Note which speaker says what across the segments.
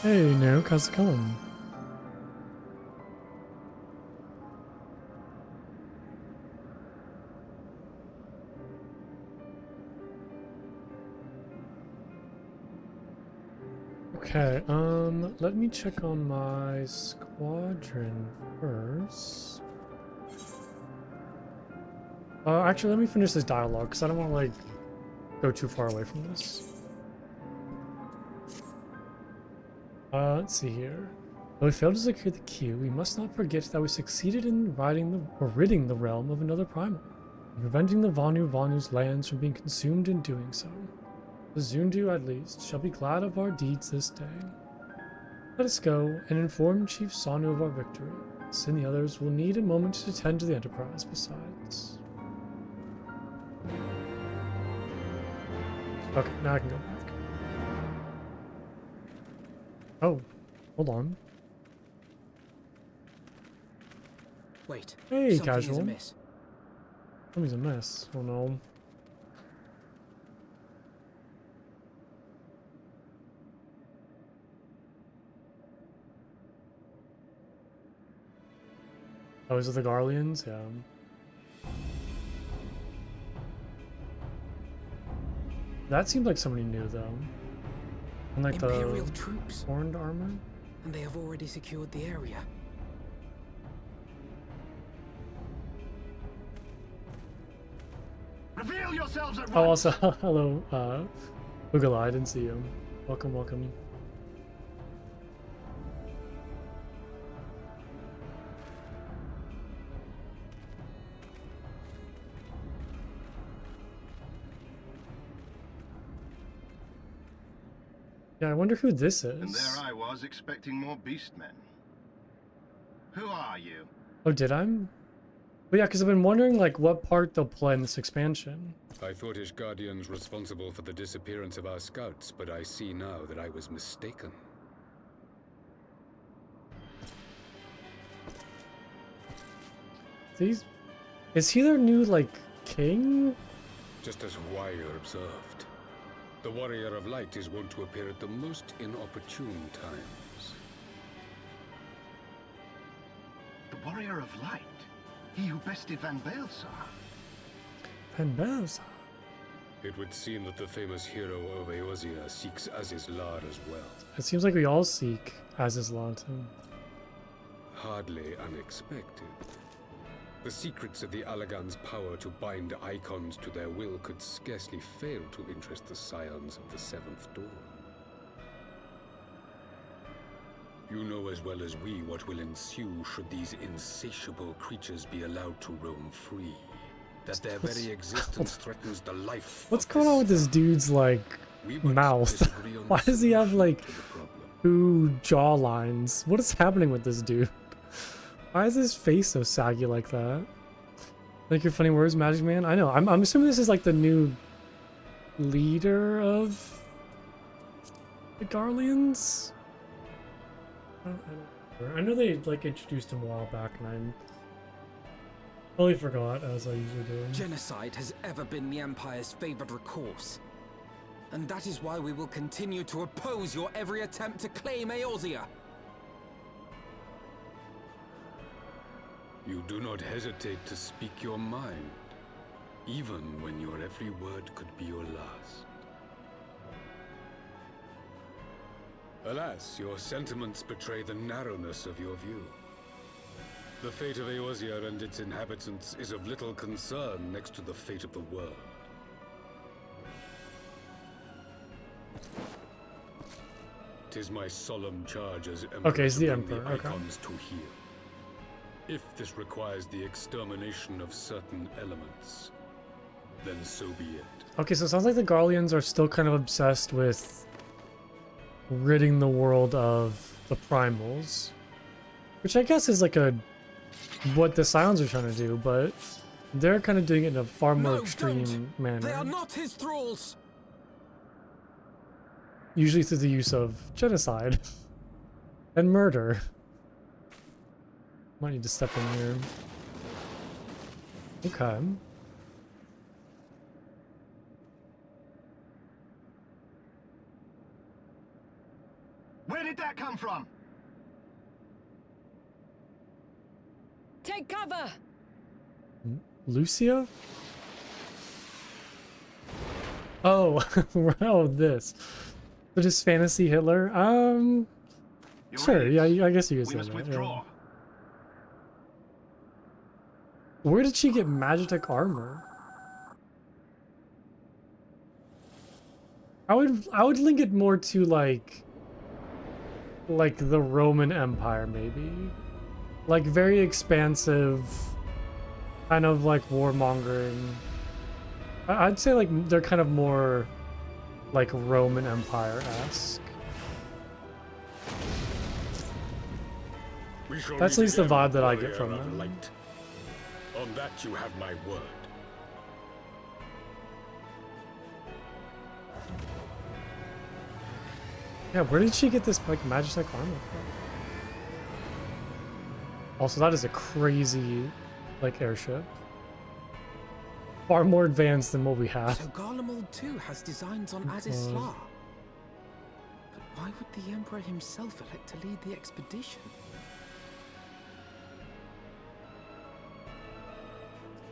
Speaker 1: Hey, Nook, how's it going? Okay, let me check on my squadron first. Actually, let me finish this dialogue, because I don't want to, like, go too far away from this. Let's see here. Though we failed to secure the key, we must not forget that we succeeded in ridding the realm of another primal, and preventing the Vanu's lands from being consumed in doing so. The Zundu, at least, shall be glad of our deeds this day. Let us go and inform Chief Sanu of our victory. Us and the others will need a moment to attend to the Enterprise besides. Okay, now I can go back. Oh, hold on.
Speaker 2: Wait.
Speaker 1: Hey,
Speaker 2: something
Speaker 1: casual.
Speaker 2: is amiss.
Speaker 1: Something's amiss. Oh no. Oh, is it the Garleans? Yeah. That seemed like somebody new, though. And like
Speaker 2: Imperial
Speaker 1: the
Speaker 2: troops,
Speaker 1: horned armor.
Speaker 2: and they have already secured the area.
Speaker 3: Reveal yourselves at
Speaker 1: Oh,
Speaker 3: once.
Speaker 1: also, hello, Ugala, I didn't see you. Welcome, welcome. Yeah, I wonder who this is.
Speaker 3: And there I was expecting more beastmen. Who are you?
Speaker 1: Oh, did I? But yeah, because I've been wondering, like, what part they'll play in this expansion.
Speaker 4: I thought Ishgardian's responsible for the disappearance of our scouts, but I see now that I was mistaken.
Speaker 1: Is he their new, like, king?
Speaker 4: Just as Wire observed. The Warrior of Light is wont to appear at the most inopportune times.
Speaker 3: The Warrior of Light? He who bested Van Baelsar?
Speaker 1: Van Baelsar.
Speaker 4: It would seem that the famous hero of Eorzea seeks Azizlar as well.
Speaker 1: It seems like we all seek Azizlar too.
Speaker 4: Hardly unexpected. The secrets of the Allagan's power to bind icons to their will could scarcely fail to interest the scions of the Seventh Dawn. You know as well as we what will ensue should these insatiable creatures be allowed to roam free. That their very existence threatens the life.
Speaker 1: What's going on with this dude's, like, mouth? Why does he have, like, two jaw lines? What is happening with this dude? Why is his face so saggy like that? Like your funny words, Magic Man? I know. I'm assuming this is like the new leader of the Garleans? I know they like introduced him a while back and I totally forgot, as I usually do.
Speaker 2: Genocide has ever been the Empire's favored recourse. And that is why we will continue to oppose your every attempt to claim Eorzea.
Speaker 4: You do not hesitate to speak your mind, even when your every word could be your last. Alas, your sentiments betray the narrowness of your view. The fate of Eorzea and its inhabitants is of little concern next to the fate of the world. Tis my solemn charge as Emperor
Speaker 1: Okay, it's the
Speaker 4: to bring
Speaker 1: Emperor,
Speaker 4: the
Speaker 1: okay.
Speaker 4: icons to heel. If this requires the extermination of certain elements, then so be it.
Speaker 1: Okay, so it sounds like the Garleans are still kind of obsessed with ridding the world of the primals. Which I guess is like what the Scions are trying to do, but they're kind of doing it in a far more extreme manner.
Speaker 2: They are not his thralls!
Speaker 1: Usually through the use of genocide and murder. Might need to step in here. Okay.
Speaker 3: Where did that come
Speaker 5: Hitler!
Speaker 1: Lucia? Oh, oh, this. So just fantasy Hitler? Sure, yeah, I guess you could
Speaker 3: We
Speaker 1: say
Speaker 3: must
Speaker 1: that.
Speaker 3: withdraw.
Speaker 1: Yeah. Where did she get Magitek armor? I would link it more to like the Roman Empire maybe. Like very expansive, kind of like warmongering. I'd say like they're kind of more like Roman Empire-esque. That's at least the vibe that I get from them.
Speaker 4: Light. On that you have my word.
Speaker 1: Yeah, where did she get this like Magitek armor from? Also, that is a crazy like airship. Far more advanced than what we have.
Speaker 2: So Garlemald too has designs on Azisla. But why would the Emperor himself elect to lead the expedition?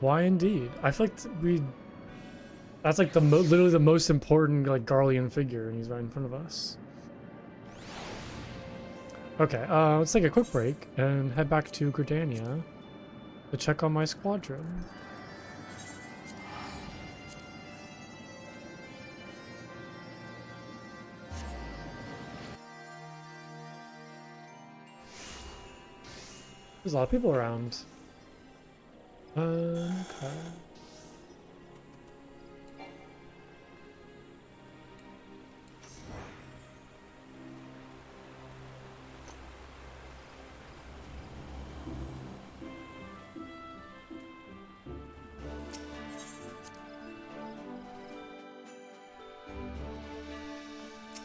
Speaker 1: Why indeed? I feel like that's like the literally the most important like Garlean figure, and he's right in front of us. Okay, let's take a quick break and head back to Gridania to check on my squadron. There's a lot of people around. Okay.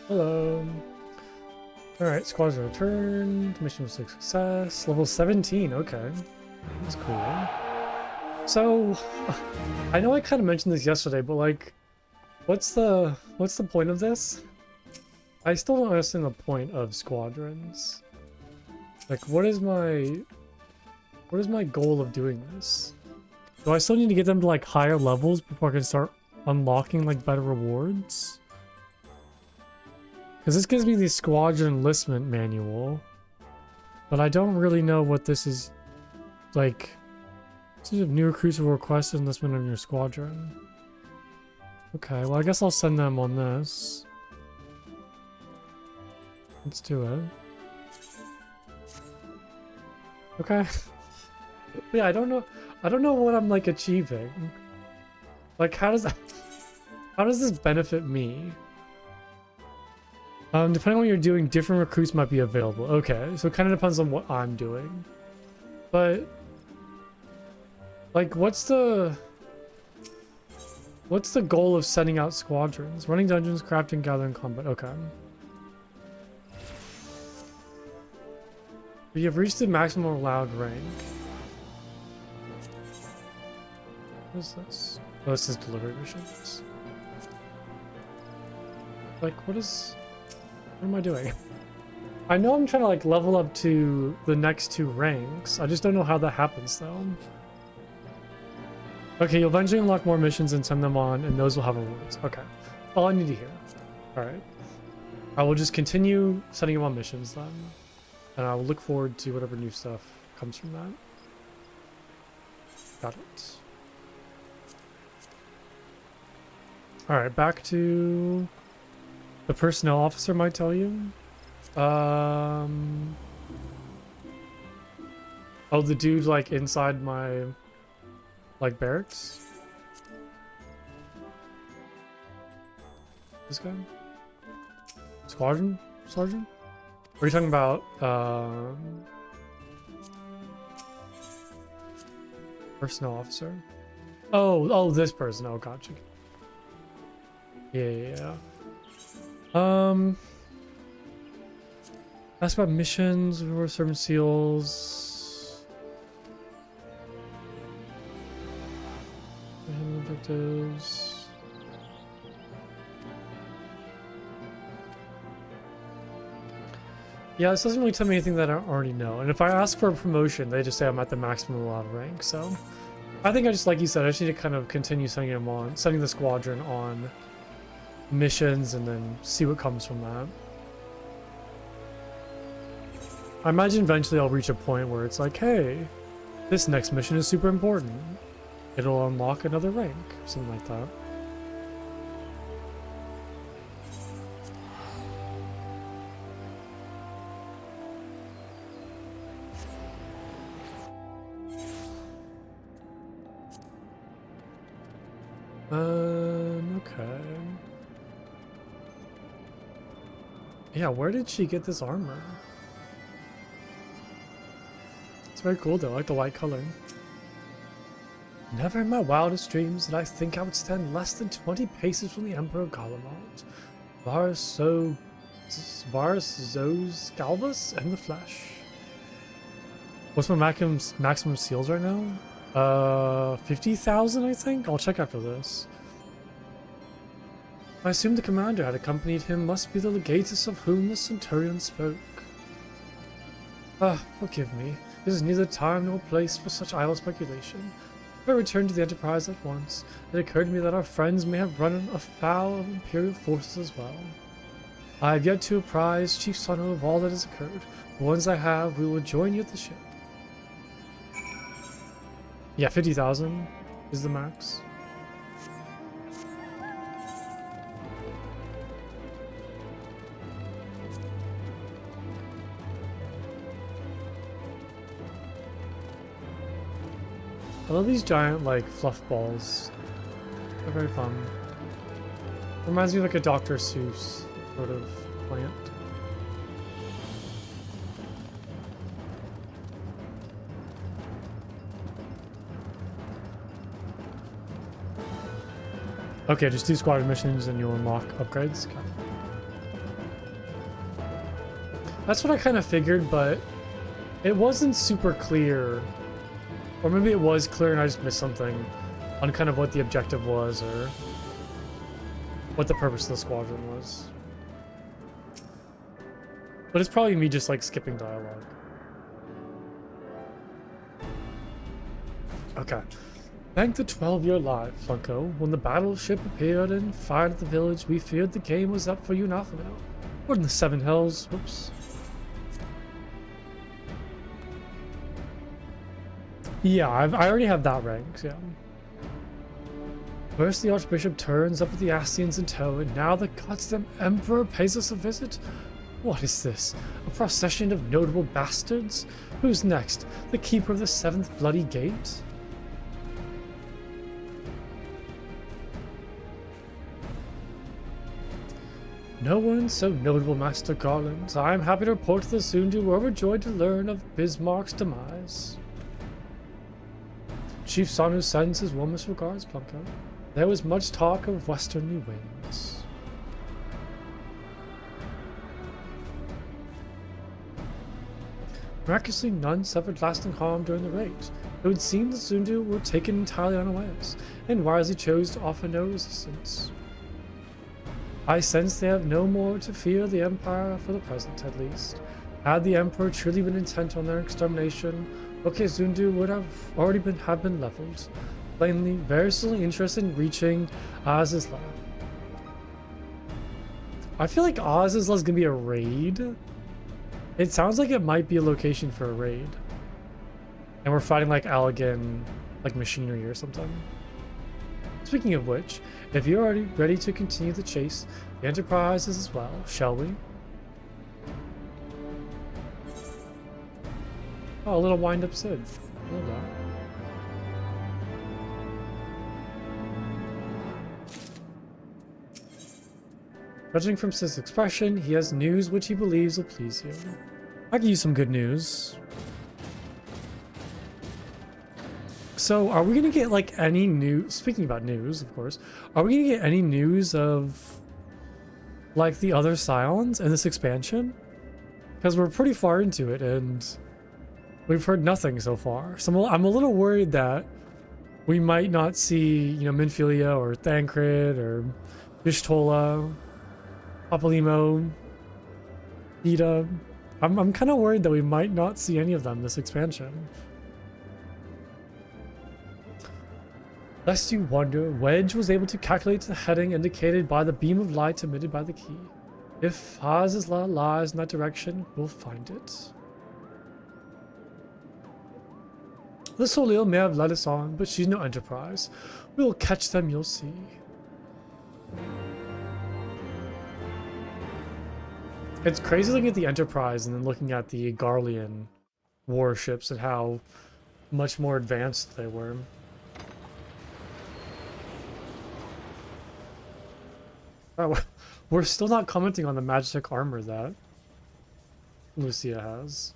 Speaker 1: Hello. Alright, squadron returned. Mission was a success. Level 17, okay. That's cool. So, I know I kind of mentioned this yesterday, but like, what's the point of this? I still don't understand the point of squadrons. Like, what is my goal of doing this? Do I still need to get them to like higher levels before I can start unlocking like better rewards? Because this gives me the squadron enlistment manual, but I don't really know what this is like. If new recruits will request enlistment on your squadron. Okay, well I guess I'll send them on this. Let's do it. Okay. Yeah, I don't know what I'm like achieving. Like how does this benefit me? Depending on what you're doing, different recruits might be available. Okay, so it kind of depends on what I'm doing. But like, what's the goal of sending out squadrons? Running dungeons, crafting, gathering, combat. Okay. But you've reached the maximum allowed rank. What is this? Oh, this is delivery missions. Like, what am I doing? I know I'm trying to like level up to the next 2 ranks. I just don't know how that happens though. Okay, you'll eventually unlock more missions and send them on, and those will have rewards. Okay. All I need to hear. Alright. I will just continue sending them on missions then. And I will look forward to whatever new stuff comes from that. Got it. Alright, back to the personnel officer might tell you. Oh, the dude like inside my like barracks? This guy? Squadron? Sergeant? What are you talking about? Personnel officer? Oh, this person. Oh, gotcha. Yeah. That's about missions, reward servant seals. Objectives. Yeah, this doesn't really tell me anything that I already know. And if I ask for a promotion, they just say I'm at the maximum allowed rank. So I think I just, like you said, I just need to kind of continue sending the squadron on missions and then see what comes from that. I imagine eventually I'll reach a point where it's like, hey, this next mission is super important. It'll unlock another rank, something like that. Okay. Yeah, where did she get this armor? It's very cool though, I like the white color. Never in my wildest dreams did I think I would stand less than 20 paces from the Emperor Galamont. Varsos Galvus in the flesh. What's my maximum seals right now? 50,000 I think? I'll check after this. I assume the commander had accompanied him must be the legatus of whom the centurion spoke. Ah, forgive me. This is neither time nor place for such idle speculation. I returned to the Enterprise at once. It occurred to me that our friends may have run afoul of Imperial forces as well. I have yet to apprise Chief Sano of all that has occurred, but once I have, we will join you at the ship. Yeah, 50,000 is the max. I love these giant, like, fluff balls. They're very fun. Reminds me of like a Dr. Seuss sort of plant. Okay, just do squadron missions and you'll unlock upgrades. Okay. That's what I kind of figured, but it wasn't super clear. Or maybe it was clear and I just missed something on kind of what the objective was or what the purpose of the squadron was. But it's probably me just like skipping dialogue. Okay. Thank the 12-year life, Funko. When the battleship appeared and fired at the village, we feared the game was up for you now. Or in the Seven Hells. Whoops. Yeah, I already have that rank, yeah. First the Archbishop turns up with the Ascians in tow, and now the goddamn Emperor pays us a visit? What is this? A procession of notable bastards? Who's next? The Keeper of the Seventh Bloody Gate? No one so notable, Master Garland. I am happy to report to the Sundu we're overjoyed to learn of Bismarck's demise. Chief Sanu sends his warmest regards, Plumko. There was much talk of westerly winds. Miraculously, none suffered lasting harm during the raid. It would seem the Sundu were taken entirely unawares, and wisely chose to offer no resistance. I sense they have no more to fear the Empire for the present, at least. Had the Emperor truly been intent on their extermination, Okazundu would have already been leveled. Plainly, very seriously interested in reaching Azizla. I feel like Azizla is gonna be a raid. It sounds like it might be a location for a raid. And we're fighting like Allegan, like machinery or something. Speaking of which, if you're already ready to continue the chase, the Enterprise is as well, shall we? Oh, a little wind-up Sid. Well done. Judging from Sid's expression, he has news which he believes will please you. I can use some good news. So, are we gonna get like any news? Speaking about news, of course, are we gonna get any news of like the other Scions in this expansion? Because we're pretty far into it and we've heard nothing so far. So I'm a little worried that we might not see, you know, Minfilia or Thancred or Vishtola, Papalimo, Ida, I'm kind of worried that we might not see any of them this expansion. Lest you wonder, Wedge was able to calculate the heading indicated by the beam of light emitted by the key. If Haz's lies in that direction, we'll find it. The Solil may have led us on, but she's no Enterprise. We'll catch them, you'll see. It's crazy looking at the Enterprise and then looking at the Garlean warships and how much more advanced they were. Oh, we're still not commenting on the magic armor that Lucia has.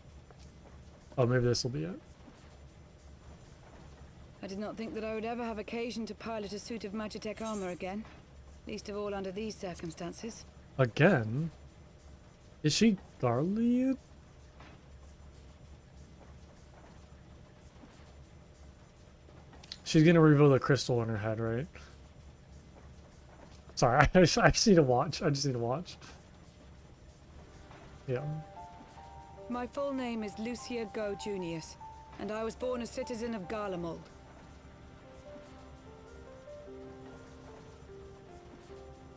Speaker 1: Oh, maybe this will be it.
Speaker 5: I did not think that I would ever have occasion to pilot a suit of Magitech armor again. Least of all under these circumstances.
Speaker 1: Again? Is she Garlean? She's gonna reveal the crystal in her head, right? Sorry, I just need to watch. I just need to watch. Yeah.
Speaker 5: My full name is Lucia Go Junius, and I was born a citizen of Garlemald.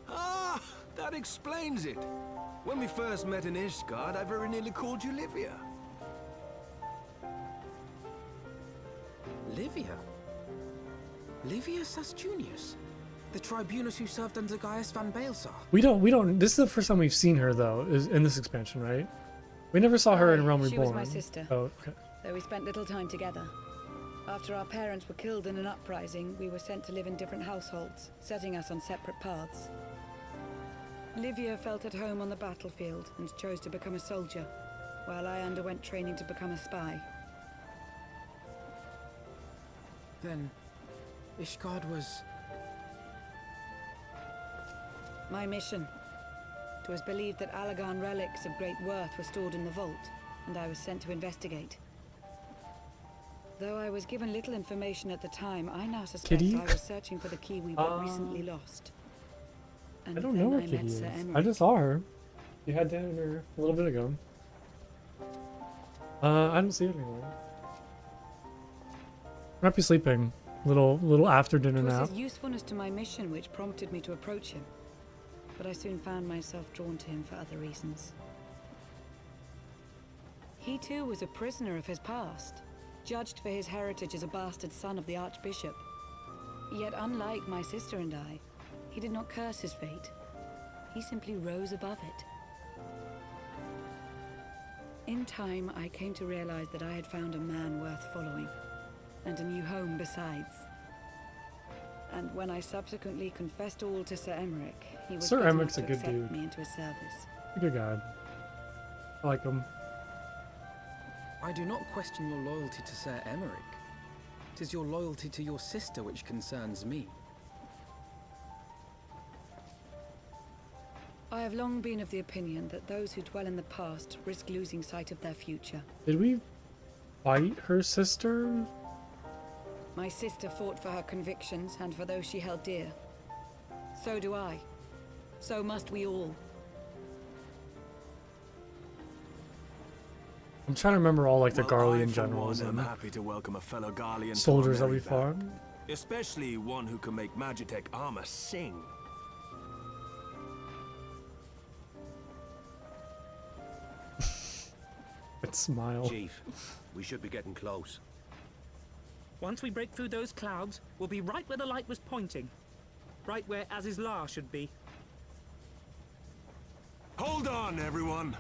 Speaker 6: Ah, that explains it. When we first met in Ishgard, I very nearly called you Livia.
Speaker 2: Livia? Livia Sasjunius? The Tribunus who served under Gaius van Baelsar?
Speaker 1: We don't, this is the first time we've seen her, though, is in this expansion, right? We never saw her in Realm Reborn.
Speaker 5: She was my sister.
Speaker 1: Oh, okay.
Speaker 5: Though we spent little time together. After our parents were killed in an uprising, we were sent to live in different households, setting us on separate paths. Livia felt at home on the battlefield and chose to become a soldier, while I underwent training to become a spy.
Speaker 2: Then, Ishgard was...
Speaker 5: My mission. It was believed that Allagan relics of great worth were stored in the vault, and I was sent to investigate. Though I was given little information at the time, I now suspect
Speaker 1: Kitty?
Speaker 5: I was searching for the key we but recently lost. And
Speaker 1: I don't know
Speaker 5: then
Speaker 1: where
Speaker 5: met
Speaker 1: Kitty is.
Speaker 5: Sir
Speaker 1: I
Speaker 5: Emmerich.
Speaker 1: just saw her. You had dinner a little bit ago. I don't see her anymore. Might be sleeping. Little after dinner
Speaker 5: It was
Speaker 1: nap.
Speaker 5: his usefulness to my mission which prompted me to approach him, but I soon found myself drawn to him for other reasons. He too was a prisoner of his past, judged for his heritage as a bastard son of the Archbishop. Yet unlike my sister and I, he did not curse his fate. He simply rose above it. In time, I came to realize that I had found a man worth following, and a new home besides. And when I subsequently confessed all to Sir Emmerich, he was
Speaker 1: Sir
Speaker 5: good enough
Speaker 1: Emmerich's a
Speaker 5: to
Speaker 1: good
Speaker 5: accept
Speaker 1: dude.
Speaker 5: me into his service.
Speaker 1: A good guy. I like him.
Speaker 2: I do not question your loyalty to Sir Emmerich. 'Tis your loyalty to your sister which concerns me.
Speaker 5: I have long been of the opinion that those who dwell in the past risk losing sight of their future.
Speaker 1: Did we fight her sister?
Speaker 5: My sister fought for her convictions and for those she held dear. So do I. So must we all.
Speaker 1: I'm trying to remember all like the
Speaker 6: Well,
Speaker 1: Garlean
Speaker 6: I, for
Speaker 1: generals
Speaker 6: one, am
Speaker 1: and
Speaker 6: happy to welcome a fellow Garlean to
Speaker 1: soldiers that
Speaker 6: our
Speaker 1: we
Speaker 6: merry
Speaker 1: fought.
Speaker 6: band. Especially one who can make Magitech armor sing.
Speaker 1: But smile.
Speaker 7: Chief, we should be getting close.
Speaker 8: Once we break through those clouds, we'll be right where the light was pointing. Right where Aziz's lair should be.
Speaker 6: Hold on, everyone!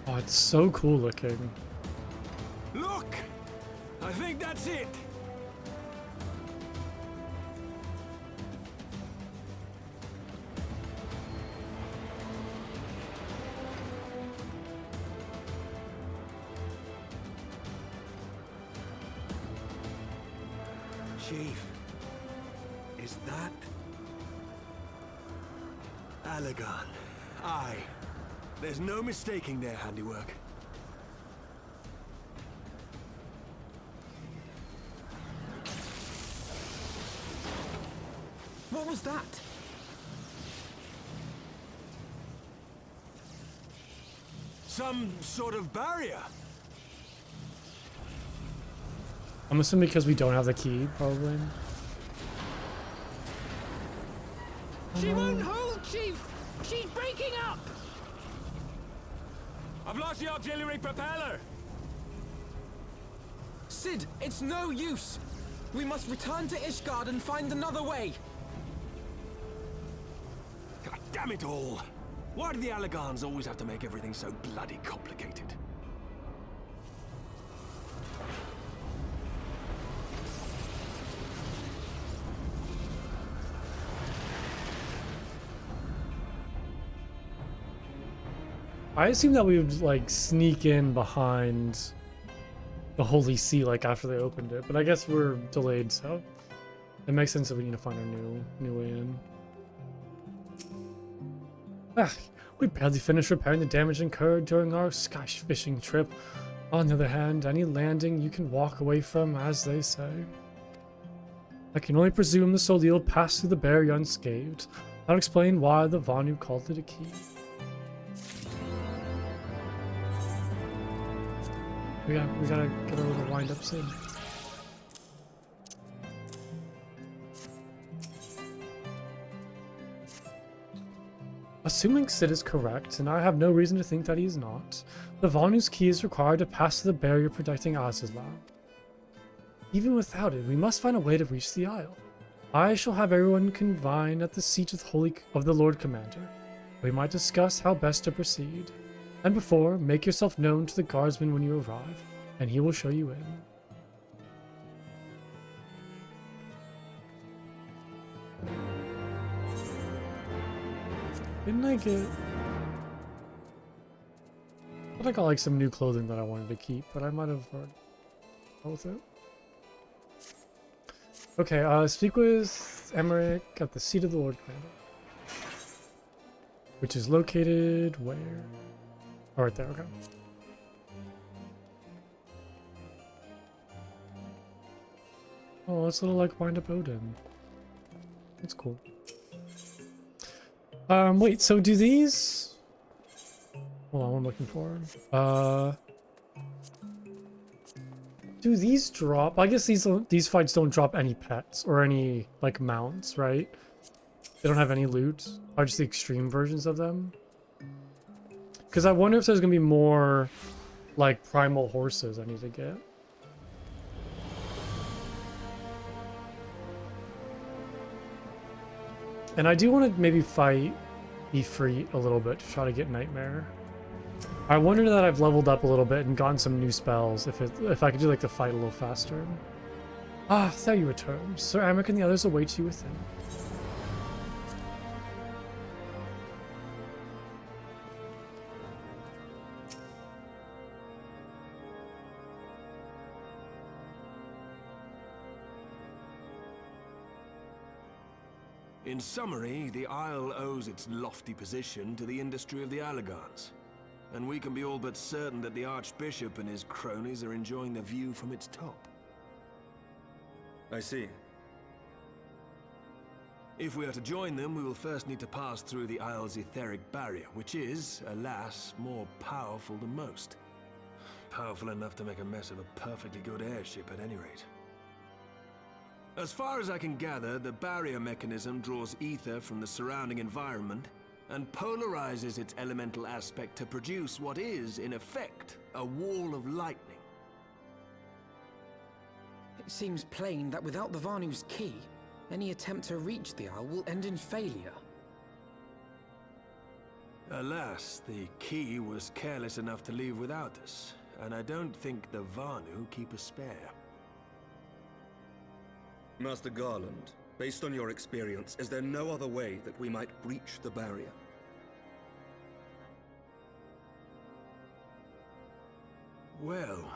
Speaker 1: Oh, it's so cool looking.
Speaker 6: Look! I think that's it! Chief, Is that... Allagan? Aye. There's no mistaking their handiwork.
Speaker 2: What was that?
Speaker 6: Some sort of barrier.
Speaker 1: I'm assuming because we don't have the key, probably.
Speaker 8: She won't hold, Chief! She's breaking up!
Speaker 6: I've lost the auxiliary propeller!
Speaker 2: Sid, it's no use! We must return to Ishgard and find another way!
Speaker 6: God damn it all! Why do the Allagans always have to make everything so bloody complicated?
Speaker 1: I assume that we would like sneak in behind the Holy See like after they opened it, but I guess we're delayed, so it makes sense that we need to find a new way in. We barely finished repairing the damage incurred during our sky fishing trip. On the other hand, any landing you can walk away from, as they say. I can only presume the Solil passed through the barrier unscathed. That'll explain why the Vanu called it a key. We gotta get a little wind up soon. Assuming Sid is correct, and I have no reason to think that he is not, the Vanu's key is required to pass through the barrier protecting Azizlan. Even without it, we must find a way to reach the Isle. I shall have everyone convene at the seat of the Lord Commander. We might discuss how best to proceed. And before, make yourself known to the guardsman when you arrive, and he will show you in. Didn't I get... I thought I got like some new clothing that I wanted to keep, but I might have already gone with it. Okay, speak with Emmerich at the seat of the Lord Commander. Which is located where? Oh, right there, okay. Oh, it's a little like Wind Up Odin. That's cool. Wait, so do these... Hold on, what I'm looking for. Do these drop? I guess these fights don't drop any pets or any, like, mounts, right? They don't have any loot. Or just the extreme versions of them. Because I wonder if there's going to be more, like, primal horses I need to get. And I do want to maybe fight Ifrit a little bit to try to get Nightmare. I wonder that I've leveled up a little bit and gotten some new spells if I could do like the fight a little faster. Ah, there you return. Sir Amric and the others await you within.
Speaker 6: In summary, the Isle owes its lofty position to the industry of the Allagans. And we can be all but certain that the Archbishop and his cronies are enjoying the view from its top.
Speaker 7: I see.
Speaker 6: If we are to join them, we will first need to pass through the Isle's etheric barrier, which is, alas, more powerful than most. Powerful enough to make a mess of a perfectly good airship at any rate. As far as I can gather, the barrier mechanism draws ether from the surrounding environment and polarizes its elemental aspect to produce what is, in effect, a wall of lightning.
Speaker 2: It seems plain that without the Vanu's key, any attempt to reach the Isle will end in failure.
Speaker 6: Alas, the key was careless enough to leave without us, and I don't think the Vanu keep a spare.
Speaker 7: Master Garland, based on your experience, is there no other way that we might breach the barrier?
Speaker 6: Well,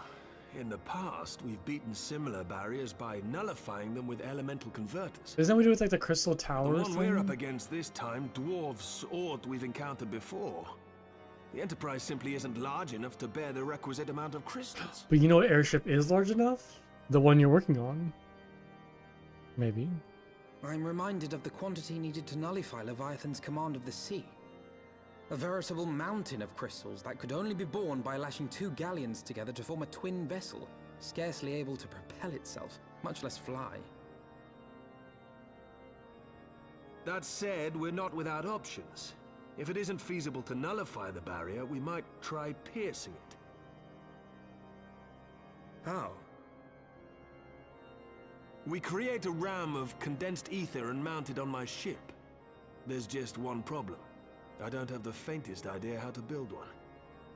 Speaker 6: In the past, we've beaten similar barriers by nullifying them with elemental converters.
Speaker 1: Isn't that what we do with like the crystal
Speaker 6: The
Speaker 1: tower
Speaker 6: one we're up
Speaker 1: thing?
Speaker 6: against this time dwarfs aught we've encountered before. The Enterprise simply isn't large enough to bear the requisite amount of crystals.
Speaker 1: But you know what airship is large enough? The one you're working on. Maybe.
Speaker 2: I'm reminded of the quantity needed to nullify Leviathan's command of the sea. A veritable mountain of crystals that could only be borne by lashing 2 galleons together to form a twin vessel, scarcely able to propel itself, much less fly.
Speaker 6: That said, we're not without options. If it isn't feasible to nullify the barrier, we might try piercing it.
Speaker 7: How?
Speaker 6: We create a ram of condensed ether and mount it on my ship. There's just one problem. I don't have the faintest idea how to build one.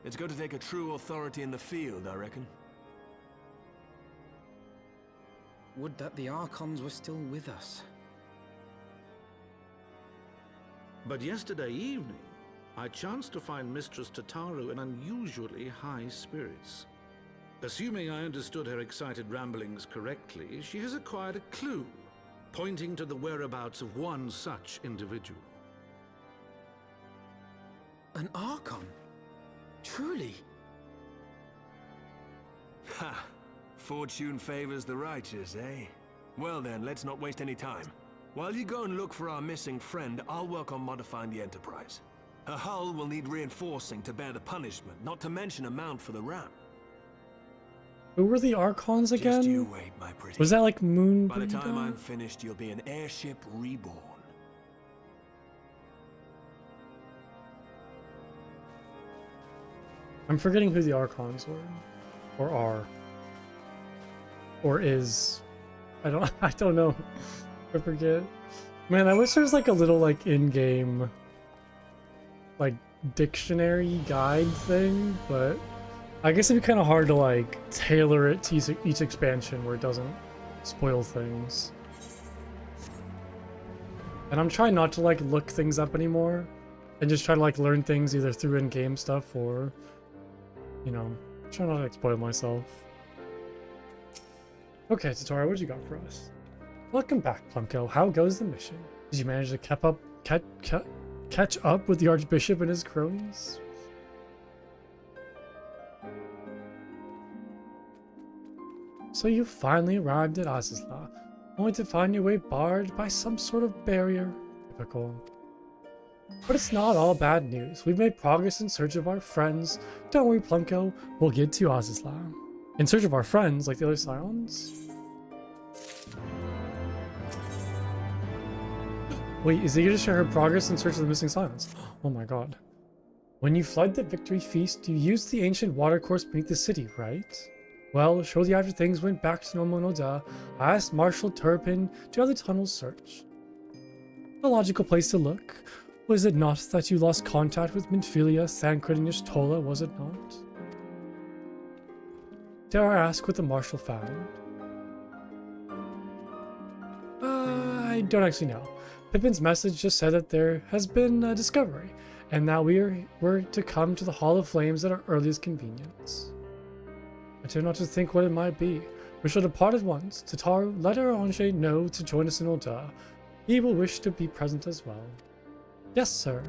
Speaker 6: It's going to take a true authority in the field, I reckon.
Speaker 2: Would that the Archons were still with us.
Speaker 9: But yesterday evening, I chanced to find Mistress Tataru in unusually high spirits. Assuming I understood her excited ramblings correctly, she has acquired a clue, pointing to the whereabouts of one such individual.
Speaker 2: An Archon? Truly?
Speaker 6: Ha! Fortune favors the righteous, eh? Well then, let's not waste any time. While you go and look for our missing friend, I'll work on modifying the Enterprise. Her hull will need reinforcing to bear the punishment, not to mention a mount for the ram.
Speaker 1: Who were the Archons again?
Speaker 6: Just you wait, my pretty.
Speaker 1: Was that like Moon?
Speaker 6: By the time I'm finished, you'll be an airship reborn.
Speaker 1: I'm forgetting who the Archons were. Or are. Or is. I don't know. I forget. Man, I wish there was like a little like in-game like dictionary guide thing, but I guess it'd be kind of hard to like tailor it to each expansion where it doesn't spoil things. And I'm trying not to like look things up anymore and just try to like learn things either through in-game stuff or, you know, try not to like, spoil myself. Okay, Tataru, what you got for us? Welcome back, Plumko. How goes the mission? Did you manage to catch up with the Archbishop and his cronies? So you finally arrived at Azizla, only to find your way barred by some sort of barrier. Typical. But it's not all bad news. We've made progress in search of our friends. Don't worry, Plumko. We'll get to Azizla. In search of our friends, like the other Scions? Wait, is he gonna share her progress in search of the missing Scions? Oh my god. When you fled the victory feast, you used the ancient watercourse beneath the city, right? Well, shortly after things went back to normal in Oda, I asked Marshal Turpin to have the tunnels searched. A logical place to look. Was it not that you lost contact with Minfilia, Thancred, and Y'shtola, was it not? Dare I ask what the Marshal found? I don't actually know. Pippin's message just said that there has been a discovery, and that we're to come to the Hall of Flames at our earliest convenience. I dare not to think what it might be. We shall depart at once. Tataru, let Aranje know to join us in Ulda. He will wish to be present as well. Yes, sir.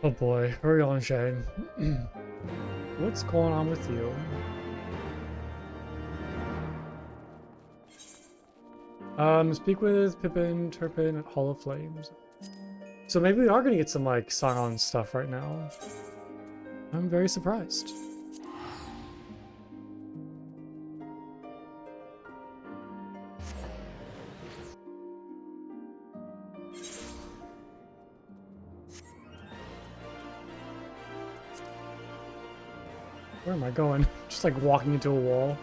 Speaker 1: Oh boy, Aranje. What's going on with you? Speak with Pippin, Turpin at Hall of Flames. So maybe we are gonna get some like Scion stuff right now. I'm very surprised. Where am I going? Just like walking into a wall.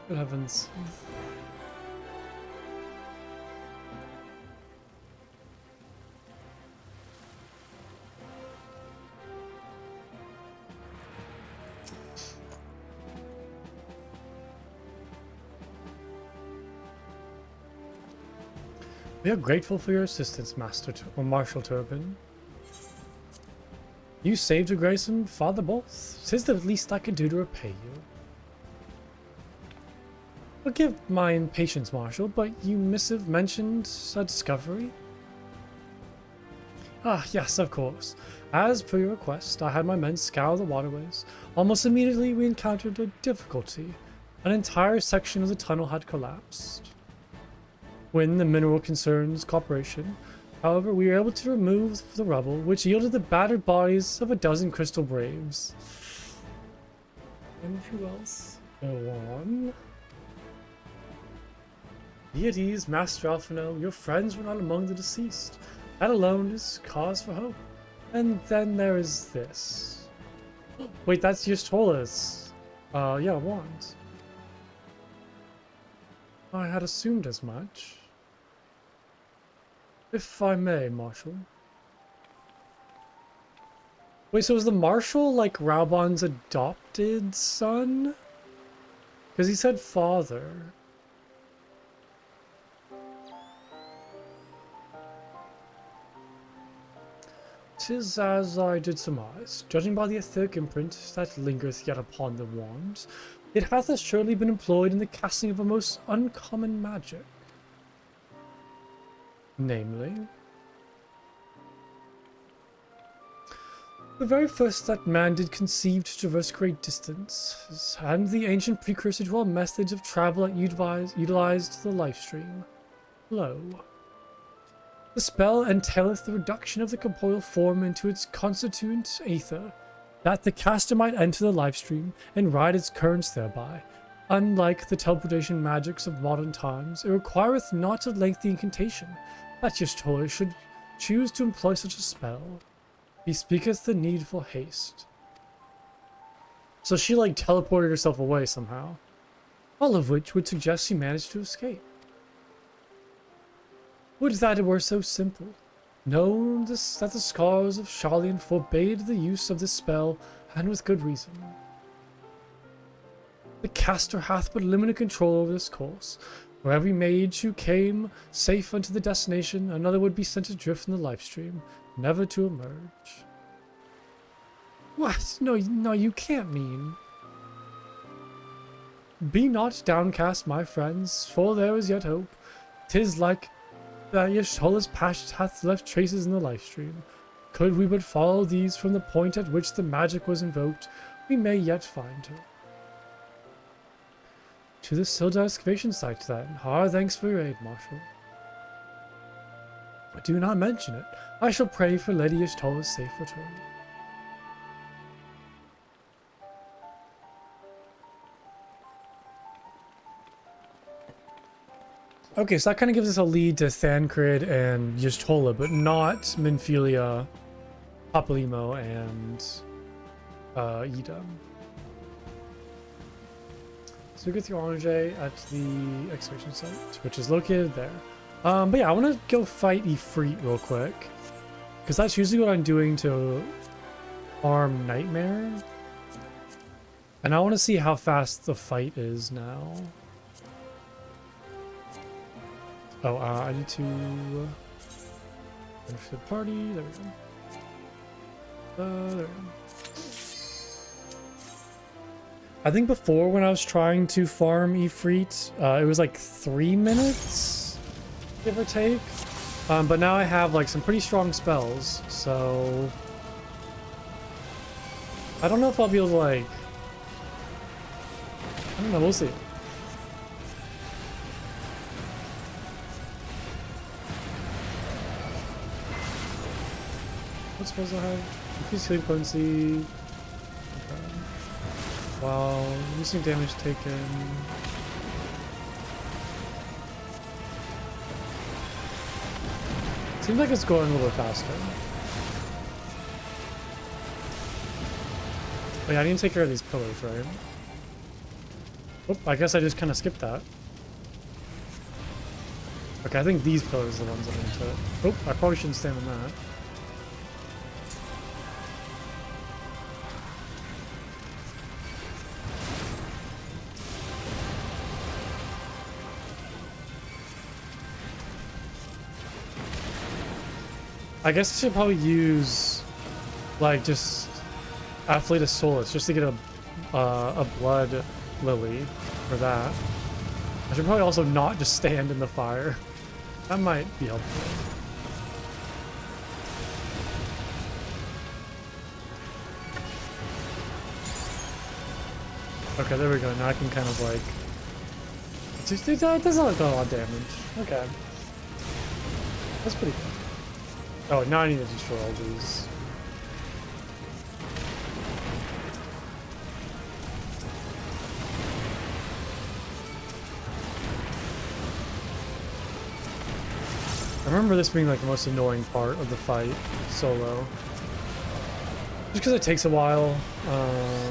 Speaker 1: Good heavens. We are grateful for your assistance, Marshal Turpin. You saved your grace and father both. 'Tis the least I can do to repay you. Forgive my impatience, Marshal, but you missive mentioned a discovery? Ah, yes, of course. As per your request, I had my men scour the waterways. Almost immediately, we encountered a difficulty. An entire section of the tunnel had collapsed. When the mineral concerns cooperation, however, we were able to remove the rubble, which yielded the battered bodies of a dozen crystal braves. And who else? Go on. Deities, Master Alphino, your friends were not among the deceased. That alone is cause for hope. And then there is this. Wait, that's Y'shtola's. Yeah, wand. I had assumed as much. If I may, Marshal. Wait, so is the Marshal like Raubon's adopted son? Because he said father. 'Tis as I did surmise, judging by the etheric imprint that lingereth yet upon the wand, it hath assuredly been employed in the casting of a most uncommon magic. Namely, the very first that man did conceive to traverse great distances, and the ancient precursor to all methods of travel that utilized the lifestream. Lo. The spell entaileth the reduction of the corporeal form into its constituent aether, that the caster might enter the lifestream and ride its currents thereby. Unlike the teleportation magics of modern times, it requireth not a lengthy incantation, that Y'shtola should choose to employ such a spell. He speaketh the needful haste. So she like teleported herself away somehow. All of which would suggest she managed to escape. Would that it were so simple. Know this, that the scars of Sharlayan forbade the use of this spell, and with good reason. The caster hath but limited control over this course. For every mage who came safe unto the destination, another would be sent adrift in the lifestream, never to emerge. What? No, you can't mean. Be not downcast, my friends, for there is yet hope. 'Tis like that Y'shtola's past hath left traces in the lifestream. Could we but follow these from the point at which the magic was invoked, we may yet find her. To the Silda excavation site, then. Our thanks for your aid, Marshal. Do not mention it. I shall pray for Lady Y'shtola's safe return. Okay, so that kind of gives us a lead to Thancred and Y'shtola, but not Minfilia, Papalymo, and Ida. So we get through Orange at the excavation site, which is located there. But yeah, I want to go fight Ifrit real quick, because that's usually what I'm doing to farm Nightmare. And I want to see how fast the fight is now. Oh, I need to finish the party. There we go. There we go. I think before, when I was trying to farm Ifrit, it was like 3 minutes, give or take. But now I have like some pretty strong spells, so I don't know if I'll be able to like, I don't know, we'll see. What spells I have? Increase healing potency. Okay. Wow, reducing damage taken. Seems like it's going a little bit faster. Oh yeah, I need to take care of these pillars, right? Oh, I guess I just kind of skipped that. Okay, I think these pillars are the ones I need to... Oh, I probably shouldn't stand on that. I guess I should probably use like just Athleta Solus just to get a blood lily for that. I should probably also not just stand in the fire. That might be helpful. Okay, there we go. Now I can kind of like... It doesn't do a lot of damage. Okay. That's pretty good. Oh, now I need to destroy all these. I remember this being like the most annoying part of the fight solo. Just because it takes a while. Ow.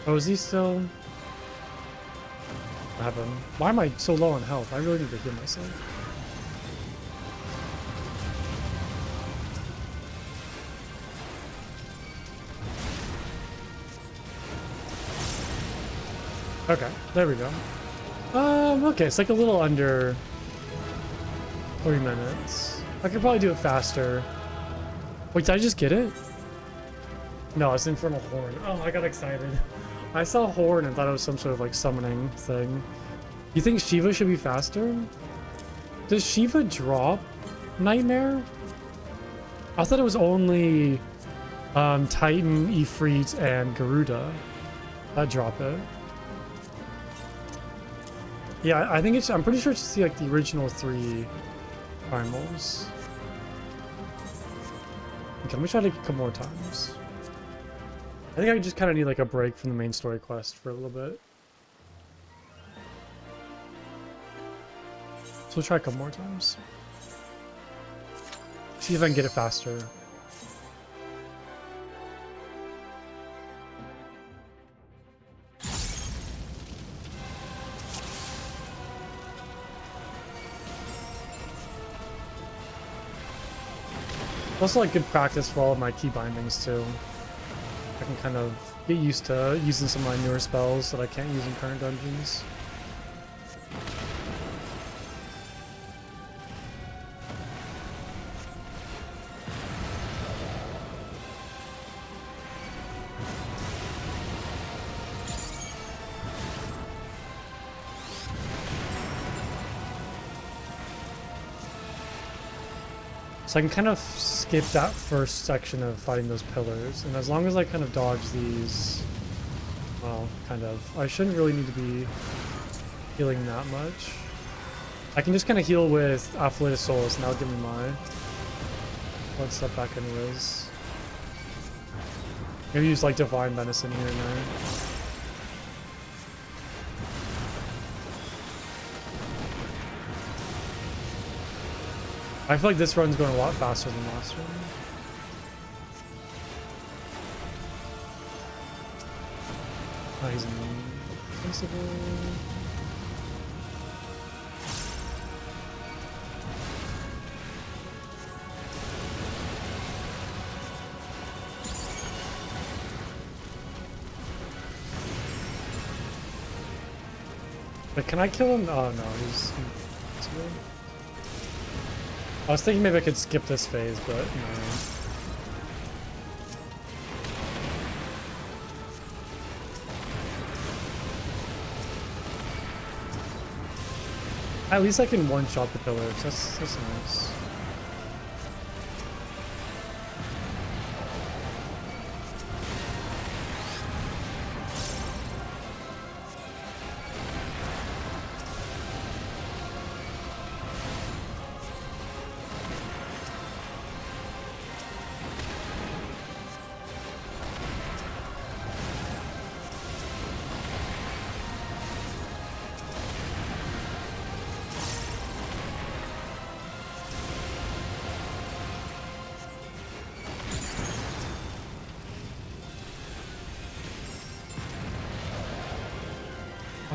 Speaker 1: Oh, is he still... What happened? Why am I so low on health? I really need to heal myself. Okay, there we go. Okay, it's like a little under 40 minutes. I could probably do it faster. Wait, did I just get it? No, it's Infernal Horn. Oh, I got excited. I saw Horn and thought it was some sort of like summoning thing. You think Shiva should be faster? Does Shiva drop Nightmare? I thought it was only Titan, Ifrit, and Garuda that drop it. Yeah, I think it's... I'm pretty sure it's like the original 3 primals. Okay, let me try to get a couple more times. I think I just kind of need like a break from the main story quest for a little bit. So we'll try a couple more times. See if I can get it faster. Also like good practice for all of my key bindings too. I can kind of get used to using some of my newer spells that I can't use in current dungeons. So I can kind of skip that first section of fighting those pillars, and as long as I kind of dodge these, well, kind of, I shouldn't really need to be healing that much. I can just kind of heal with Athleta Solus, and that'll give me my one step back anyways. Maybe use like Divine Medicine here and there. I feel like this run's going a lot faster than last one. Oh, he's invincible. But can I kill him? Oh no, he's invincible. I was thinking maybe I could skip this phase, but no. At least I can one-shot the pillars. That's nice.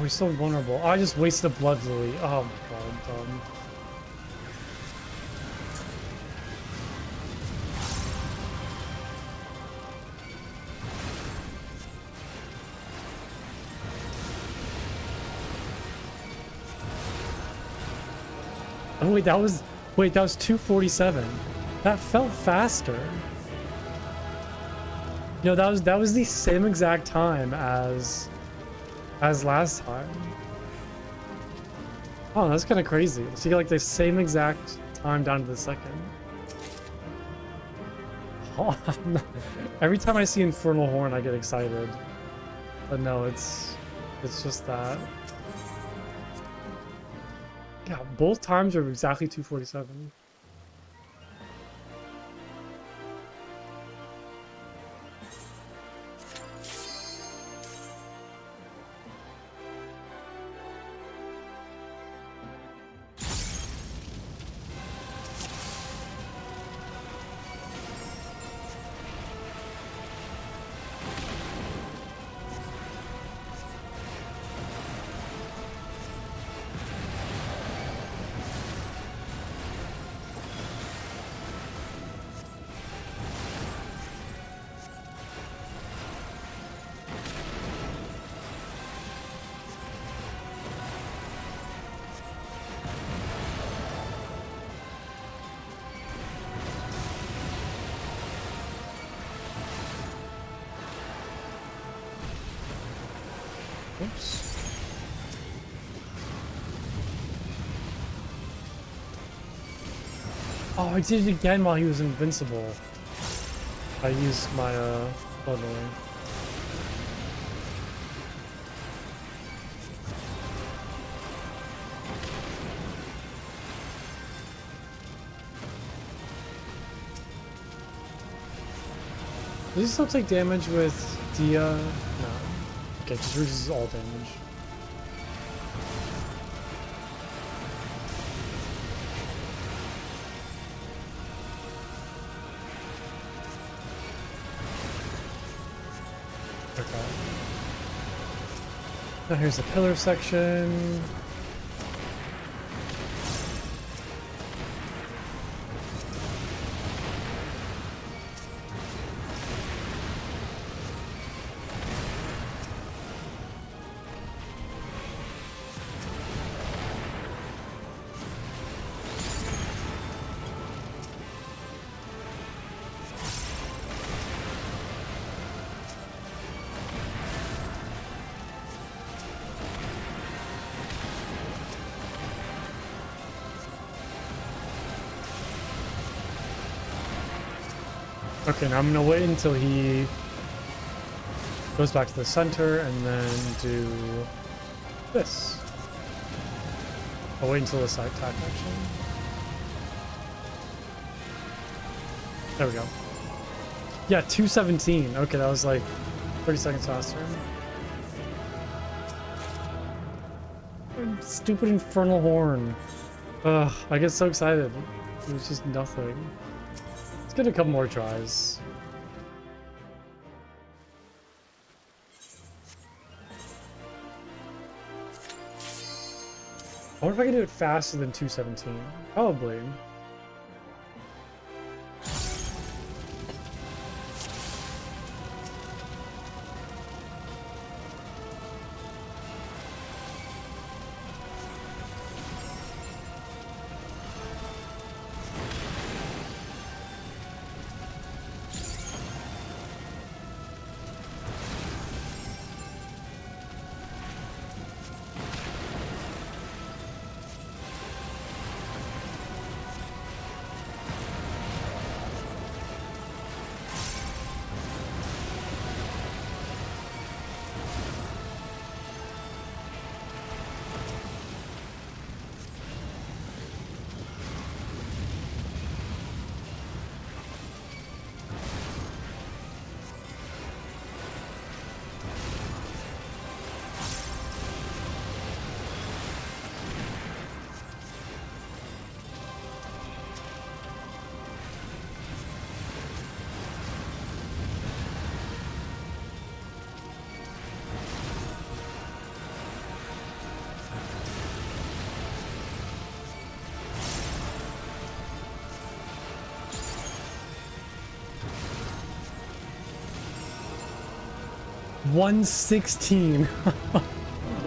Speaker 1: we're so vulnerable. Oh, I just wasted a blood lily. Oh my god, I'm dumb. Oh wait, that was 247. That felt faster. No, that was the same exact time as last time. Oh, that's kind of crazy. So you get like the same exact time down to the second. Oh, every time I see Infernal Horn, I get excited. But no, it's just that. Yeah, both times are exactly 247. Oops. Oh, I did it again while he was invincible. I used my blood lily. Does he still take damage with Dia? No. Okay, just reduces all damage. Okay. Now here's the pillar section. Okay, now I'm gonna wait until he goes back to the center and then do this. I'll wait until the side attack action. There we go. Yeah, 217. Okay, that was like 30 seconds faster. Stupid Infernal Horn. Ugh, I get so excited. It was just nothing. Let's get a couple more tries. I wonder if I can do it faster than 217. Probably. 116.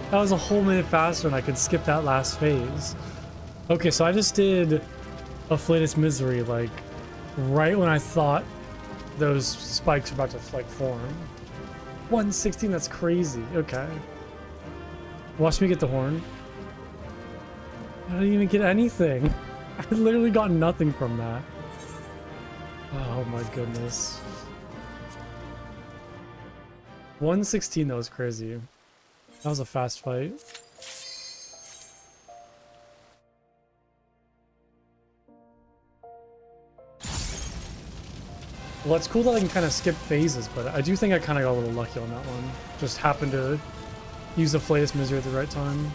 Speaker 1: That was a whole minute faster and I could skip that last phase. Okay, so I just did Afflatus Misery, like, right when I thought those spikes were about to, like, form. 116, that's crazy. Okay. Watch me get the horn. I didn't even get anything. I literally got nothing from that. Oh my goodness. 116, that was crazy. That was a fast fight. Well, it's cool that I can kind of skip phases, but I do think I kind of got a little lucky on that one. Just happened to use the Afflatus Misery at the right time.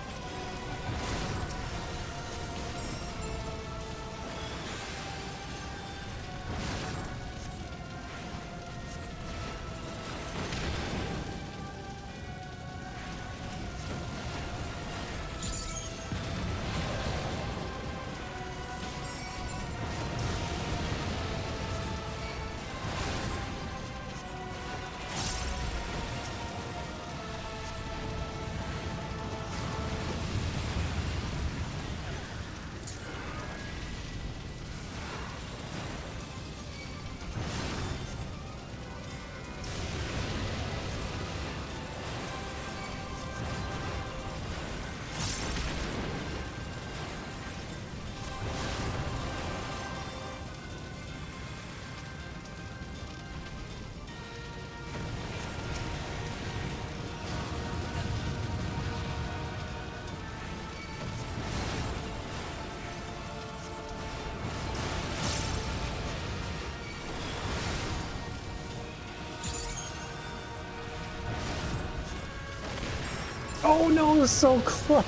Speaker 1: Oh no, it was so close.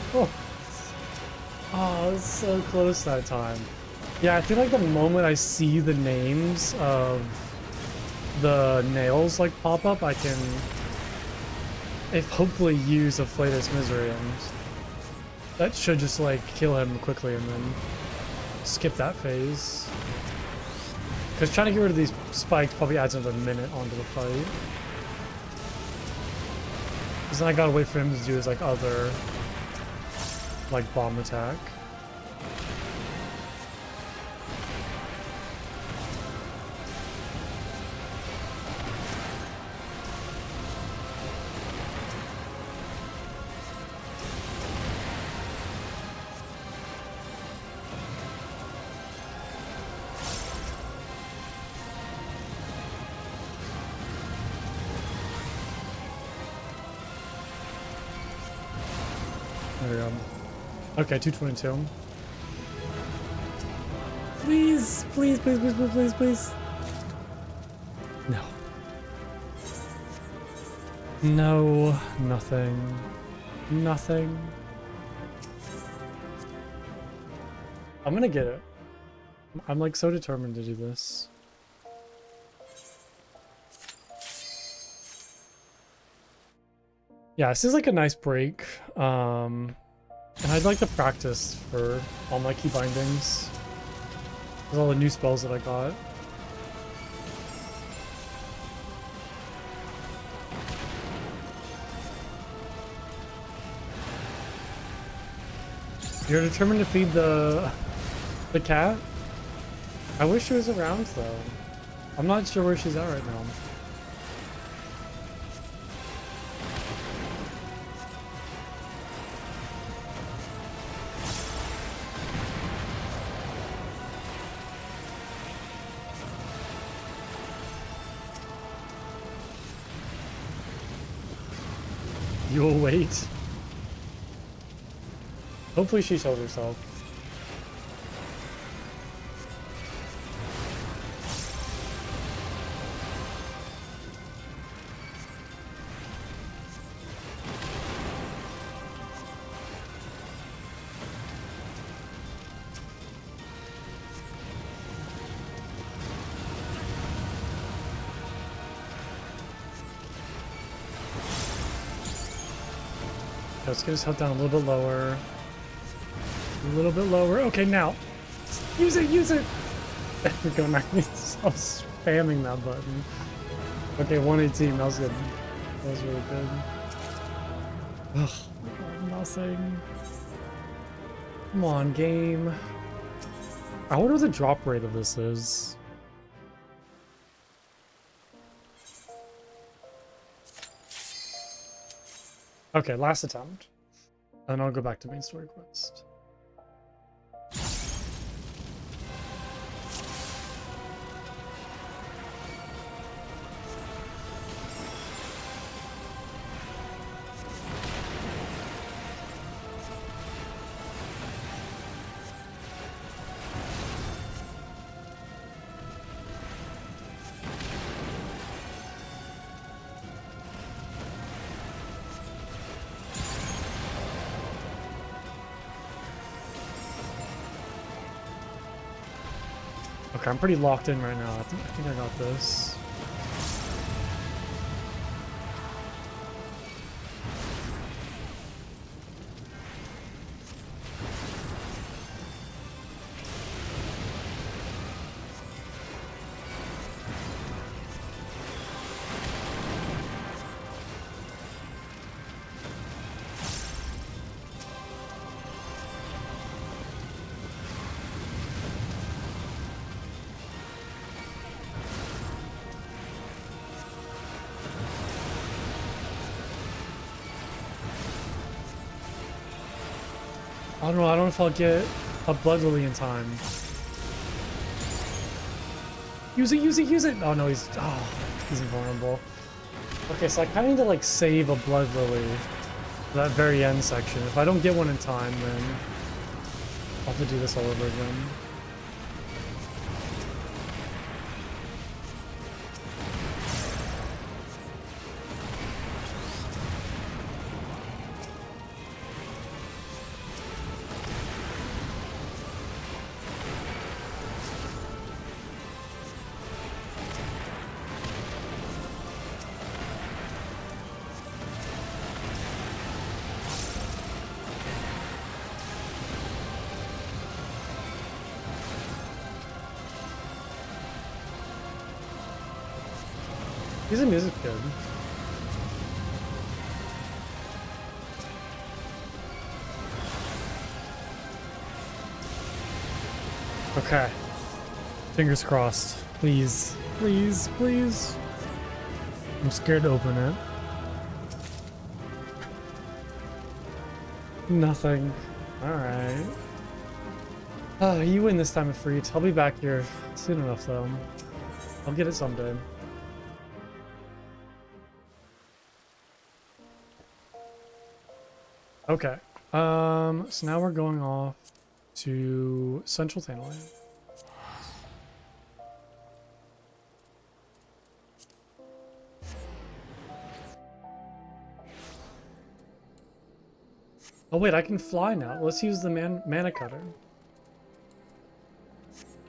Speaker 1: Oh, it was so close that time. Yeah, I feel like the moment I see the names of the nails like pop up, I can hopefully use Afflatus Misery, and that should just like kill him quickly and then skip that phase. Because trying to get rid of these spikes probably adds another minute onto the fight. Because then I gotta wait for him to do his like other like bomb attack. There we go. Okay, 222. Please, please, please, please, please, please, please. No. No, nothing. Nothing. I'm gonna get it. I'm like so determined to do this. Yeah, this is like a nice break. And I'd like to practice for all my key bindings. With all the new spells that I got. You're determined to feed the cat? I wish she was around though. I'm not sure where she's at right now. You'll wait. Hopefully she shows herself. Let's get his health down a little bit lower. A little bit lower. Okay, now. Use it, use it! There we go, nice. I was spamming that button. Okay, 118, that was good. That was really good. Ugh, my God, nothing. Come on, game. I wonder what the drop rate of this is. Okay, last attempt. And I'll go back to main story quest. Okay, I'm pretty locked in right now. I think I got this. I don't know. I don't know if I'll get a Blood Lily in time. Use it, use it, use it! Oh no, he's invulnerable. Okay, so I kind of need to like save a Blood Lily for that very end section. If I don't get one in time, then I'll have to do this all over again. His music good. Okay. Fingers crossed. Please. Please, please. I'm scared to open it. Nothing. Alright. Oh, you win this time, Ifrit. I'll be back here soon enough, though. I'll get it someday. Okay. So now we're going off to Central Thanalia. Oh wait, I can fly now. Let's use the mana cutter.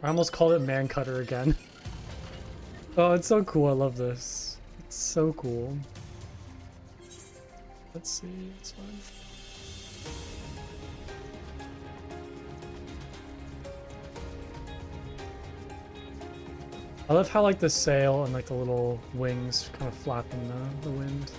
Speaker 1: I almost called it man cutter again. Oh, it's so cool. I love this. It's so cool. Let's see. It's fine. I love how like the sail and like the little wings kind of flap in the wind.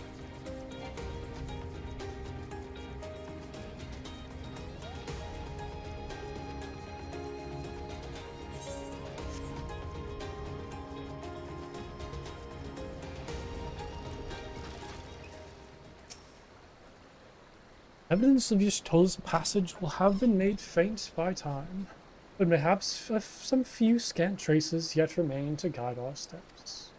Speaker 1: Evidence of Yashtola's passage will have been made faint by time, but perhaps some few scant traces yet remain to guide our steps.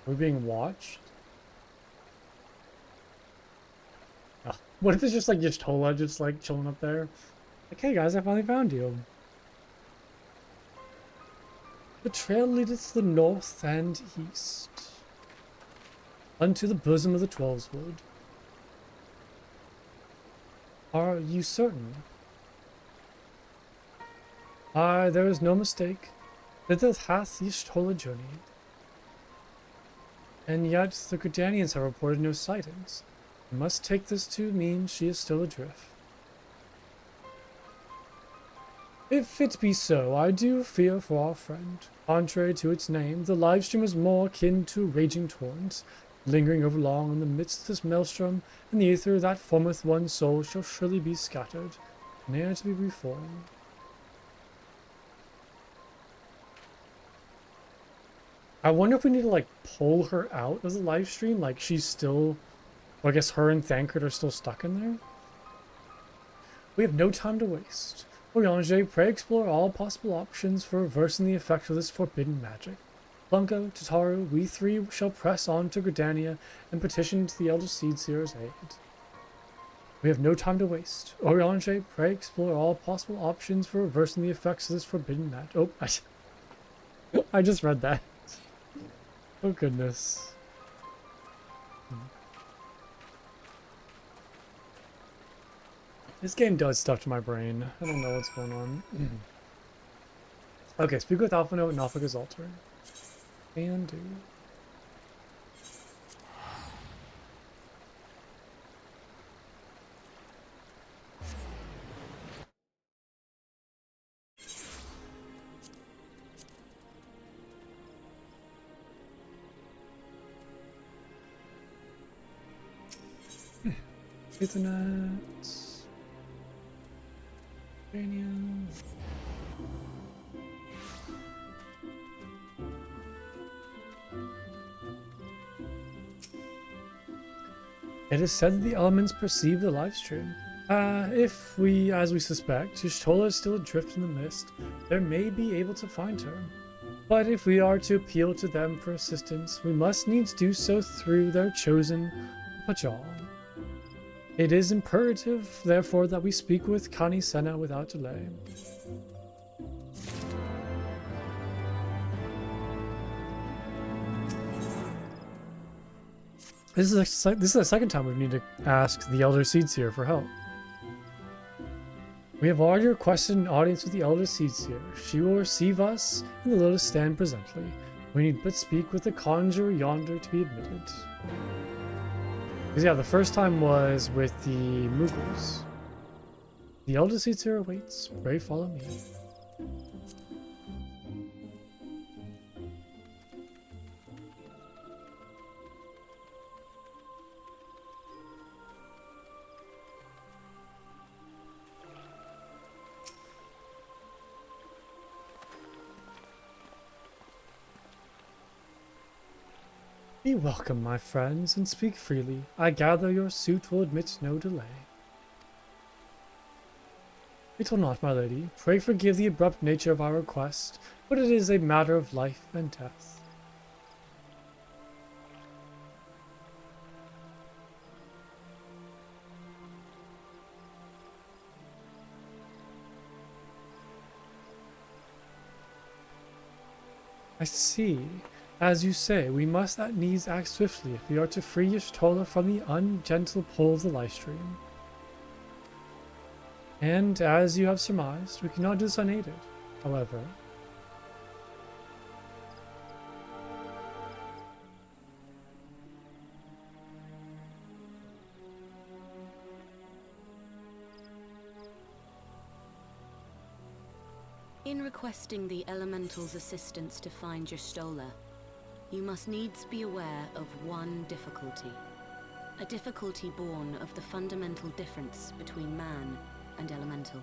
Speaker 1: We're being watched? Oh, what if it's just like Y'shtola just like chilling up there? Like, hey guys, I finally found you. The trail leadeth to the north and east, unto the bosom of the Twelveswood. Are you certain? Aye, there is no mistake. Thither hath Y'shtola journeyed. And yet the Gridanians have reported no sightings. We must take this to mean she is still adrift. If it be so, I do fear for our friend. Contrary to its name, the livestream is more akin to a raging torrent, lingering over long in the midst of this maelstrom, and the ether that formeth one soul shall surely be scattered, ne'er to be reformed. I wonder if we need to like pull her out of the live stream, like she's still, well, I guess her and Thancred are still stuck in there. We have no time to waste. Oriange, pray explore all possible options for reversing the effect of this forbidden magic. Blanco, Tataru, we three shall press on to Gridania and petition to the Elder Seedseer's aid. We have no time to waste. Oriange, pray explore all possible options for reversing the effects of this forbidden magic. Oh, I just read that. Oh goodness. This game does stuff to my brain. I don't know what's going on. Okay, speak with Alphino and Nalfaga's altar. And do. Ethernet. Uranium. It is said that the elements perceive the live stream. If we, as we suspect, Y'shtola is still adrift in the mist, they may be able to find her. But if we are to appeal to them for assistance, we must needs do so through their chosen Pajal. It is imperative, therefore, that we speak with Kani Senna without delay. This is the second time we need to ask the Elder Seedseer for help. We have already requested an audience with the Elder Seedseer. She will receive us in the Lotus Stand presently. We need but speak with the conjurer yonder to be admitted. Because yeah, the first time was with the Mughals. The Elder Seedseer awaits. Pray follow me. Be welcome, my friends, and speak freely. I gather your suit will admit no delay. It will not, my lady. Pray forgive the abrupt nature of our request, but it is a matter of life and death. I see. As you say, we must at needs act swiftly if we are to free Y'shtola from the ungentle pull of the livestream. And as you have surmised, we cannot do this unaided. However,
Speaker 10: in requesting the Elemental's assistance to find Y'shtola, you must needs be aware of one difficulty. A difficulty born of the fundamental difference between man and Elemental.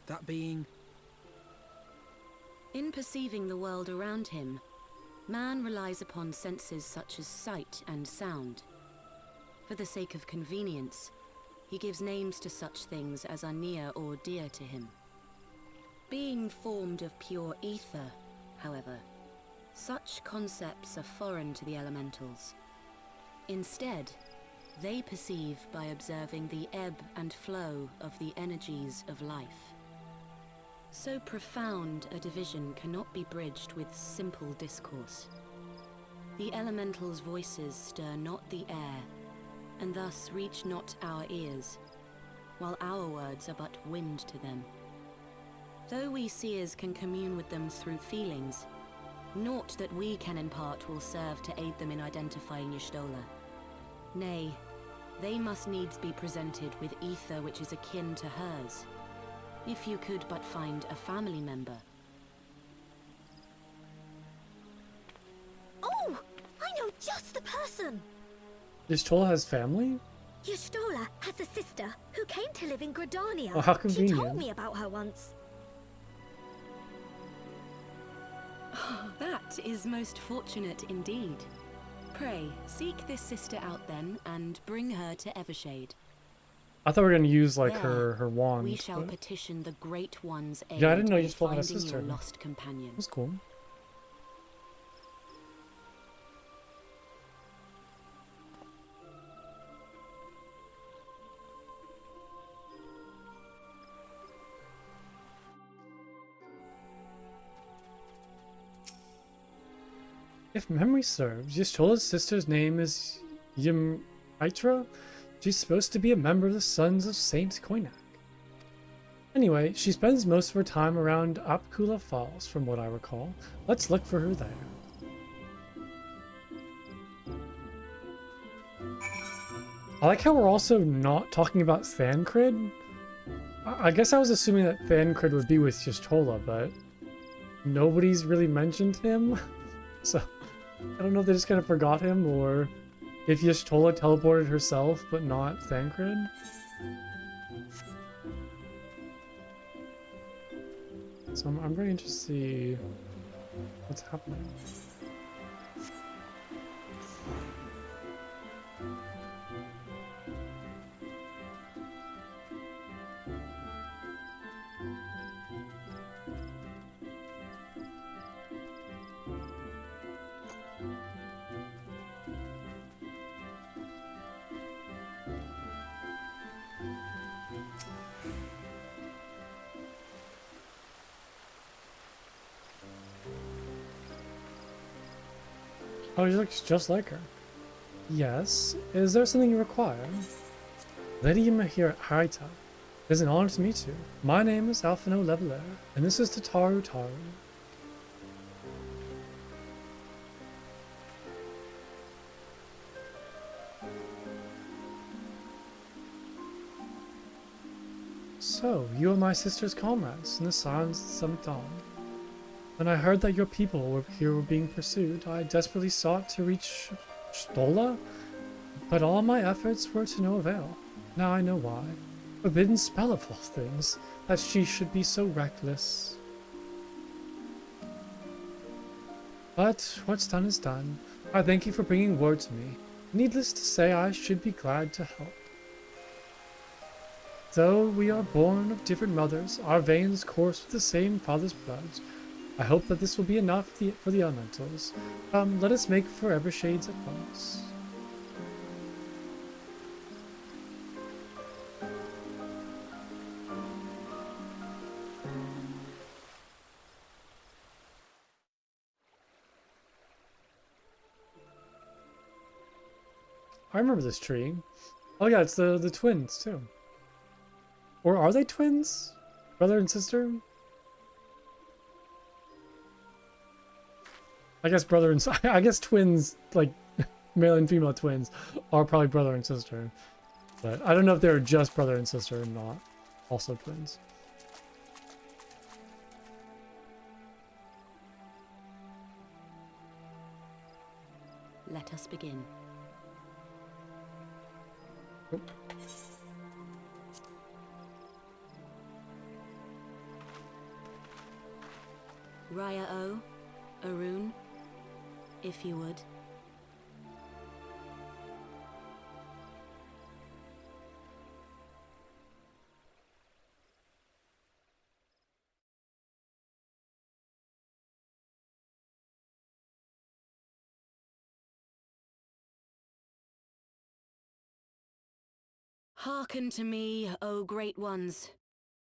Speaker 2: That being?
Speaker 10: In perceiving the world around him, man relies upon senses such as sight and sound. For the sake of convenience, he gives names to such things as are near or dear to him. Being formed of pure ether, however, such concepts are foreign to the elementals. Instead, they perceive by observing the ebb and flow of the energies of life. So profound a division cannot be bridged with simple discourse. The elementals' voices stir not the air, and thus reach not our ears, while our words are but wind to them. Though we seers can commune with them through feelings, naught that we can impart will serve to aid them in identifying Y'shtola. Nay, they must needs be presented with ether which is akin to hers. If you could but find a family member.
Speaker 11: Oh! I know just the person!
Speaker 1: Y'shtola has family?
Speaker 11: Y'shtola has a sister who came to live in Gridania.
Speaker 1: Oh, how
Speaker 11: She
Speaker 1: convenient.
Speaker 11: told me about her once.
Speaker 10: Oh, that is most fortunate indeed. Pray, seek this sister out then, and bring her to Evershade.
Speaker 1: I thought we were gonna use like
Speaker 10: There,
Speaker 1: her wand.
Speaker 10: we shall
Speaker 1: but-
Speaker 10: petition the Great One's aid
Speaker 1: Yeah, I didn't know
Speaker 10: in
Speaker 1: Y'shtola had a
Speaker 10: finding
Speaker 1: sister.
Speaker 10: your lost companion.
Speaker 1: That's cool. If memory serves, Y'shtola's sister's name is Ymitra. She's supposed to be a member of the Sons of Saint Koinak. Anyway, she spends most of her time around Apkula Falls, from what I recall. Let's look for her there. I like how we're also not talking about Thancred. I guess I was assuming that Thancred would be with Y'shtola, but nobody's really mentioned him. So, I don't know if they just kind of forgot him, or if Y'shtola teleported herself, but not Thancred. So I'm very interested to see what's happening. Oh, she looks just like her. Yes. Is there something you require? Lady Harita, it is an honor to meet you. My name is Alphino Leveler, and this is Tataru Taru. So, you are my sister's comrades in the Silence of the Seventh Dawn. When I heard that your people were being pursued, I desperately sought to reach Y'shtola, but all my efforts were to no avail. Now I know why. Forbidden spell of all things, that she should be so reckless. But what's done is done. I thank you for bringing word to me. Needless to say, I should be glad to help. Though we are born of different mothers, our veins course with the same father's blood. I hope that this will be enough for the elementals. Let us make for Evershades at once. I remember this tree. Oh yeah, it's the twins too. Or are they twins? Brother and sister? I guess brother and I guess twins, like male and female twins, are probably brother and sister. But I don't know if they're just brother and sister or not. Also twins.
Speaker 10: Let us begin.
Speaker 1: Oh.
Speaker 10: Raya O, Arun, if you would. Hearken to me, O great ones.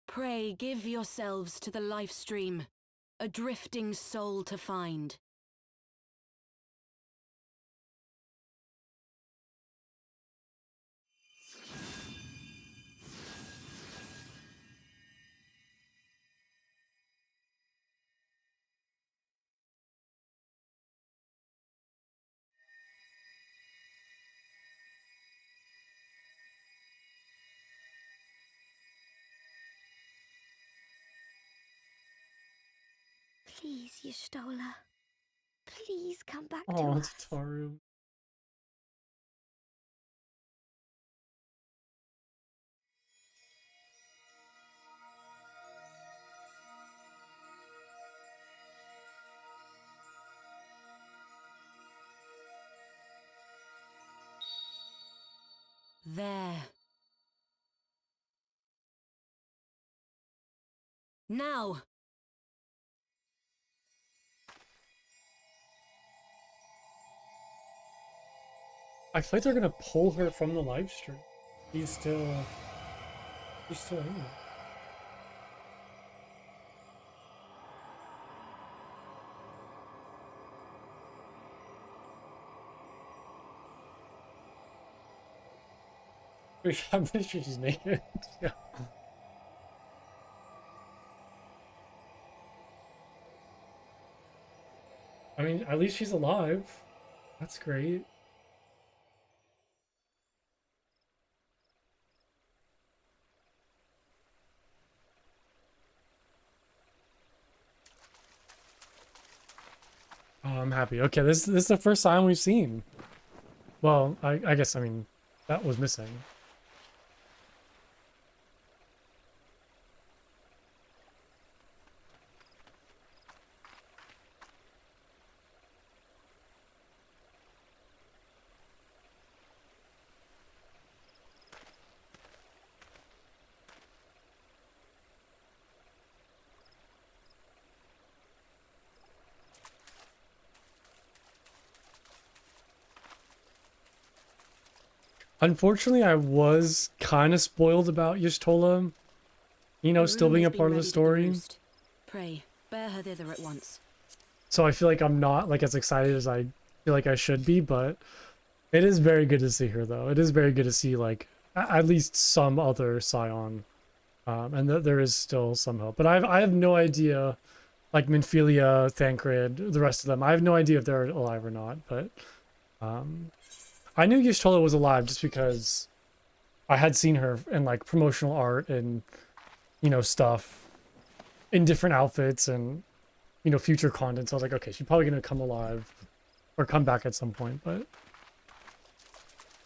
Speaker 10: Pray give yourselves to the life stream, a drifting soul to find.
Speaker 11: Please, Y'shtola. Please come back to
Speaker 1: Oh,
Speaker 11: us.
Speaker 1: Tataru.
Speaker 10: There. Now!
Speaker 1: I feel like they're gonna pull her from the live stream. He's still in it. I'm pretty sure she's naked. Yeah. I mean, at least she's alive. That's great. Oh, I'm happy. Okay, this is the first sign we've seen. Well, I guess, I mean, that was missing. Unfortunately, I was kind of spoiled about Y'shtola, you know, still being a part of the story.
Speaker 10: Pray, bear her thither at once.
Speaker 1: So I feel like I'm not like as excited as I feel like I should be, but it is very good to see her though. It is very good to see like at least some other Scion, and that there is still some hope. But I have no idea, like Minfilia, Thancred, the rest of them. I have no idea if they're alive or not. But I knew Y'shtola was alive just because I had seen her in like promotional art and, you know, stuff in different outfits and, you know, future content. So I was like, okay, she's probably going to come alive or come back at some point, but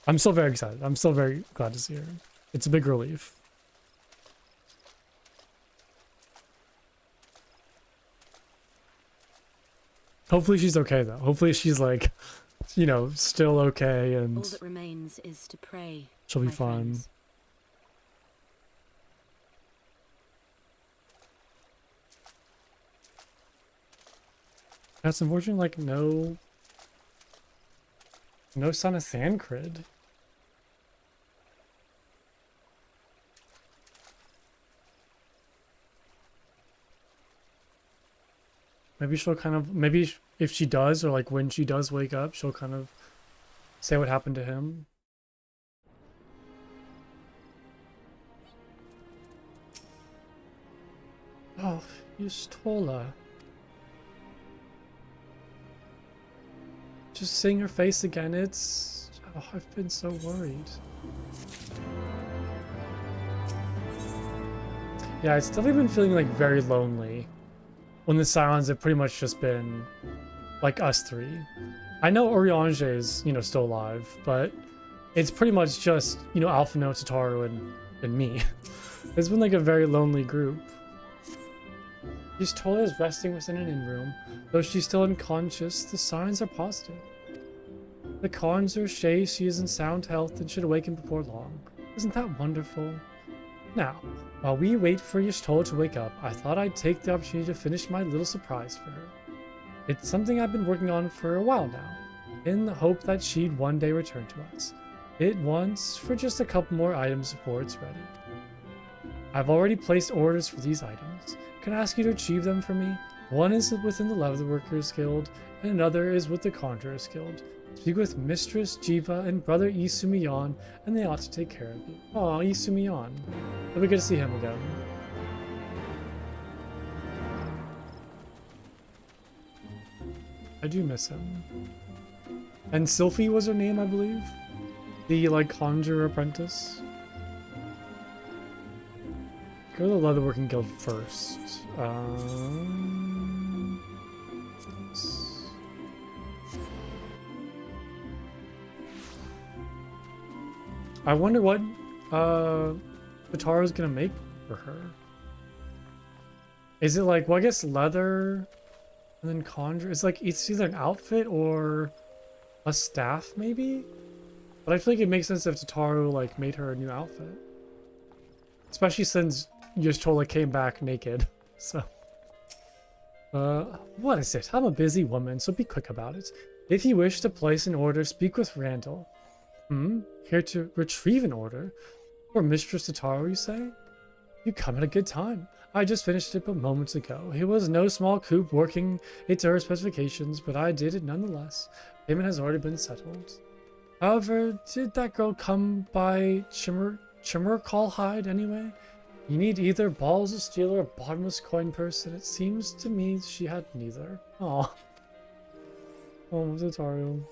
Speaker 1: I'm still very excited. I'm still very glad to see her. It's a big relief. Hopefully she's okay though. Hopefully she's like, you know, still okay and
Speaker 10: all that remains is to pray.
Speaker 1: She'll be
Speaker 10: my
Speaker 1: fine.
Speaker 10: friends.
Speaker 1: That's unfortunate, like no sign of Thancred. Maybe she'll kind of, maybe if she does, or like when she does wake up, she'll kind of say what happened to him. Oh, Y'shtola. Just seeing her face again, it's... Oh, I've been so worried. Yeah, it's definitely been feeling like very lonely. When the Scions have pretty much just been like us three. I know Oriange is, you know, still alive, but it's pretty much just, you know, Alphino, Tataru, and me. It's been like a very lonely group. Y'shtola is resting within an inn room. Though she's still unconscious, the signs are positive. The cons say she is in sound health and should awaken before long. Isn't that wonderful? Now, while we wait for Y'shtola to wake up, I thought I'd take the opportunity to finish my little surprise for her. It's something I've been working on for a while now, in the hope that she'd one day return to us. it once for just a couple more items before it's ready. I've already placed orders for these items. Can I ask you to achieve them for me? One is within the Leatherworkers Guild, and another is with the Conjurers Guild. Speak with Mistress Jiva and Brother Isumiyan, and they ought to take care of you. Aw, Isumiyan. It'll be good to see him again. I do miss him. And Sylphie was her name, I believe. The, like, conjurer apprentice. Go to the Leatherworking Guild first. I wonder what Vitaro's gonna make for her. Is it like, well, I guess leather and then conjure. It's like it's either an outfit or a staff, maybe. But I feel like it makes sense if Tataru like made her a new outfit, especially since Y'shtola came back naked. So, what is it? I'm a busy woman, so be quick about it. If you wish to place an order, speak with Randall. Here to retrieve an order? For Mistress Tataru, you say? You come at a good time. I just finished it but moments ago. It was no small coup working it to her specifications, but I did it nonetheless. Payment has already been settled. However, did that girl come by Chimmercall anyway? You need either balls of steel or a bottomless coin purse, and it seems to me she had neither. Aw. Oh, Tataru.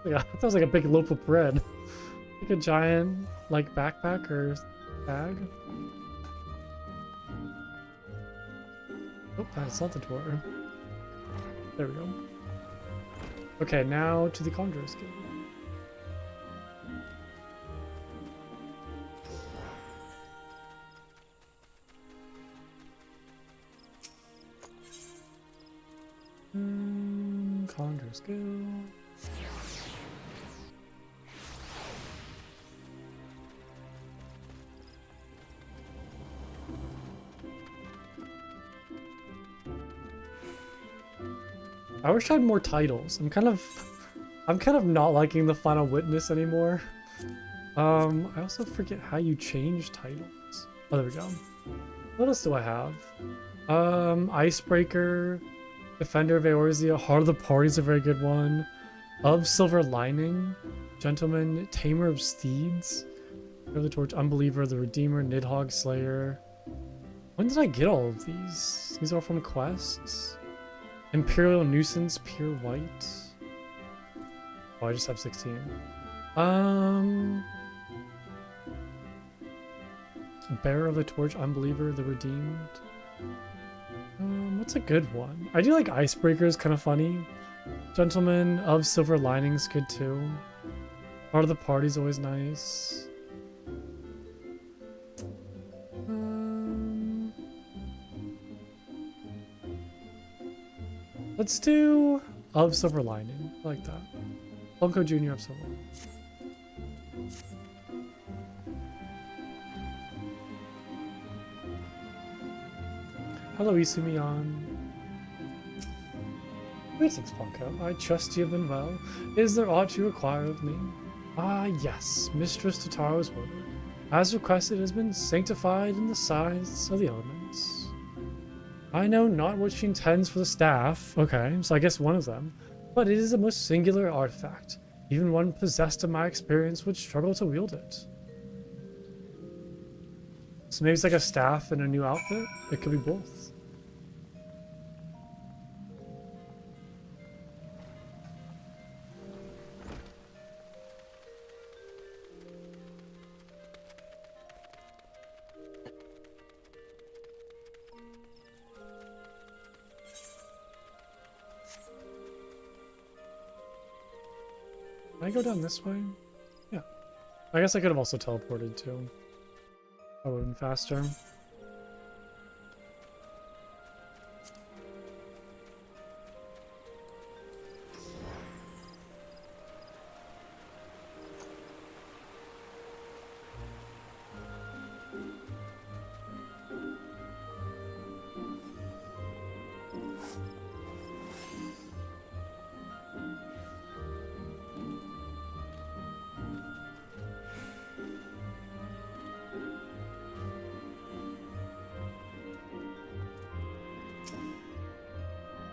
Speaker 1: That was like a big loaf of bread. Like a giant, like, backpack or bag. Oh, that's not the door. There we go. Okay, now to the Conjurer's Guild. Conjurer's Guild. I wish I had more titles. I'm kind of not liking the Final Witness anymore. I also forget how you change titles. Oh, there we go. What else do I have? Icebreaker, Defender of Eorzea, Heart of the Party is a very good one. Of Silver Lining, Gentleman, Tamer of Steeds, Of the Torch, Unbeliever, The Redeemer, Nidhogg Slayer. When did I get all of these? These are from quests. Imperial Nuisance, Pure White. Oh, I just have 16. Bearer of the Torch, Unbeliever, The Redeemed. What's a good one? I do like Icebreakers, kind of funny. Gentleman of Silver Linings, good too. Part of the Party's always nice. Let's do Of Silver Lining. I like that. Bunko Jr. of Silver. Hello, Isumiyan. Greetings, Bunko. I trust you have been well. Is there aught you require of me? Ah, yes. Mistress Tataru's order. As requested, has been sanctified in the size of the elements. I know not what she intends for the staff. Okay, so I guess one of them. But it is a most singular artifact. Even one possessed of my experience would struggle to wield it. So maybe it's like a staff and a new outfit? It could be both. Can I go down this way? Yeah. I guess I could have also teleported too. That would have been faster.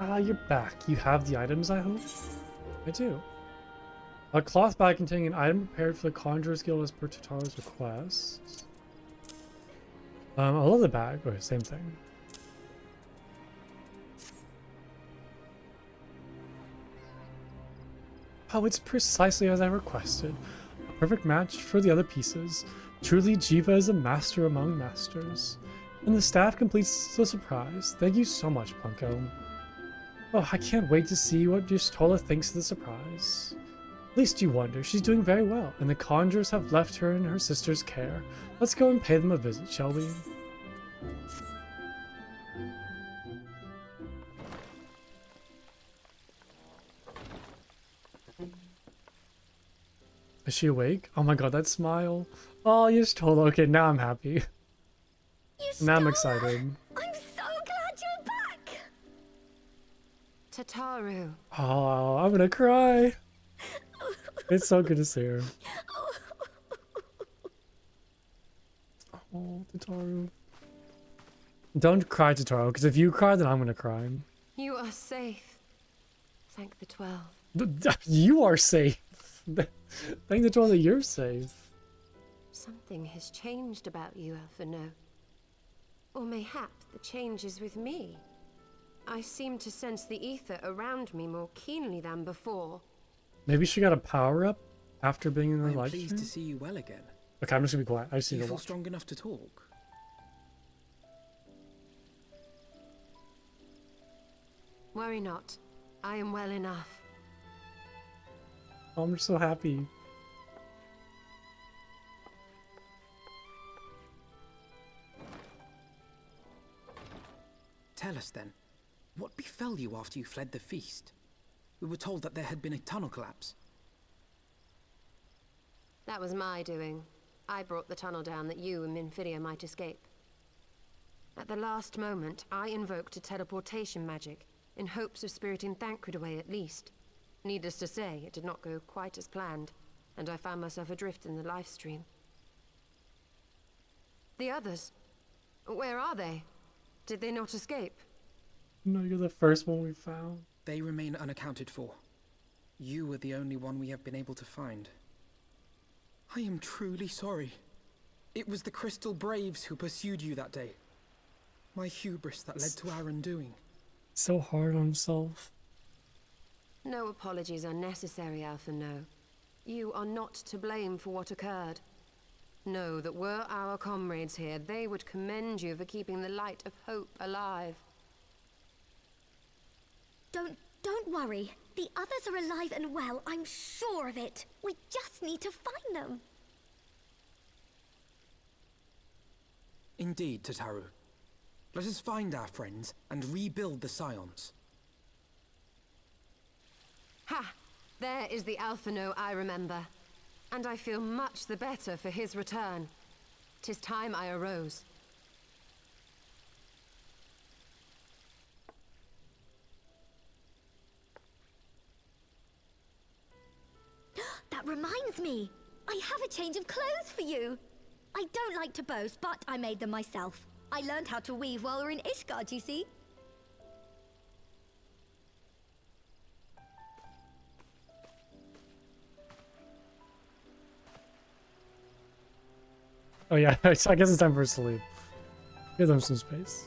Speaker 1: Ah, you're back. You have the items, I hope? I do. A cloth bag containing an item prepared for the Conjurer's Guild as per Tataro's request. I love the bag. Okay, same thing. Oh, it's precisely as I requested. A perfect match for the other pieces. Truly, Jiva is a master among masters. And the staff completes the surprise. Thank you so much, Punko. Oh, I can't wait to see what Justola thinks of the surprise. Least you wonder, she's doing very well, and the conjurers have left her in her sister's care. Let's go and pay them a visit, shall we? Is she awake? Oh my god, that smile. Oh, Justola. Okay, now I'm happy. Now I'm excited.
Speaker 11: I'm so glad you're back!
Speaker 12: Tataru.
Speaker 1: Oh, I'm gonna cry. It's so good to see her. Oh, Tataru. Don't cry, Tataru, because if you cry, then I'm gonna cry.
Speaker 12: You are safe. Thank the 12.
Speaker 1: You are safe. Thank the 12 that you're safe.
Speaker 12: Something has changed about you, Alphino. Or mayhap the change is with me. I seem to sense the ether around me more keenly than before.
Speaker 1: Maybe she got a power up after being in the
Speaker 2: I'm
Speaker 1: live
Speaker 2: pleased
Speaker 1: stream?
Speaker 2: to see you well again.
Speaker 1: Okay, I'm just gonna be quiet. I just
Speaker 2: Do
Speaker 1: need
Speaker 2: you
Speaker 1: to
Speaker 2: feel
Speaker 1: watch.
Speaker 2: strong enough to talk?
Speaker 12: Worry not. I am well enough.
Speaker 1: Oh, I'm just so happy.
Speaker 2: Tell us then, what befell you after you fled the feast? We were told that there had been a tunnel collapse.
Speaker 12: That was my doing. I brought the tunnel down that you and Minfidia might escape. At the last moment, I invoked a teleportation magic, in hopes of spiriting Thancred away at least. Needless to say, it did not go quite as planned, and I found myself adrift in the life stream. The others? Where are they? Did they not escape?
Speaker 1: No, you're the first one we found.
Speaker 2: They remain unaccounted for. You were the only one we have been able to find. I am truly sorry. It was the Crystal Braves who pursued you that day. My hubris that led to our undoing.
Speaker 1: So hard on himself.
Speaker 12: No apologies are necessary, Alphino. You are not to blame for what occurred. Know that were our comrades here, they would commend you for keeping the light of hope alive.
Speaker 11: Don't worry. The others are alive and well, I'm sure of it. We just need to find them.
Speaker 2: Indeed, Tataru. Let us find our friends and rebuild the Scions.
Speaker 12: Ha! There is the Alphino I remember. And I feel much the better for his return. 'Tis time I arose.
Speaker 11: That reminds me. I have a change of clothes for you. I don't like to boast, but I made them myself. I learned how to weave while we were in Ishgard, you see.
Speaker 1: Oh yeah, I guess it's time for us to leave. Give them some space.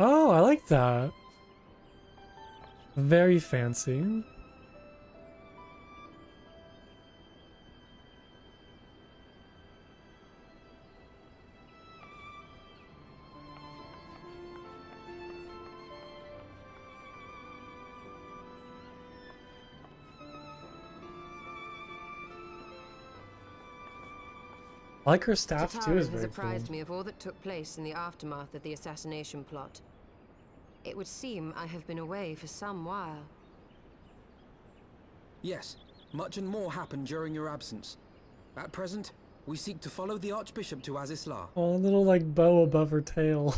Speaker 1: Oh, I like that. Very fancy. I like her staff too,
Speaker 12: Tataru
Speaker 1: is
Speaker 12: has
Speaker 1: very
Speaker 12: apprised
Speaker 1: cool.
Speaker 12: me of all that took place in the aftermath of the assassination plot. It would seem I have been away for some while.
Speaker 2: Yes, much and more happened during your absence. At present, we seek to follow the Archbishop to Azisla.
Speaker 1: Oh, a little like bow above her tail.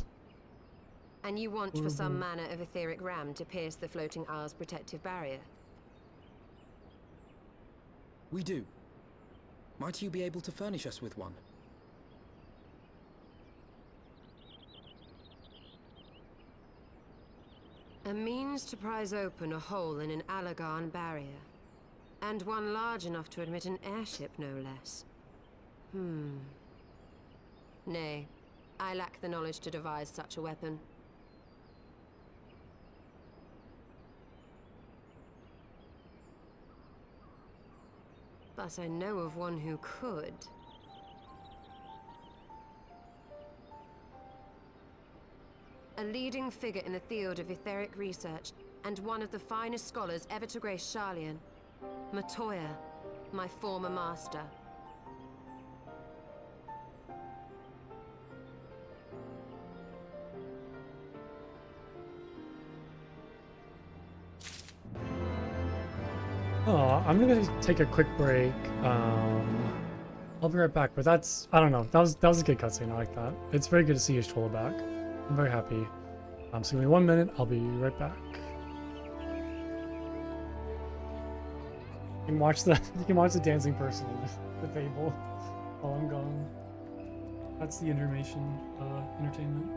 Speaker 12: And you want for some manner of etheric ram to pierce the floating isle's protective barrier?
Speaker 2: We do. Might you be able to furnish us with one?
Speaker 12: A means to prise open a hole in an Allagan barrier. And one large enough to admit an airship, no less. Nay, I lack the knowledge to devise such a weapon. But I know of one who could. A leading figure in the field of etheric research, and one of the finest scholars ever to grace Sharlayan. Matoya, my former master.
Speaker 1: Oh, I'm gonna take a quick break. I'll be right back, but that's, I don't know, that was a good cutscene. I like that. It's very good to see Y'shtola back. I'm very happy. So give me 1 minute, I'll be right back. You can watch the dancing person at the table while I'm gone. That's the intermission entertainment.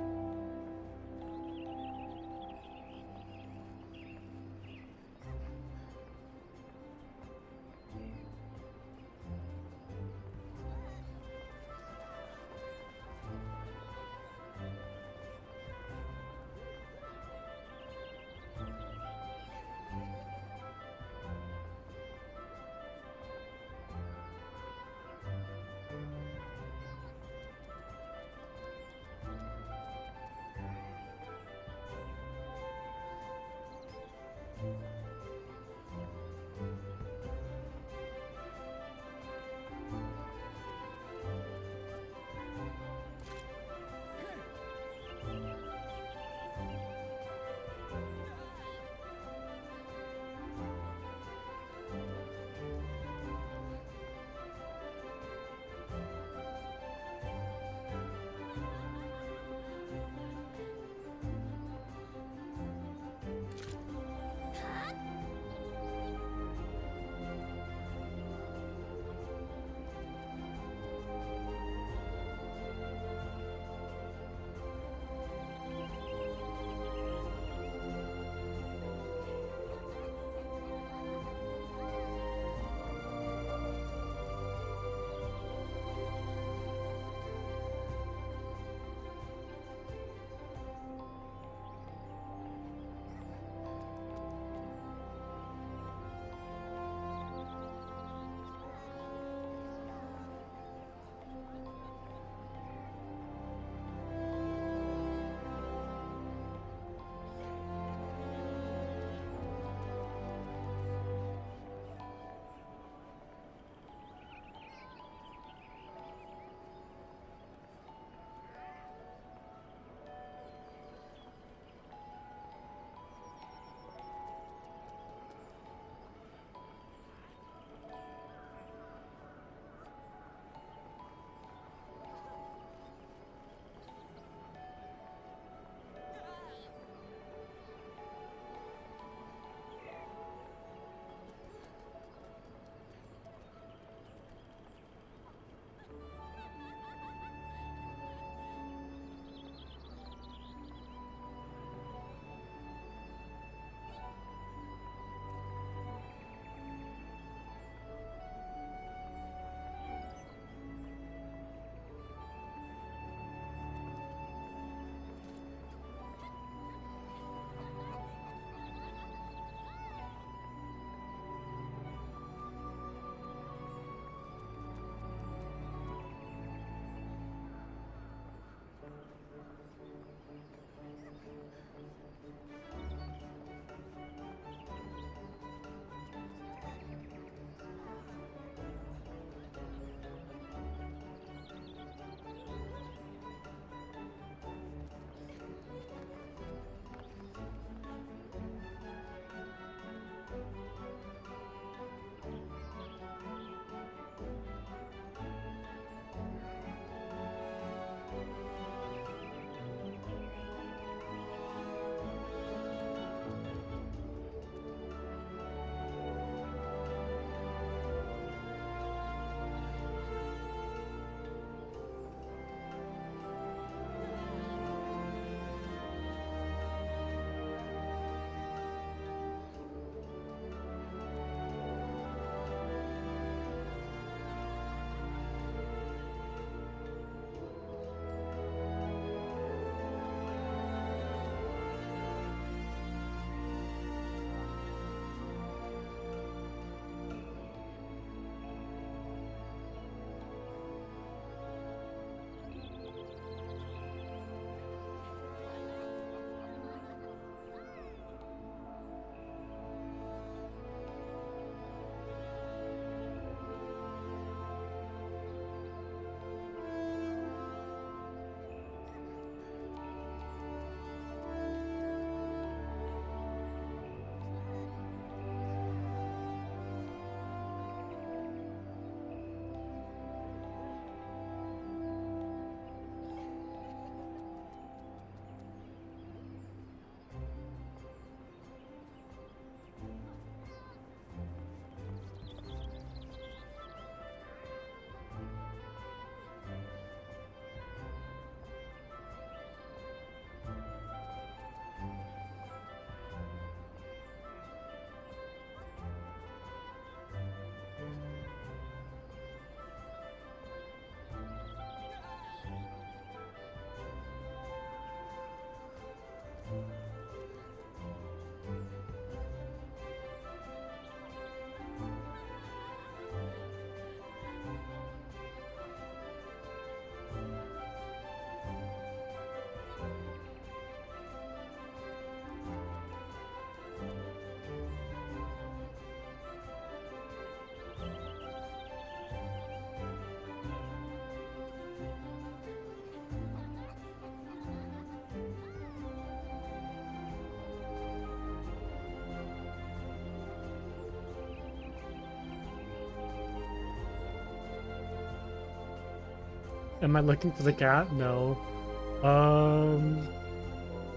Speaker 1: Am I looking for the cat? No.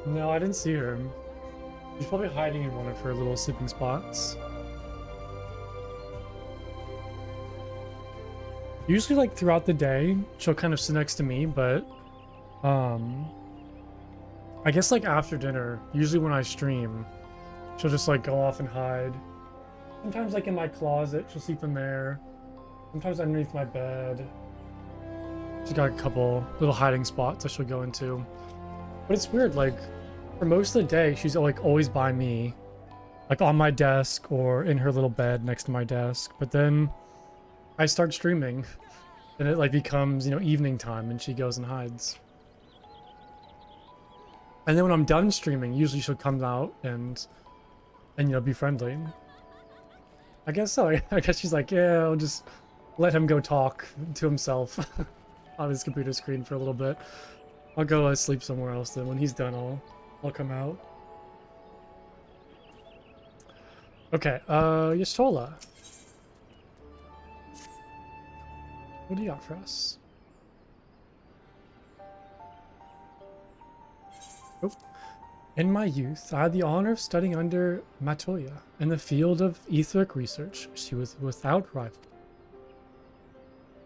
Speaker 1: No, I didn't see her. She's probably hiding in one of her little sleeping spots. Usually, like, throughout the day, she'll kind of sit next to me, but, I guess, like, after dinner, usually when I stream, she'll just, like, go off and hide. Sometimes, like, in my closet, she'll sleep in there. Sometimes underneath my bed. She's got a couple little hiding spots that she'll go into. But it's weird, like, for most of the day, she's, like, always by me. Like, on my desk or in her little bed next to my desk. But then I start streaming, and it, like, becomes, you know, evening time, and she goes and hides. And then when I'm done streaming, usually she'll come out and you know, be friendly. I guess so. I guess she's like, yeah, I'll just let him go talk to himself on his computer screen for a little bit. I'll go sleep somewhere else, then when he's done, I'll come out. Okay, Y'shtola. What do you got for us? Oh. In my youth, I had the honor of studying under Matoya in the field of etheric research. She was without rival.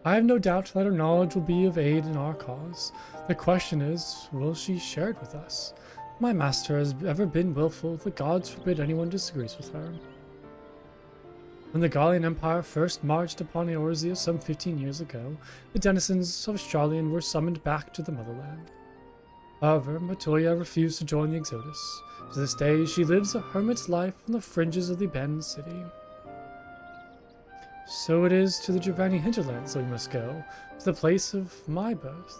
Speaker 1: I have no doubt that her knowledge will be of aid in our cause. The question is, will she share it with us? My master has ever been willful. The gods forbid anyone disagrees with her. When the Gallian Empire first marched upon Eorzea some 15 years ago, the denizens of Sharlayan were summoned back to the motherland. However, Matoya refused to join the Exodus. To this day, she lives a hermit's life on the fringes of the abandoned city. So it is to the Giovanni hinterlands that we must go, to the place of my birth.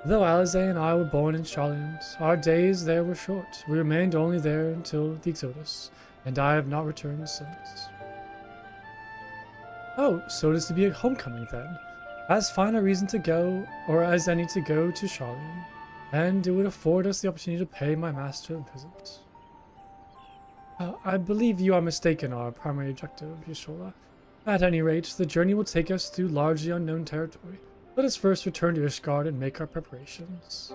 Speaker 1: Though Alize and I were born in Sharlayan, our days there were short. We remained only there until the Exodus, and I have not returned since. Oh, so it is to be a homecoming then. As fine a reason to go, or as any to go to Sharlayan, and it would afford us the opportunity to pay my master a visit. I believe you are mistaken, our primary objective, Y'shtola. At any rate, the journey will take us through largely unknown territory. Let us first return to Ishgard and make our preparations.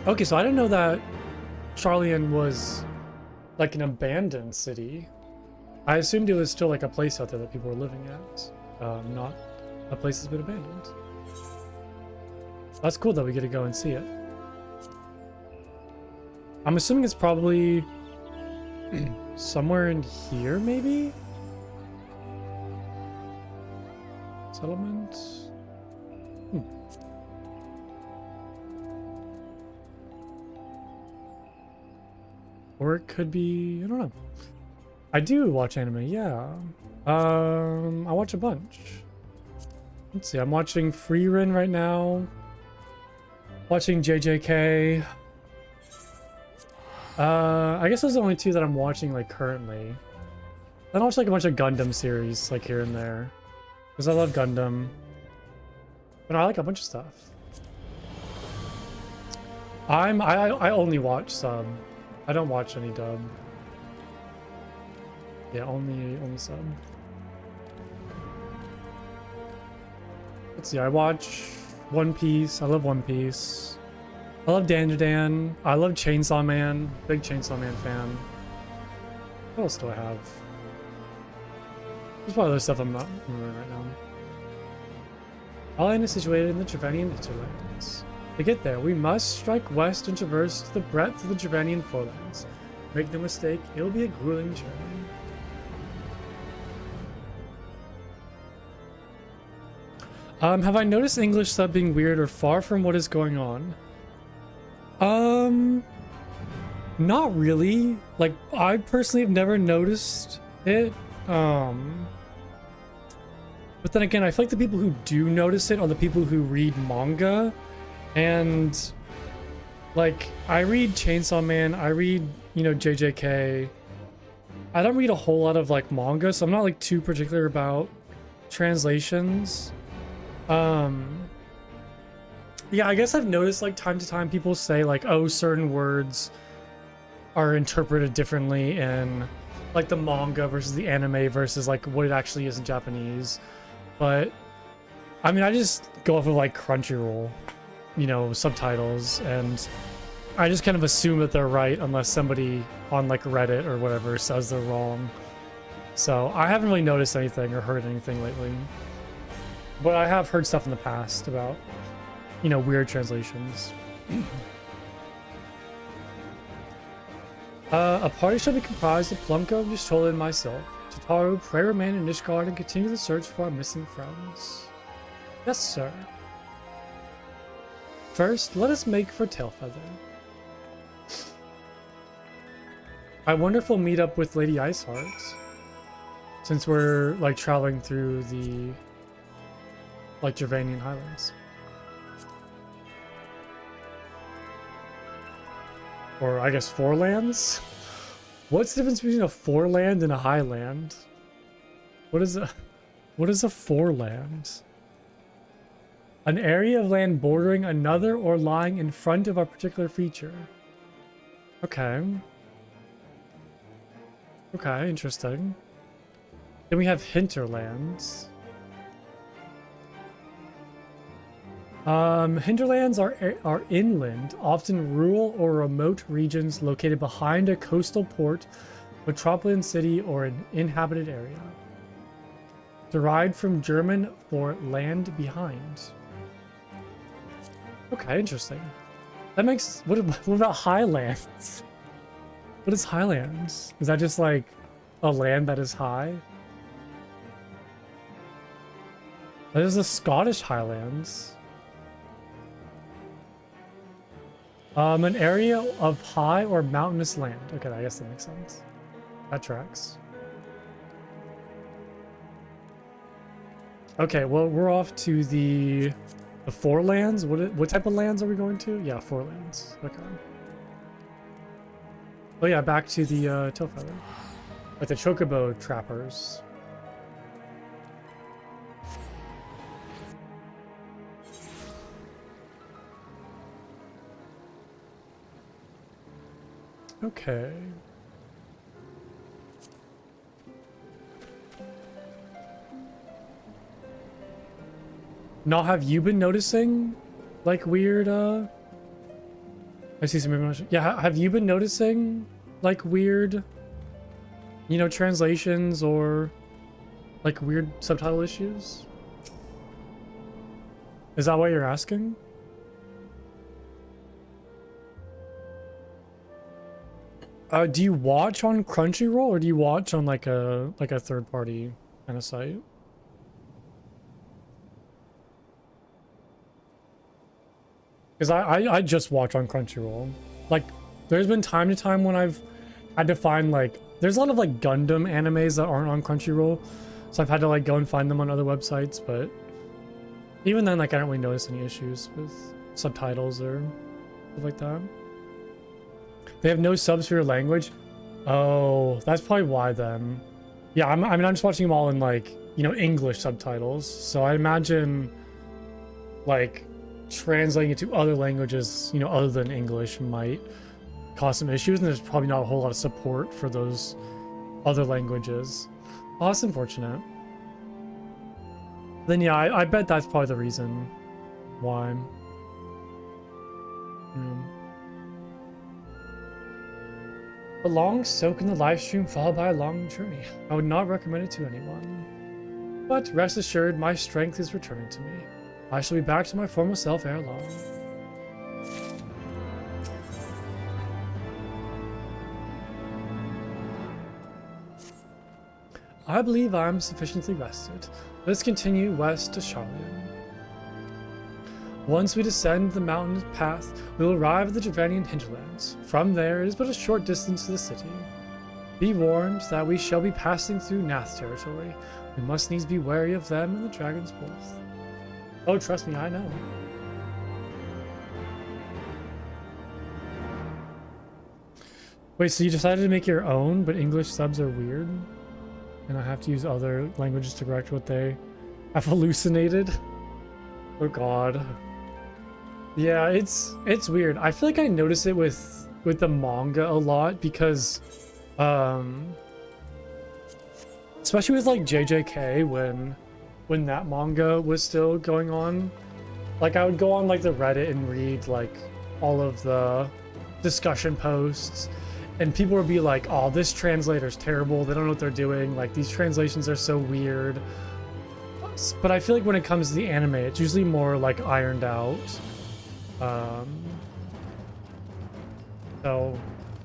Speaker 1: Okay, so I didn't know that Sharlayan was like an abandoned city. I assumed it was still like a place out there that people were living at, not a place that's been abandoned. That's cool that we get to go and see it. I'm assuming it's probably somewhere in here, maybe? Settlement? Or it could be, I don't know. I do watch anime, yeah. I watch a bunch. Let's see, I'm watching Freerin right now. Watching JJK. I guess those are the only two that I'm watching, like, currently. I watch, like, a bunch of Gundam series, like, here and there. Because I love Gundam. But I like a bunch of stuff. I only watch sub. I don't watch any dub. Yeah, only sub. Let's see, I watch One Piece. I love One Piece. I love Dan. I love Chainsaw Man. Big Chainsaw Man fan. What else do I have? There's probably other stuff I'm not remembering right now. Sharlayan is situated in the Giovannian hinterlands. To get there, we must strike west and traverse the breadth of the Giovannian forelands. Make no mistake, it will be a grueling journey. Have I noticed English sub being weird or far from what is going on? Not really. Like, I personally have never noticed it. But then again, I feel like the people who do notice it are the people who read manga. And, like, I read Chainsaw Man, I read, you know, JJK. I don't read a whole lot of, like, manga, so I'm not, like, too particular about translations. Yeah, I guess I've noticed, like, time to time people say, like, oh, certain words are interpreted differently in, like, the manga versus the anime versus, like, what it actually is in Japanese. But I mean, I just go off of like Crunchyroll, you know, subtitles, and I just kind of assume that they're right unless somebody on like Reddit or whatever says they're wrong. So I haven't really noticed anything or heard anything lately. But I have heard stuff in the past about, you know, weird translations. A party shall be comprised of Plumko, Y'shtola, and myself. Tataru, pray remain in Ishgard and continue the search for our missing friends. Yes, sir. First, let us make for Tailfeather. I wonder if we'll meet up with Lady Iceheart, since we're like traveling through the like Gervanian Highlands. Or I guess forelands? What's the difference between a foreland and a highland? What is a foreland? An area of land bordering another or lying in front of a particular feature. Okay. Okay, interesting. Then we have hinterlands. Hinterlands are inland, often rural or remote regions located behind a coastal port, metropolitan city, or an inhabited area. Derived from German for land behind. Okay, interesting. That makes... What about highlands? What is highlands? Is that just like a land that is high? There's the Scottish Highlands. An area of high or mountainous land. Okay, I guess that makes sense. That tracks. Okay, well, we're off to the forelands. What type of lands are we going to? Yeah, forelands. Okay. Oh yeah, back to the Tailfeather. Like the Chocobo trappers. Okay. Now, have you been noticing, like, weird, I see some information. Yeah, have you been noticing, like, weird, you know, translations or, like, weird subtitle issues? Is that what you're asking? Do you watch on Crunchyroll or do you watch on like a third party kind of site? Because I just watch on Crunchyroll. Like, there's been time to time when I've had to find like, there's a lot of like Gundam animes that aren't on Crunchyroll, so I've had to like go and find them on other websites. But even then, like, I don't really notice any issues with subtitles or stuff like that. They have no subs for your language? Oh, that's probably why then. Yeah, I mean, I'm just watching them all in, like, you know, English subtitles. So I imagine, like, translating it to other languages, you know, other than English might cause some issues. And there's probably not a whole lot of support for those other languages. Oh, that's unfortunate. Then, yeah, I bet that's probably the reason why. A long soak in the live stream followed by a long journey. I would not recommend it to anyone. But rest assured, my strength is returning to me. I shall be back to my former self ere long. I believe I am sufficiently rested. Let's continue west to Charlian. Once we descend the mountain path, we will arrive at the Gervanian hinterlands. From there, it is but a short distance to the city. Be warned that we shall be passing through Nath territory. We must needs be wary of them and the dragon's breath. Oh, trust me, I know. Wait, so you decided to make your own, but English subs are weird? And I have to use other languages to correct what they have hallucinated? Oh god. Yeah, it's weird. I feel like I notice it with the manga a lot because especially with like JJK when when that manga was still going on. Like, I would go on like the Reddit and read like all of the discussion posts, and people would be like, oh, this translator's terrible, they don't know what they're doing, like these translations are so weird. But I feel like when it comes to the anime, it's usually more like ironed out. So,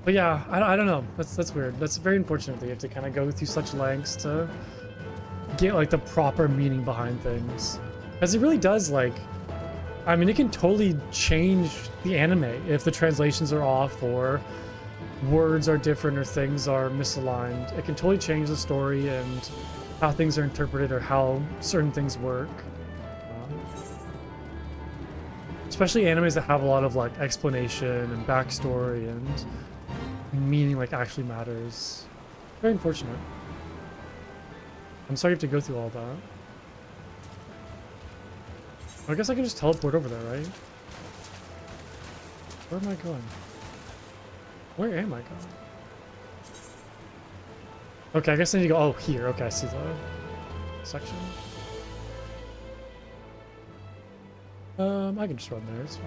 Speaker 1: but yeah, I don't know. That's weird. That's very unfortunate that you have to kind of go through such lengths to get like the proper meaning behind things, because it really does, like, I mean, it can totally change the anime if the translations are off or words are different or things are misaligned. It can totally change the story and how things are interpreted or how certain things work. Especially animes that have a lot of like explanation and backstory and meaning like actually matters. Very unfortunate. I'm sorry you have to go through all that. I guess I can just teleport over there, right? Where am I going? Where am I going? Okay, I guess I need to go, oh, here. Okay, I see the section. I can just run there, it's fine.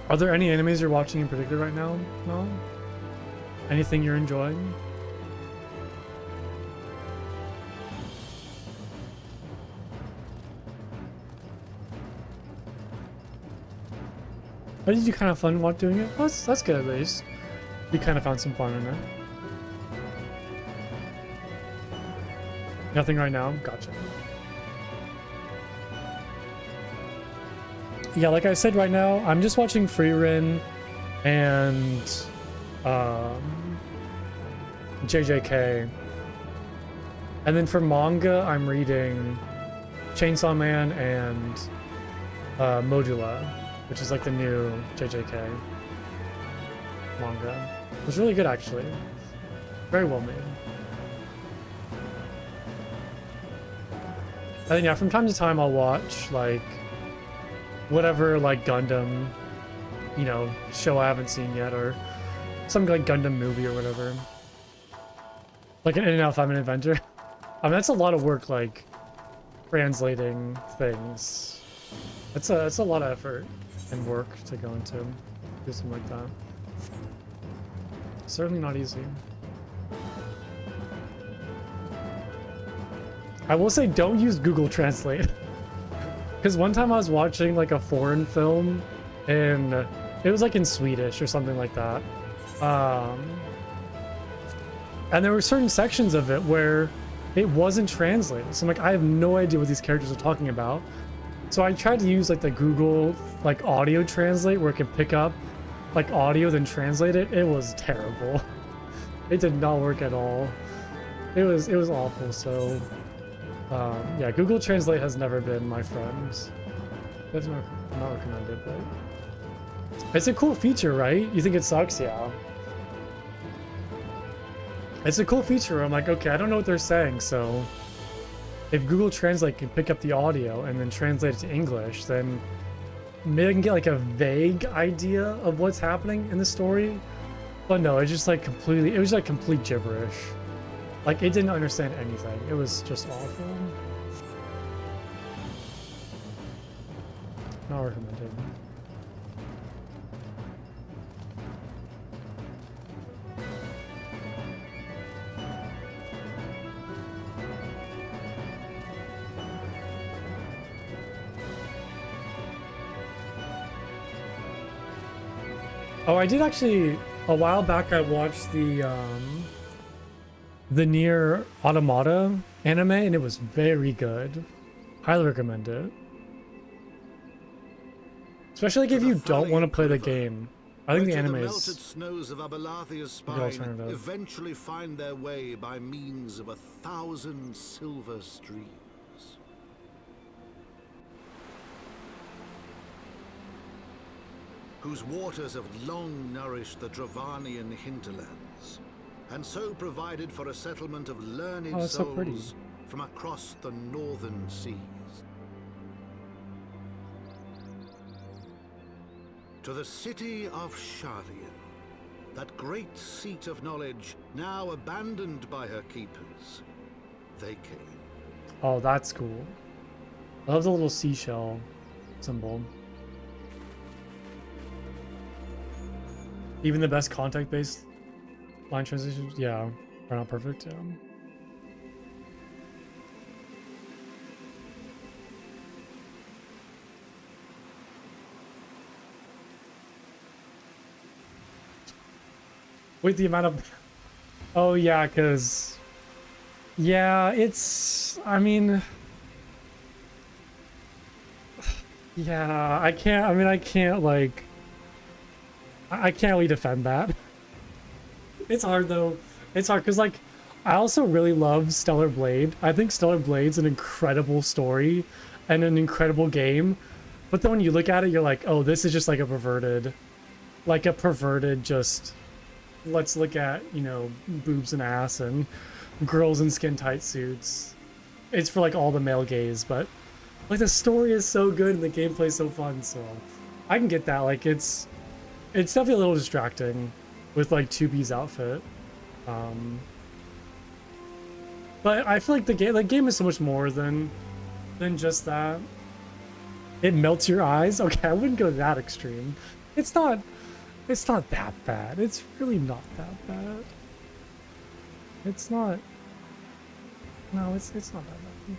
Speaker 1: Are there any animes you're watching in particular right now, Mel? Anything you're enjoying? Oh, did you kind of fun while doing it? Well, that's good at least. You kind of found some fun in it. Nothing right now? Gotcha. Yeah, like I said, right now, I'm just watching Frieren and JJK. And then for manga, I'm reading Chainsaw Man and Modula, which is like the new JJK manga. It was really good, actually. Very well made. And then, yeah, from time to time I'll watch, like, whatever, like, Gundam, you know, show I haven't seen yet, or some, like, Gundam movie or whatever. Like an In-N-Out 5-Minute Adventure. I mean, that's a lot of work, like, translating things. It's a lot of effort and work to go into do something like that. Certainly not easy. I will say, don't use Google Translate. Because one time I was watching like a foreign film and it was like in Swedish or something like that. And there were certain sections of it where it wasn't translated. So I'm like, I have no idea what these characters are talking about. So I tried to use like the Google like audio translate where it can pick up like audio then translate it. It was terrible. It did not work at all. It was awful. So yeah, Google Translate has never been my friend. That's not recommended, but it's a cool feature, right? You think it sucks? Yeah. It's a cool feature. I'm like, okay, I don't know what they're saying, so if Google Translate can pick up the audio and then translate it to English, then maybe I can get like a vague idea of what's happening in the story. But no, it just like completely, it was like complete gibberish. Like, it didn't understand anything. It was just awful. Not recommended. Oh, I did actually, a while back I watched the Nier Automata anime, and it was very good. Highly recommend it. Especially like if you don't want to play the game. I think the anime is
Speaker 9: melted snows of Abelathia's spine
Speaker 1: alternative.
Speaker 9: eventually find their way by means of 1,000 silver streams. Whose waters have long nourished the Dravanian hinterlands, and so provided for a settlement of learned
Speaker 1: Oh, that's so pretty.
Speaker 9: souls from across the northern seas. To the city of Sharlayan, that great seat of knowledge, now abandoned by her keepers. They came.
Speaker 1: Oh, that's cool. I love the little seashell symbol. Even the best contact-based line transitions, yeah, are not perfect. Wait, the amount of... Oh, yeah, because... Yeah, it's... I mean... Yeah, I can't... I mean, I can't, like... I can't really defend that. It's hard, though. It's hard, because, like, I also really love Stellar Blade. I think Stellar Blade's an incredible story and an incredible game. But then when you look at it, you're like, oh, this is just, like, a perverted... Like, a perverted, just... Let's look at, you know, boobs and ass and girls in skin-tight suits. It's for, like, all the male gaze, but, like, the story is so good and the gameplay is so fun, so I can get that. Like, it's definitely a little distracting with, like, 2B's outfit. But I feel like the game is so much more than just that. It melts your eyes? Okay, I wouldn't go that extreme. It's not that bad. It's really not that bad. It's not... No, it's not that bad.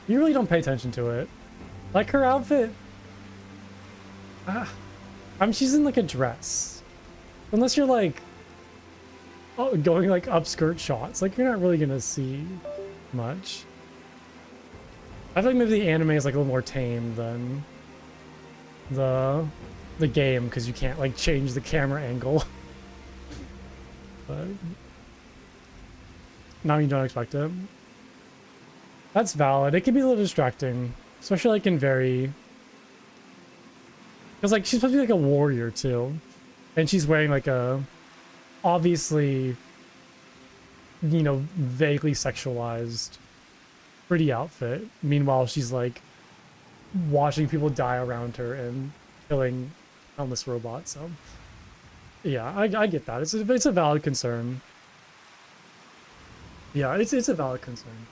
Speaker 1: You really don't pay attention to it. Like, her outfit... I mean, she's in, like, a dress. Unless you're, like... Oh, going, like, upskirt shots. Like, you're not really gonna see much. I feel like maybe the anime is, like, a little more tame than... the game, because you can't, like, change the camera angle. But now you don't expect it. That's valid. It can be a little distracting, especially, like, in very... Because, like, she's supposed to be, like, a warrior, too. And she's wearing, like, a... Obviously, you know, vaguely sexualized, pretty outfit. Meanwhile, she's, like, watching people die around her and killing countless robots, so... Yeah, I get that. It's a valid concern. Yeah, it's a valid concern.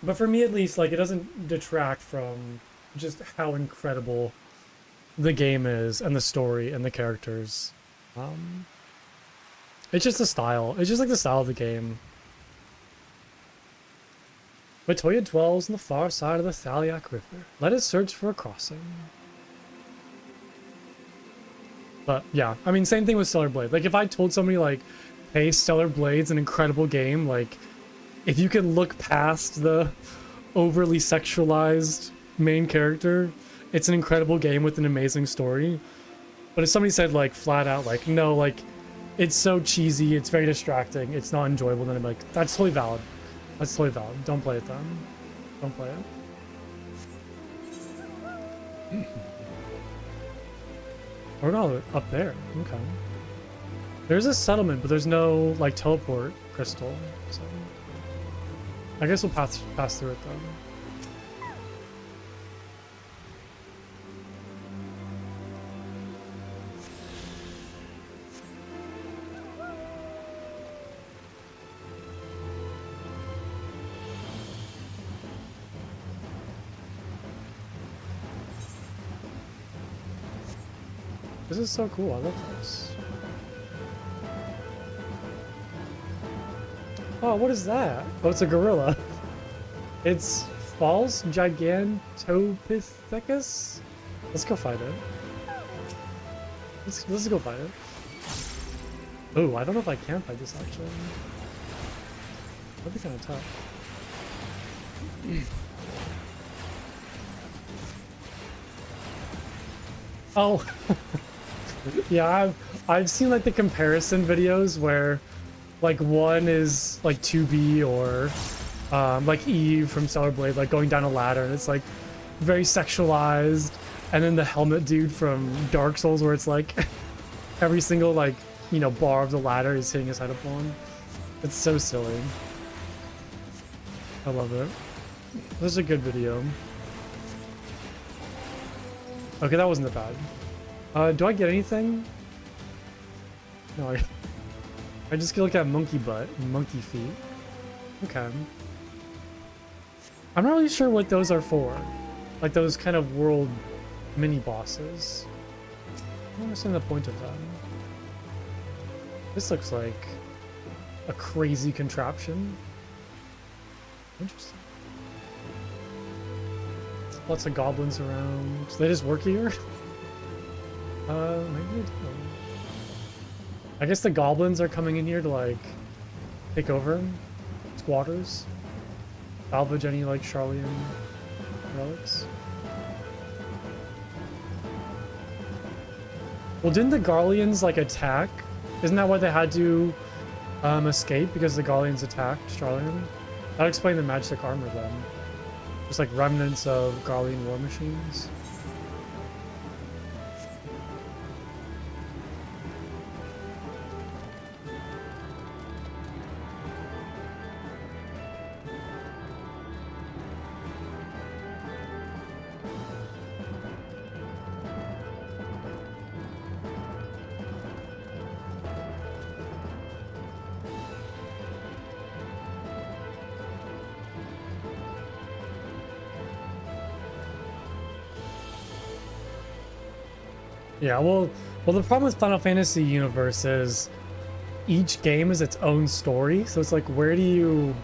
Speaker 1: But for me, at least, like, it doesn't detract from just how incredible the game is, and the story, and the characters. It's just the style. It's just, like, the style of the game. Latoya dwells on the far side of the Thaliak River. Let us search for a crossing. But, yeah. I mean, same thing with Stellar Blade. Like, if I told somebody, like, hey, Stellar Blade's an incredible game, like, if you can look past the overly sexualized main character, it's an incredible game with an amazing story. But if somebody said, like, flat out, like, no, like, it's so cheesy, it's very distracting, it's not enjoyable, then I'm like, that's totally valid. That's totally valid. Don't play it then. Don't play it. We're going up there. Okay. There's a settlement, but there's no, like, teleport crystal. So I guess we'll pass through it then. This is so cool. I love this. Oh, what is that? Oh, it's a gorilla. It's False Gigantopithecus? Let's go fight it. Let's go fight it. Oh, I don't know if I can fight this actually. That'd be kind of tough. Oh. Yeah, I've seen, like, the comparison videos where, like, one is like 2B or like Eve from Stellar Blade, like, going down a ladder, and it's, like, very sexualized, and then the helmet dude from Dark Souls, where it's like every single, like, you know, bar of the ladder is hitting his head upon. It's so silly. I love it. This is a good video. Okay, that wasn't that bad. Do I get anything? No, I just get like that monkey butt and monkey feet. Okay. I'm not really sure what those are for. Like those kind of world mini bosses. I don't understand the point of them. This looks like a crazy contraption. Interesting. Lots of goblins around. Do they just work here? Maybe they do. I guess the goblins are coming in here to like take over squatters. Salvage any like Charlian relics. Well, didn't the Garleans like attack? Isn't that why they had to escape? Because the Garleans attacked Charlian? That would explain the magic armor then. Just like remnants of Garlean war machines. Yeah, well, the problem with Final Fantasy universe is each game is its own story, so it's like where do you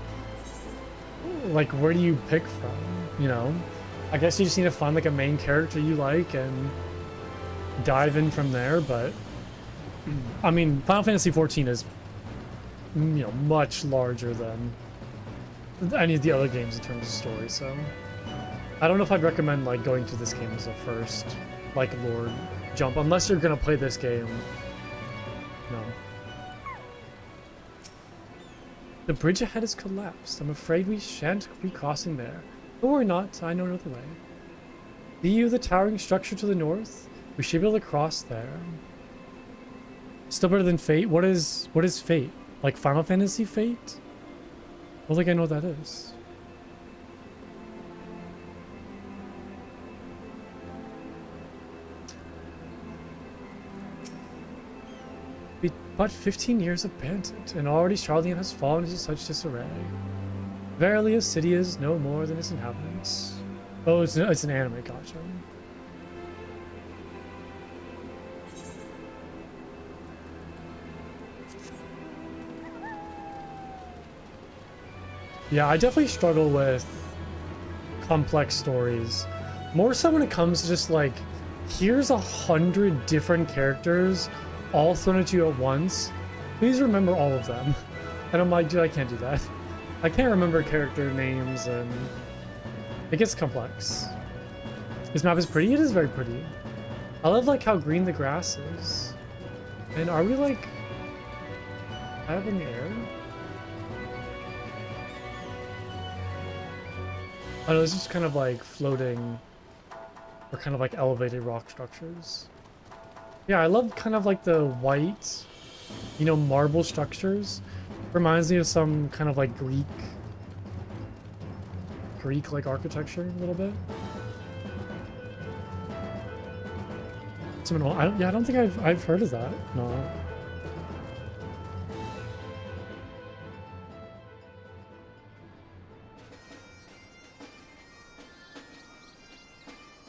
Speaker 1: pick from, you know? I guess you just need to find like a main character you like and dive in from there, but I mean, Final Fantasy XIV is, you know, much larger than any of the other games in terms of story, so I don't know if I'd recommend like going to this game as a first like Lord jump, unless you're gonna play this game. No. The bridge ahead has collapsed. I'm afraid we shan't be crossing there. Don't worry not, I know another way. See you the towering structure to the north? We should be able to cross there. Still better than Fate? What is Fate? Like Final Fantasy Fate? I don't think I know what that is. But 15 years abandoned, and already Charlian has fallen into such disarray. Verily, a city is no more than its inhabitants. Oh, it's an anime, gotcha. Yeah, I definitely struggle with complex stories. More so when it comes to just like, here's 100 different characters all thrown at you at once. Please remember all of them. And I'm like, dude, I can't do that. I can't remember character names, and it gets complex. This map is pretty. It is very pretty. I love like how green the grass is. And are we like high up in the air? Oh no, this is just kind of like floating or kind of like elevated rock structures. Yeah, I love kind of like the white, you know, marble structures. Reminds me of some kind of like Greek like architecture a little bit. Seminole. I don't think I've heard of that. No.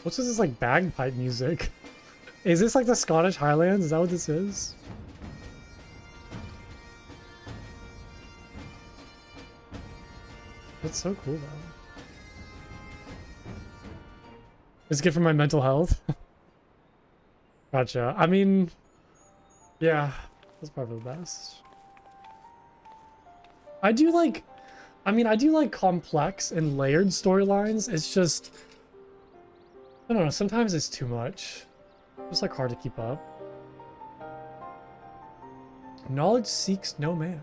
Speaker 1: What's this like bagpipe music? Is this like the Scottish Highlands? Is that what this is? That's so cool though. It's good for my mental health. Gotcha. I mean, yeah, that's probably the best. I do like complex and layered storylines. It's just, I don't know, sometimes it's too much. It's like hard to keep up. Knowledge seeks no man.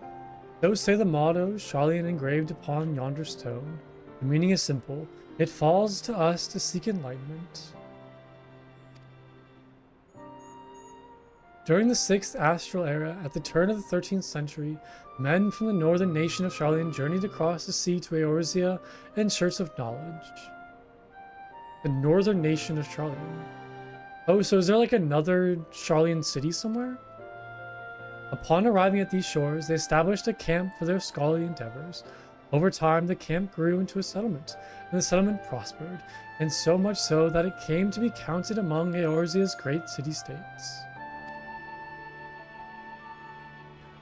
Speaker 1: Those say the motto, Charlian engraved upon yonder stone. The meaning is simple. It falls to us to seek enlightenment. During the 6th Astral Era, at the turn of the 13th century, men from the northern nation of Charlian journeyed across the sea to Eorzea in search of knowledge. The northern nation of Charlian. Oh, so is there like another Sharlayan city somewhere? Upon arriving at these shores, they established a camp for their scholarly endeavors. Over time, the camp grew into a settlement, and the settlement prospered, and so much so that it came to be counted among Eorzea's great city-states.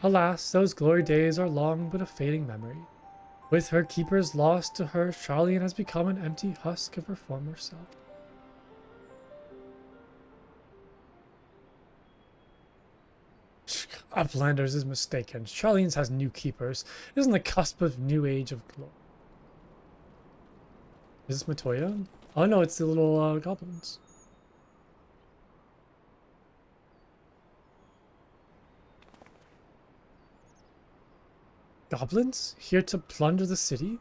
Speaker 1: Alas, those glory days are long but a fading memory. With her keepers lost to her, Sharlayan has become an empty husk of her former self. Uplanders is mistaken. Sharlayan's has new keepers. It is on the cusp of new age of glory. Is this Matoya? Oh no, it's the little goblins. Goblins? Here to plunder the city?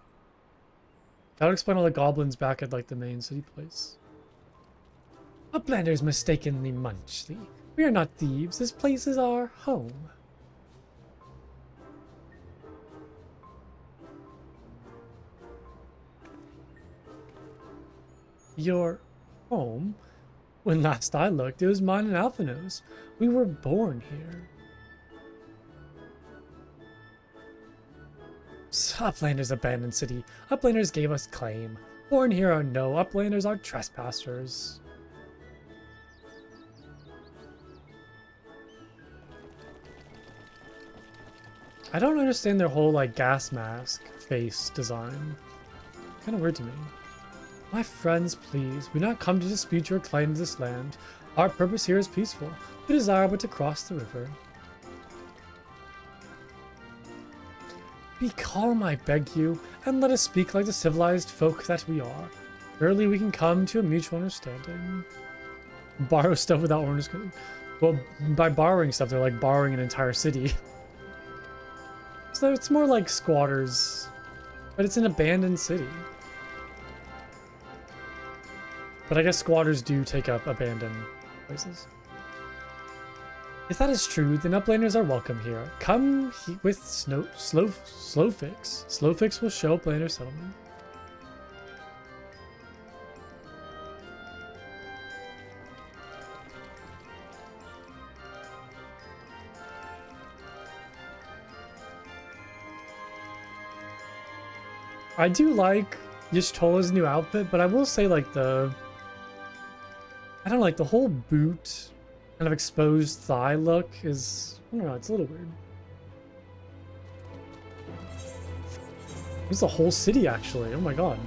Speaker 1: That would explain all the goblins back at like the main city place. Uplanders mistakenly Munchley. We are not thieves. This place is our home. Your home? When last I looked, it was mine and Alphino's. We were born here. Uplanders abandoned city. Uplanders gave us claim. Born here or no, Uplanders are trespassers. I don't understand their whole like gas mask face design. Kind of weird to me. My friends, please, we not come to dispute your claim to this land. Our purpose here is peaceful. We desire but to cross the river. Be calm, I beg you, and let us speak like the civilized folk that we are. Surely we can come to a mutual understanding. Borrow stuff without owners. Well, by borrowing stuff, they're like borrowing an entire city. So it's more like squatters, but it's an abandoned city. But I guess squatters do take up abandoned places. If that is true, then Uplanders are welcome here. Come with Slowfix. Slowfix will show Uplander settlement. I do like Y'shtola's new outfit, but I will say like I don't know, like the whole boot kind of exposed thigh look is, I don't know, it's a little weird. There's the whole city actually, oh my god.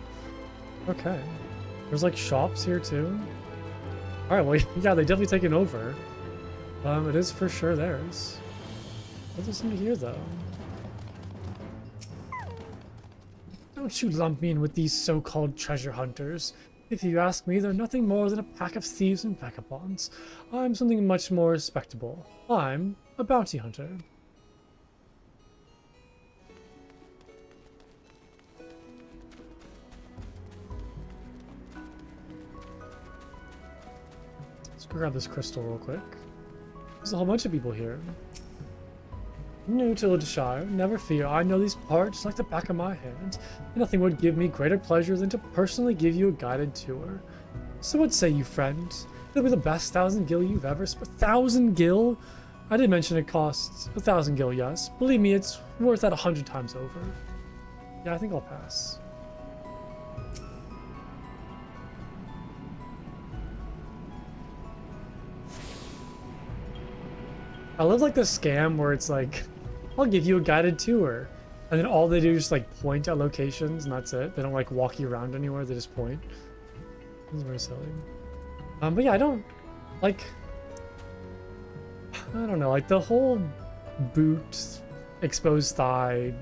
Speaker 1: Okay. There's like shops here too. Alright, well yeah, they definitely taken over. It is for sure theirs. What is in here though? Don't you lump me in with these so-called treasure hunters. If you ask me, they're nothing more than a pack of thieves and vagabonds. I'm something much more respectable. I'm a bounty hunter. Let's go grab this crystal real quick. There's a whole bunch of people here. New to Shire, never fear, I know these parts like the back of my hand, and nothing would give me greater pleasure than to personally give you a guided tour. So what say you, friend? It'll be the best 1,000 gil you've ever spent. 1,000 gil? I did mention it costs 1,000 gil, yes. Believe me, it's worth that 100 times over. Yeah, I think I'll pass. I love like the scam where it's like, I'll give you a guided tour. And then all they do is just like point at locations and that's it. They don't like walk you around anywhere, they just point. This is very silly. But yeah, I don't know, like the whole boot, exposed thigh,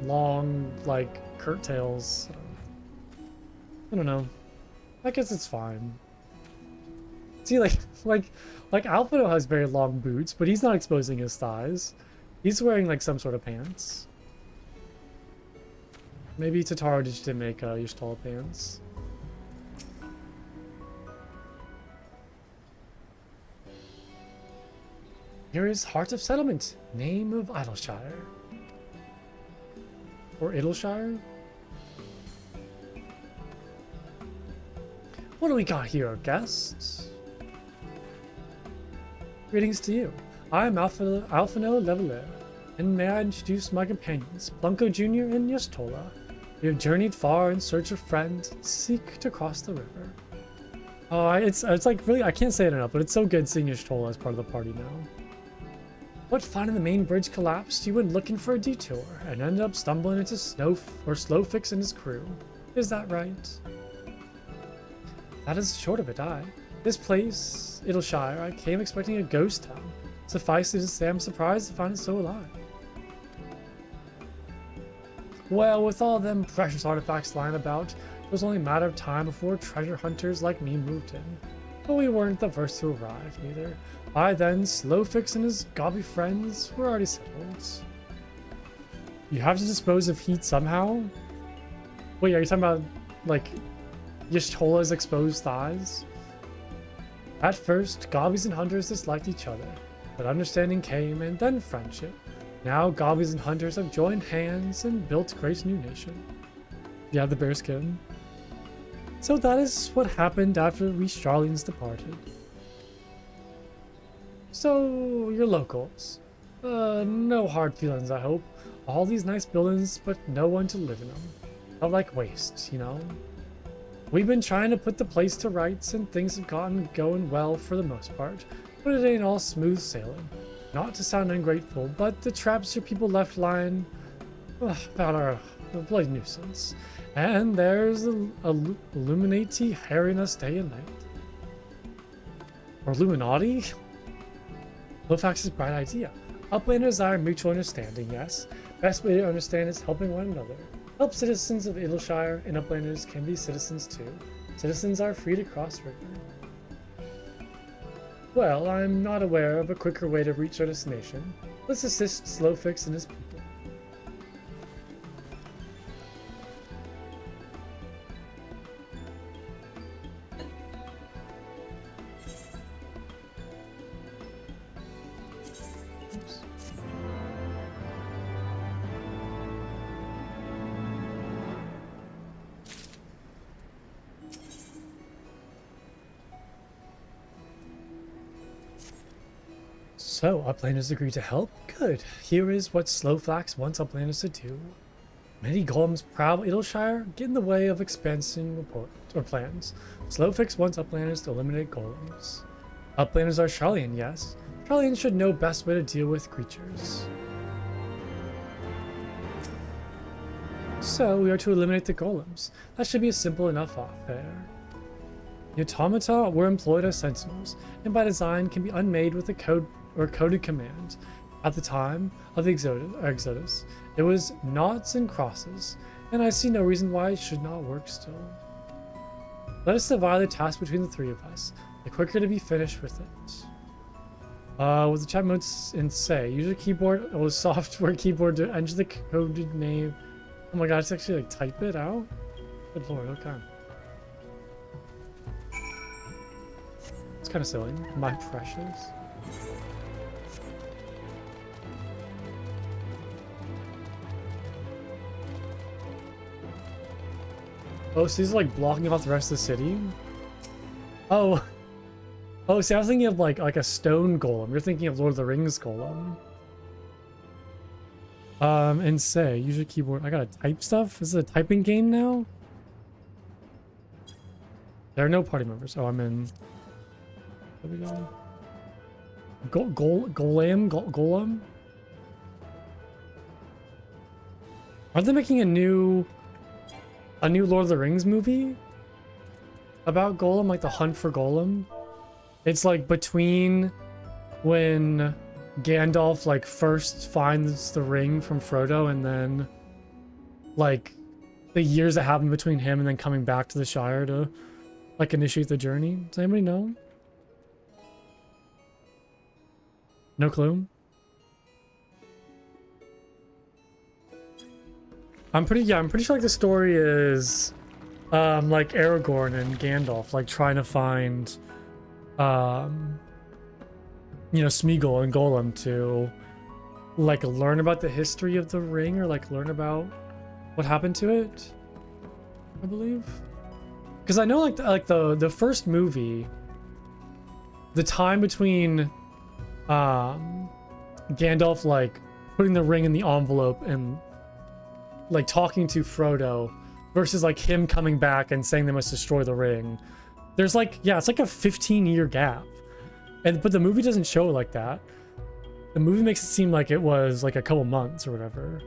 Speaker 1: long like curtails. I don't know. I guess it's fine. See, like Alphino has very long boots, but he's not exposing his thighs. He's wearing like some sort of pants. Maybe Tataru just didn't make Y'shtola pants. Here is Heart of Settlement, name of Idleshire. Or Idleshire? What do we got here, guests? Greetings to you. I am Alphino Leveler, and may I introduce my companions, Blanco Jr. and Yustola. We have journeyed far in search of friends and seek to cross the river. Oh, it's like really, I can't say it enough, but it's so good seeing Yustola as part of the party now. But finding the main bridge collapsed, you went looking for a detour and ended up stumbling into Slowfix and his crew. Is that right? That is short of it, This place, Idleshire, I came expecting a ghost town. Suffice it to say I'm surprised to find it so alive. Well, with all them precious artifacts lying about, it was only a matter of time before treasure hunters like me moved in. But we weren't the first to arrive, neither. By then, Slowfix and his gobby friends were already settled. You have to dispose of heat somehow? Wait, are you talking about, like, Yishtola's exposed thighs? At first, gobbies and hunters disliked each other, but understanding came and then friendship. Now, gobbies and hunters have joined hands and built a great new nation. Yeah, the bearskin. So that is what happened after we Starlings departed. So, you're locals. No hard feelings, I hope. All these nice buildings, but no one to live in them. Felt like waste, you know? We've been trying to put the place to rights, and things have gotten going well for the most part, but it ain't all smooth sailing. Not to sound ungrateful, but the traps your people left lying about are a bloody nuisance. And there's Illuminati harrying us day and night. Or Illuminati? Lofax's bright idea. Uplanders are mutual understanding, yes. Best way to understand is helping one another. Help citizens of Idleshire, and Uplanders can be citizens too. Citizens are free to cross river. Well, I'm not aware of a quicker way to reach our destination. Let's assist Slowfix and his people. So, Uplanders agree to help? Good. Here is what Slowflax wants Uplanders to do. Many golems prowl Idleshire, get in the way of expansion plans. Slowfix wants Uplanders to eliminate golems. Uplanders are Charlian, yes. Charlian should know best way to deal with creatures. So, we are to eliminate the golems. That should be a simple enough affair. The automata were employed as sentinels, and by design can be unmade with a coded command. At the time of the Exodus, it was noughts and crosses, and I see no reason why it should not work still. Let us divide the task between the three of us, the quicker to be finished with it. With the chat modes in say, use a keyboard or software keyboard to enter the coded name. Oh my god, it's actually like type it out? Good lord, okay. It's kind of silly. My precious. Oh, so these are like blocking off the rest of the city? Oh. Oh, see, I was thinking of like a stone golem. You're thinking of Lord of the Rings golem. And say, use your keyboard. I gotta type stuff? Is it a typing game now? There are no party members. Oh, I'm in. There we go. Golem? Aren't they making a new Lord of the Rings movie about Golem, like the Hunt for Golem? It's like between when Gandalf like first finds the ring from Frodo and then like the years that happen between him and then coming back to the Shire to like initiate the journey. Does anybody know? No clue? I'm pretty sure like the story is like Aragorn and Gandalf like trying to find you know, Smeagol and Golem to like learn about the history of the ring or like learn about what happened to it, I believe. Because I know like the first movie, the time between Gandalf like putting the ring in the envelope and like talking to Frodo versus like him coming back and saying they must destroy the ring. There's like, yeah, it's like a 15-year gap. But the movie doesn't show it like that. The movie makes it seem like it was like a couple months or whatever.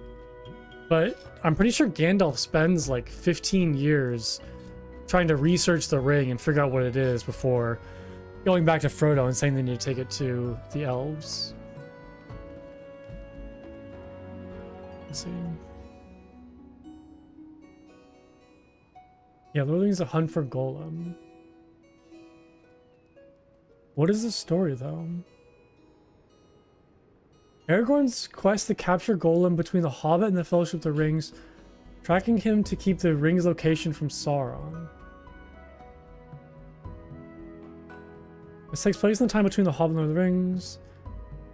Speaker 1: But I'm pretty sure Gandalf spends like 15 years trying to research the ring and figure out what it is before going back to Frodo and saying they need to take it to the elves. Let's see. Yeah, Lord of the Rings: A Hunt for Golem. What is the story, though? Aragorn's quest to capture Golem between the Hobbit and the Fellowship of the Rings, tracking him to keep the ring's location from Sauron. This takes place in the time between the Hobbit and Lord of the Rings,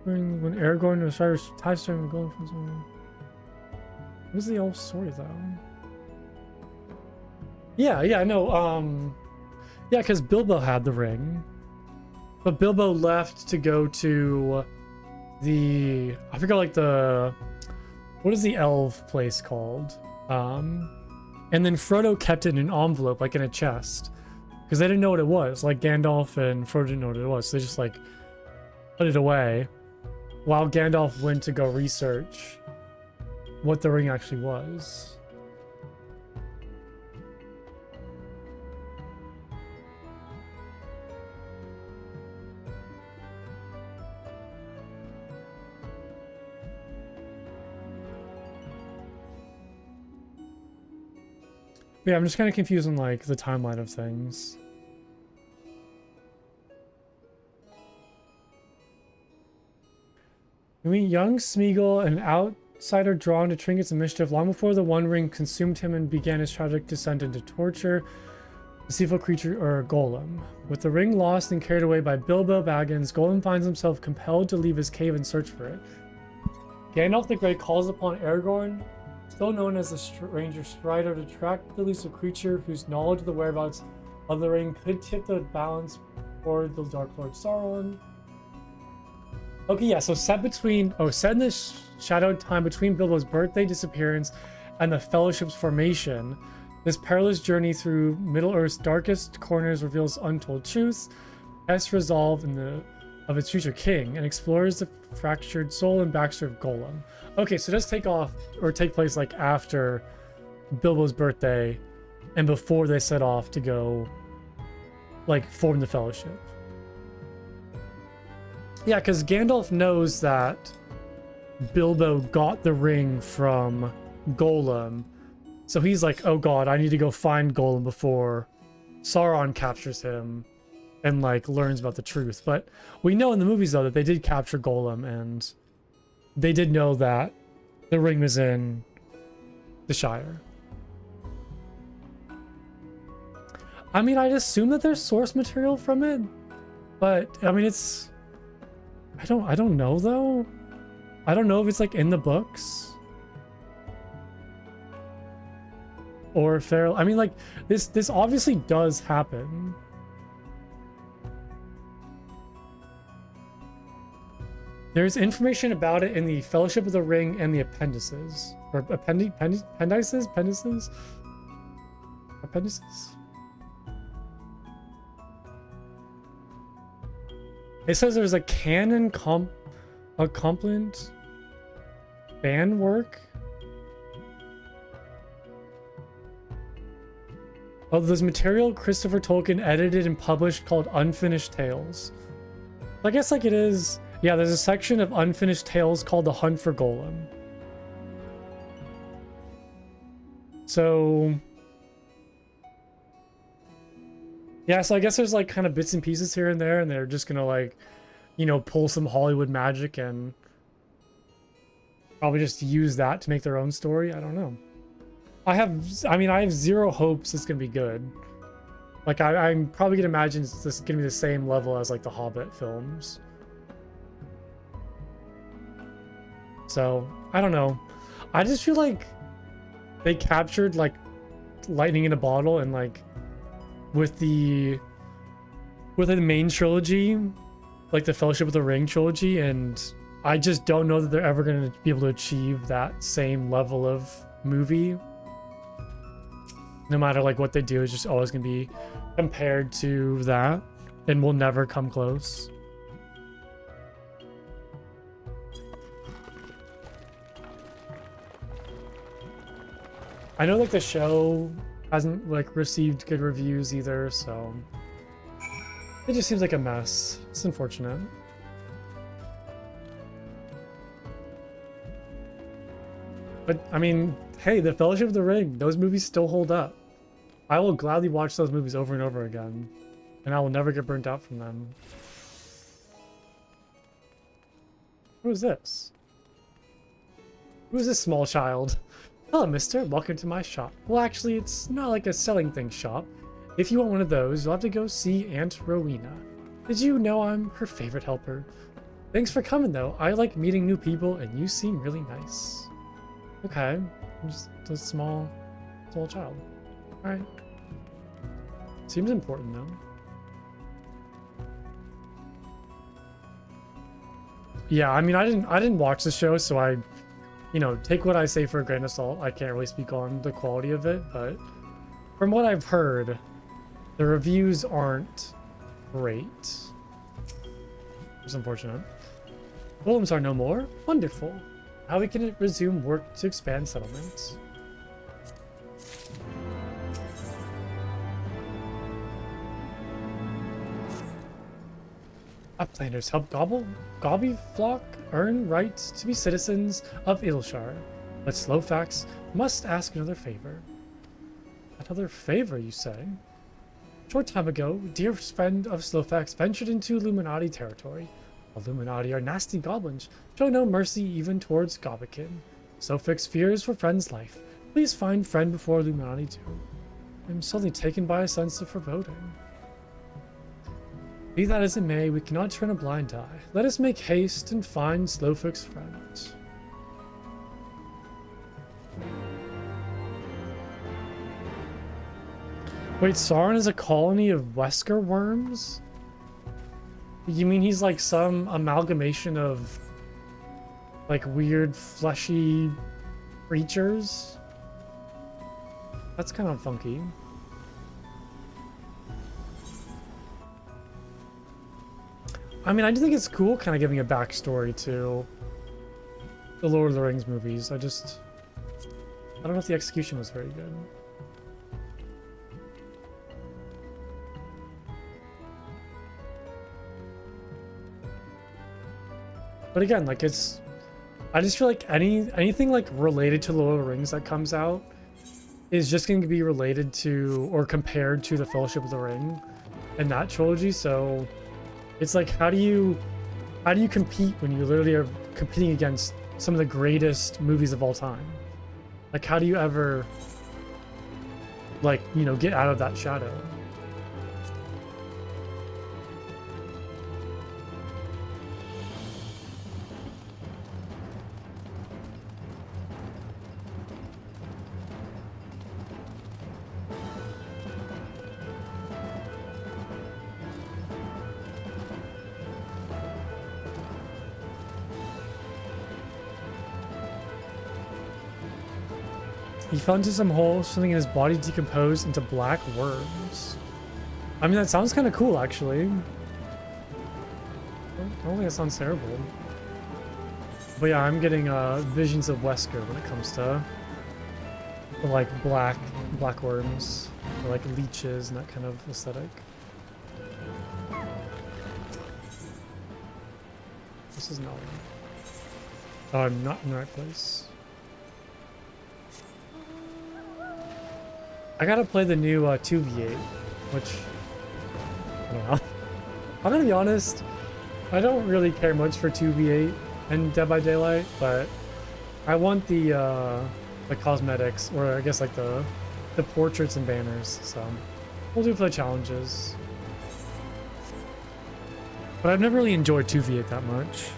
Speaker 1: when Aragorn and the Shires ties to him with Golem from Sauron. What is the elf story, though? Yeah, no, yeah, because Bilbo had the ring. But Bilbo left to go to the, I forgot like the, what is the elf place called? And then Frodo kept it in an envelope, like in a chest, because they didn't know what it was. Like Gandalf and Frodo didn't know what it was. So they just like put it away while Gandalf went to go research what the ring actually was. Yeah, I'm just kind of confused on like the timeline of things. We meet young Smeagol, an outsider drawn to trinkets and mischief long before the One Ring consumed him and began his tragic descent into torture. Deceitful creature, or Golem. With the ring lost and carried away by Bilbo Baggins, Golem finds himself compelled to leave his cave and search for it. Gandalf the Grey calls upon Aragorn, still known as the Stranger Strider, to track the elusive creature whose knowledge of the whereabouts of the ring could tip the balance toward the Dark Lord Sauron. Okay, yeah, so set in this shadowed time between Bilbo's birthday, disappearance, and the Fellowship's formation, this perilous journey through Middle-earth's darkest corners reveals untold truths, tests resolve of its future king, and explores the fractured soul and backstory of Golem. Okay, so it does take place like after Bilbo's birthday and before they set off to go like form the Fellowship. Yeah, because Gandalf knows that Bilbo got the ring from Golem, so he's like, oh god, I need to go find Golem before Sauron captures him and like learns about the truth. But we know in the movies though that they did capture Golem and they did know that the ring was in the Shire. I mean, I'd assume that there's source material from it, but I mean, it's, I don't know though. I don't know if it's like in the books or if they're, I mean, like this obviously does happen. There's information about it in the Fellowship of the Ring and the appendices. Or appendices? It says there's a canon complement fan work of this material Christopher Tolkien edited and published called Unfinished Tales. I guess like it is. Yeah, there's a section of Unfinished Tales called The Hunt for Golem. So yeah, so I guess there's like kind of bits and pieces here and there, and they're just gonna like, you know, pull some Hollywood magic and probably just use that to make their own story. I don't know. I have zero hopes it's gonna be good. Like I'm probably gonna imagine it's just gonna be the same level as like the Hobbit films. So I don't know. I just feel like they captured like lightning in a bottle, and like with the main trilogy, like the Fellowship of the Ring trilogy, and I just don't know that they're ever going to be able to achieve that same level of movie. No matter like what they do, is just always going to be compared to that, and will never come close. I know like the show hasn't like received good reviews either, so it just seems like a mess. It's unfortunate. But I mean, hey, the Fellowship of the Ring, those movies still hold up. I will gladly watch those movies over and over again, and I will never get burnt out from them. Who is this? Who is this small child? Hello, mister. Welcome to my shop. Well, actually, it's not like a selling things shop. If you want one of those, you'll have to go see Aunt Rowena. Did you know I'm her favorite helper? Thanks for coming, though. I like meeting new people, and you seem really nice. Okay. I'm just a small child. Alright. Seems important, though. Yeah, I mean, I didn't watch the show, so I, you know, take what I say for a grain of salt. I can't really speak on the quality of it, but from what I've heard, the reviews aren't great. It's unfortunate. Golems are no more? Wonderful. Now we can resume work to expand settlements. Uplanders help Gobbyflock earn rights to be citizens of Ilshar, but Slowfax must ask another favor. Another favor, you say? Short time ago, dear friend of Slowfax ventured into Illuminati territory. Illuminati are nasty goblins, show no mercy even towards Gobbikin. Slowfax fears for friend's life. Please find friend before Illuminati do. I'm suddenly taken by a sense of foreboding. Be that as it may, we cannot turn a blind eye. Let us make haste and find Slowfax's friend. Wait, Sauron is a colony of Wesker worms? You mean he's like some amalgamation of like weird fleshy creatures? That's kind of funky. I mean, I do think it's cool kind of giving a backstory to the Lord of the Rings movies. I don't know if the execution was very good. But again, like I just feel like anything like related to Lord of the Rings that comes out is just going to be related to or compared to the Fellowship of the Ring and that trilogy. So it's like, how do you compete when you literally are competing against some of the greatest movies of all time? Like, how do you ever, like, you know, get out of that shadow? He fell into some hole, something in his body decomposed into black worms. I mean, that sounds kind of cool, actually. I don't think that sounds terrible. But yeah, I'm getting visions of Wesker when it comes to like black worms, or like leeches and that kind of aesthetic. This is not. Oh, I'm not in the right place. I gotta play the new 2v8, which, I don't know. I'm gonna be honest, I don't really care much for 2v8 and Dead by Daylight, but I want the cosmetics, or I guess like the portraits and banners, so we'll do it for the challenges. But I've never really enjoyed 2v8 that much.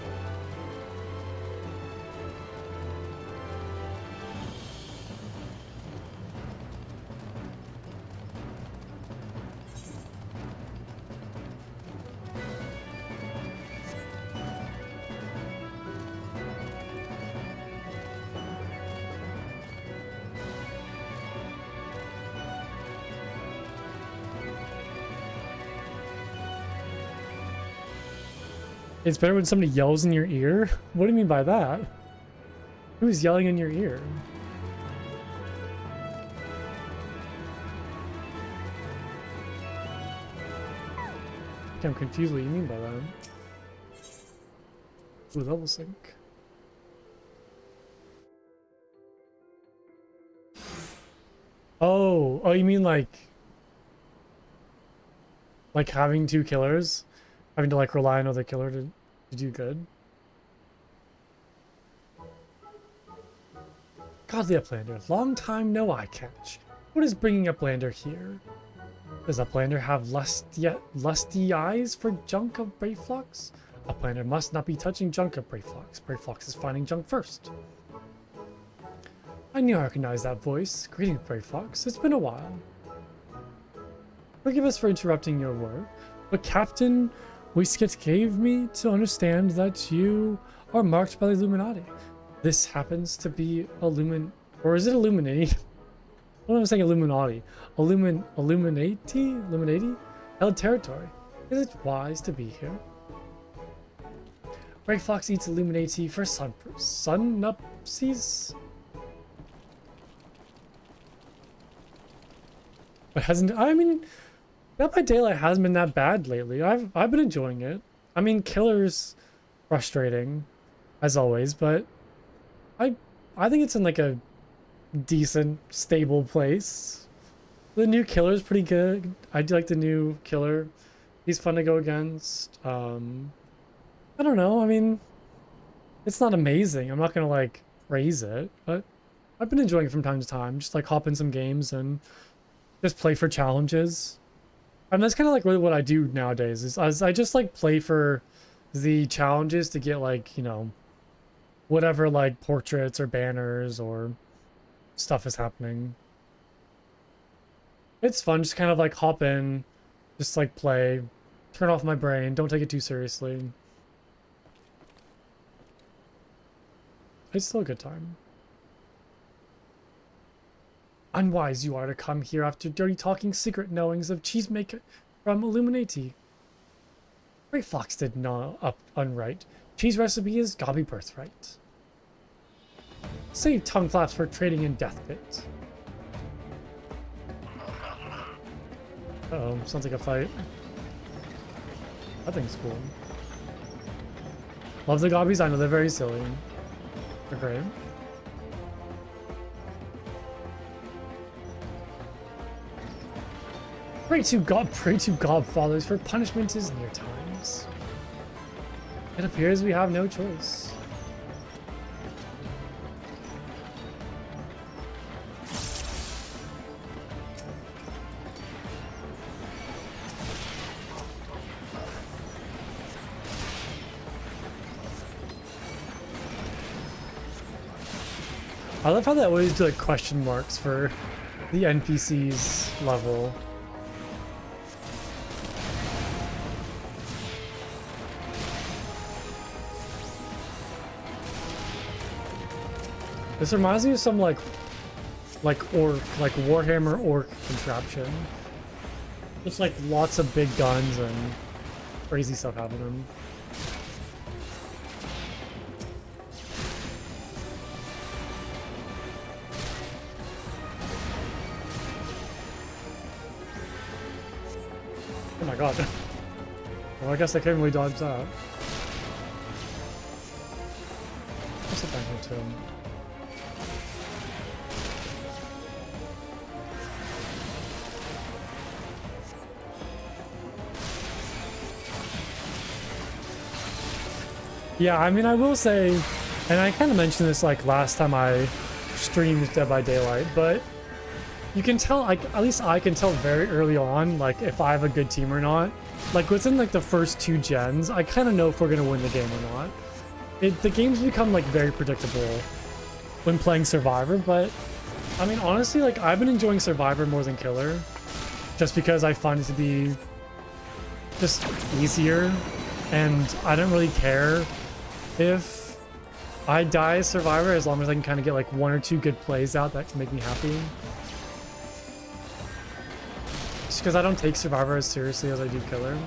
Speaker 1: It's better when somebody yells in your ear? What do you mean by that? Who's yelling in your ear? I'm confused what you mean by that. Ooh, level sync. Oh, you mean like having two killers? Having to like rely on another killer to do good? Godly Uplander, long time no eye catch. What is bringing Uplander here? Does Uplander have lusty eyes for junk of Brayflux? Uplander must not be touching junk of Brayflux. Brayflux is finding junk first. I knew I recognized that voice. Greetings, Brayflux. It's been a while. Forgive us for interrupting your work, but Captain Whiskett gave me to understand that you are marked by the Illuminati. This happens to be or is it Illuminati? What am I saying? Illuminati. Illuminati? Held territory. Is it wise to be here? Brayflux eats Illuminati for sun-nupsies? But I mean, Dead by Daylight hasn't been that bad lately. I've been enjoying it. I mean, Killer's frustrating, as always, but I think it's in like a decent, stable place. The new Killer's pretty good. I do like the new Killer. He's fun to go against. I don't know. I mean, it's not amazing. I'm not gonna like praise it, but I've been enjoying it from time to time. Just like hop in some games and just play for challenges. I mean, that's kind of like really what I do nowadays. Is I just like play for the challenges to get like, you know, whatever like portraits or banners or stuff is happening. It's fun, just kind of like hop in, just like play, turn off my brain, don't take it too seriously. It's still a good time. Unwise you are to come here after dirty talking secret knowings of cheesemaker from Illuminati. Brayflux did not up unright. Cheese recipe is gobby birthright. Save tongue flaps for trading in Deathbit. Uh-oh, sounds like a fight. That thing's cool. Love the gobbies, I know they're very silly. They're great. Pray to godfathers, for punishment is near times. It appears we have no choice. I love how they always do like question marks for the NPC's level. This reminds me of some like Warhammer orc contraption. Just like lots of big guns and crazy stuff happening. Oh my god. Well, I guess I can't really dodge that. What's the back here too? Yeah, I mean, I will say, and I kind of mentioned this like last time I streamed Dead by Daylight, but you can tell, like, at least I can tell very early on, like, if I have a good team or not. Like, within, like, the first 2 gens, I kind of know if we're going to win the game or not. The games become, like, very predictable when playing Survivor, but, I mean, honestly, like, I've been enjoying Survivor more than Killer, just because I find it to be just easier, and I don't really care if I die as Survivor, as long as I can kind of get, like, 1 or 2 good plays out that can make me happy. Just because I don't take Survivor as seriously as I do Killer.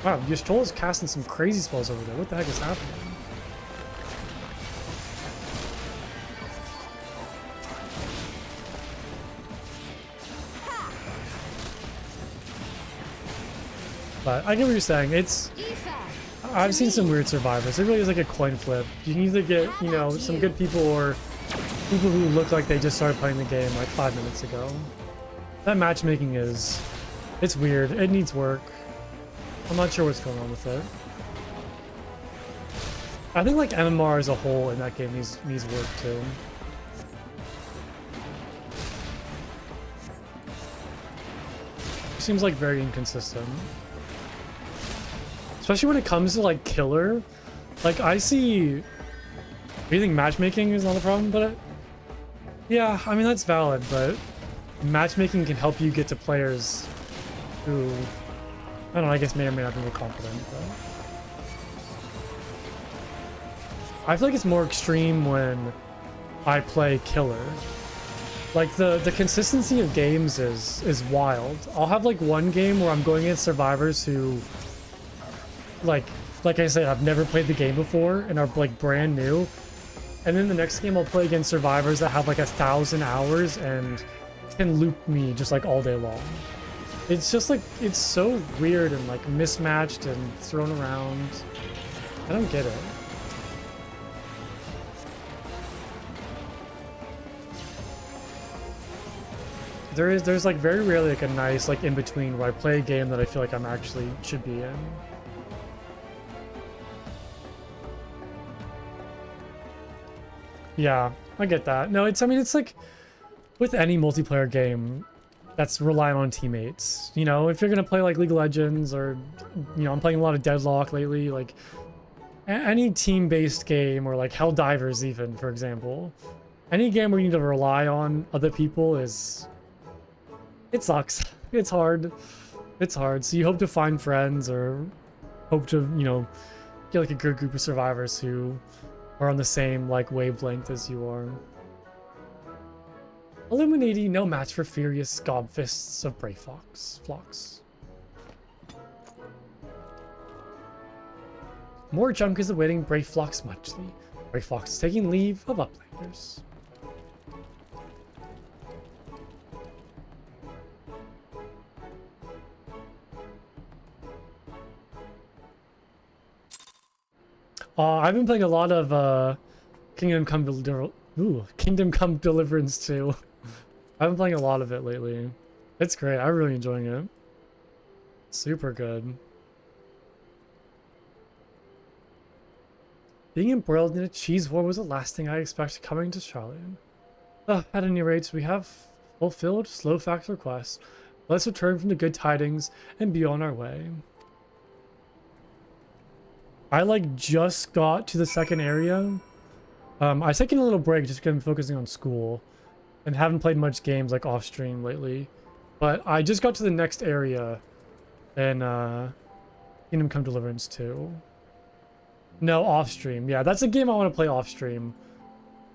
Speaker 1: Wow, Y'shtola's casting some crazy spells over there. What the heck is happening? But I get what you're saying. I've seen some weird survivors. It really is like a coin flip. You can either get, you know, some good people or people who look like they just started playing the game like 5 minutes ago. That matchmaking it's weird. It needs work. I'm not sure what's going on with it. I think like MMR as a whole in that game needs work too. Seems like very inconsistent. Especially when it comes to like killer. Like I see... Do you think matchmaking is not a problem? But yeah, I mean that's valid, but matchmaking can help you get to players who, I don't know, I guess may or may not be more competent, but I feel like it's more extreme when I play killer. Like the consistency of games is wild. I'll have like one game where I'm going against survivors who like I said, I've never played the game before and are like brand new. And then the next game I'll play against survivors that have like 1,000 hours and can loop me just like all day long. It's just like, it's so weird and like mismatched and thrown around. I don't get it. There's like very rarely like a nice like in between where I play a game that I feel like I'm actually should be in. Yeah, I get that. No, I mean, it's like with any multiplayer game that's relying on teammates. You know, if you're going to play like League of Legends or, you know, I'm playing a lot of Deadlock lately, like any team-based game or like Helldivers even, for example. Any game where you need to rely on other people it sucks. It's hard. It's hard. So you hope to find friends or hope to, you know, get like a good group of survivors who are on the same like wavelength as you are. Illuminati, no match for furious gobfists of Brave Flocks. More junk is awaiting Brave Flocks muchly. Brave Flocks is taking leave of Uplanders. I've been playing a lot of Kingdom Come Deliverance 2. I've been playing a lot of it lately. It's great. I'm really enjoying it. Super good. Being embroiled in a cheese war was the last thing I expected coming to Charlotte. At any rate, we have fulfilled Slowfax's request. Let's return from the good tidings and be on our way. I like just got to the second area. I've taken a little break just because I'm focusing on school and haven't played much games like off stream lately. But I just got to the next area in Kingdom Come Deliverance 2. No, off stream. Yeah, that's a game I want to play off stream.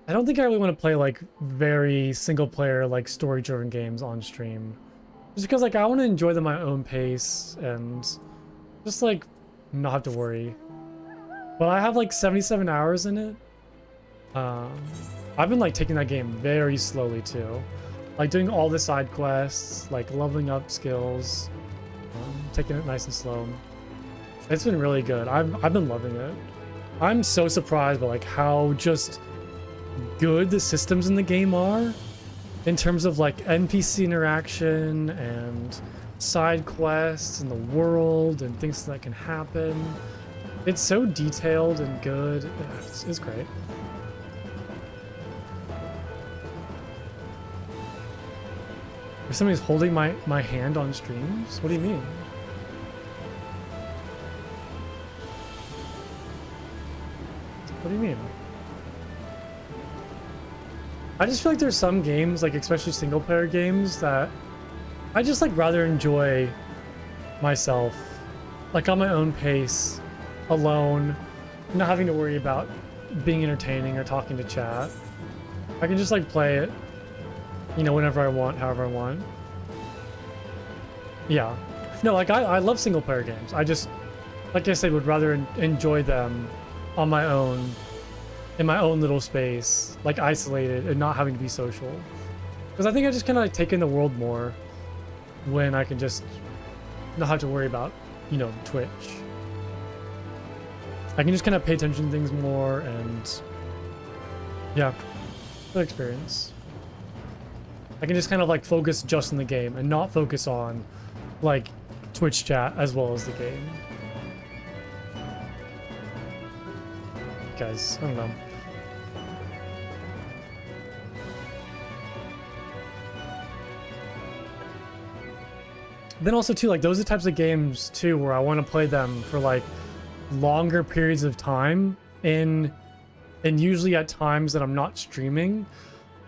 Speaker 1: I don't think I really want to play like very single player like story driven games on stream. Just because like I want to enjoy them at my own pace and just like not have to worry. But I have like 77 hours in it. I've been like taking that game very slowly too. Like doing all the side quests, like leveling up skills, taking it nice and slow. It's been really good. I've been loving it. I'm so surprised by like how just good the systems in the game are in terms of like NPC interaction and side quests and the world and things that can happen. It's so detailed and good. It's great. If somebody's holding my hand on streams, what do you mean? What do you mean? I just feel like there's some games, like especially single player games, that I just like rather enjoy myself, like on my own pace, alone, not having to worry about being entertaining or talking to chat. I can just like play it, you know, whenever I want, however I want. Yeah. No, like I love single player games. like I said, would rather enjoy them on my own, in my own little space, like isolated and not having to be social. Because I think I just kind of like take in the world more when I can just not have to worry about, you know, Twitch. I can just kind of pay attention to things more and yeah, good experience. I can just kind of like focus just on the game and not focus on like Twitch chat as well as the game. Guys, I don't know. Then also too, like those are the types of games too where I want to play them for like longer periods of time and usually at times that I'm not streaming.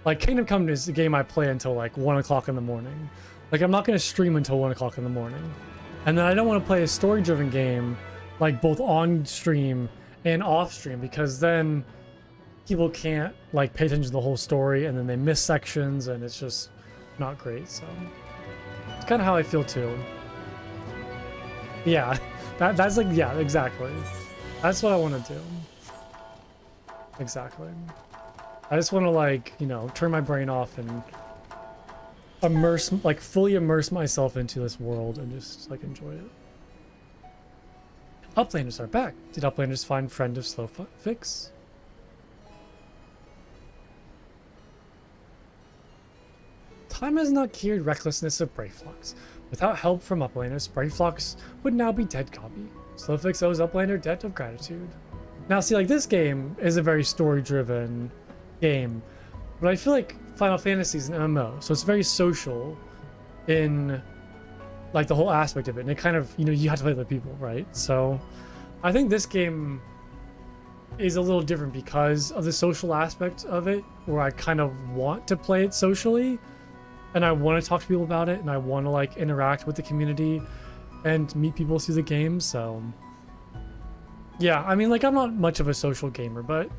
Speaker 1: Like Kingdom Come is a game I play until like 1 o'clock in the morning. Like I'm not going to stream until 1 o'clock in the morning. And then I don't want to play a story-driven game like both on stream and off stream because then people can't like pay attention to the whole story and then they miss sections and it's just not great. So it's kind of how I feel too. Yeah, that's like, yeah, exactly. That's what I want to do. Exactly. I just want to like, you know, turn my brain off and fully immerse myself into this world and just like enjoy it. Uplanders are back. Did Uplanders find friend of Slowfix? Time has not cured recklessness of Brayflox. Without help from Uplanders, Brayflox would now be dead copy. Slowfix owes Uplander debt of gratitude. Now see, like this game is a very story-driven game, but I feel like Final Fantasy is an MMO, so it's very social in like the whole aspect of it, and it kind of, you know, you have to play with other people, right? So I think this game is a little different because of the social aspect of it, where I kind of want to play it socially and I want to talk to people about it and I want to like interact with the community and meet people through the game. So yeah, I mean, like I'm not much of a social gamer, but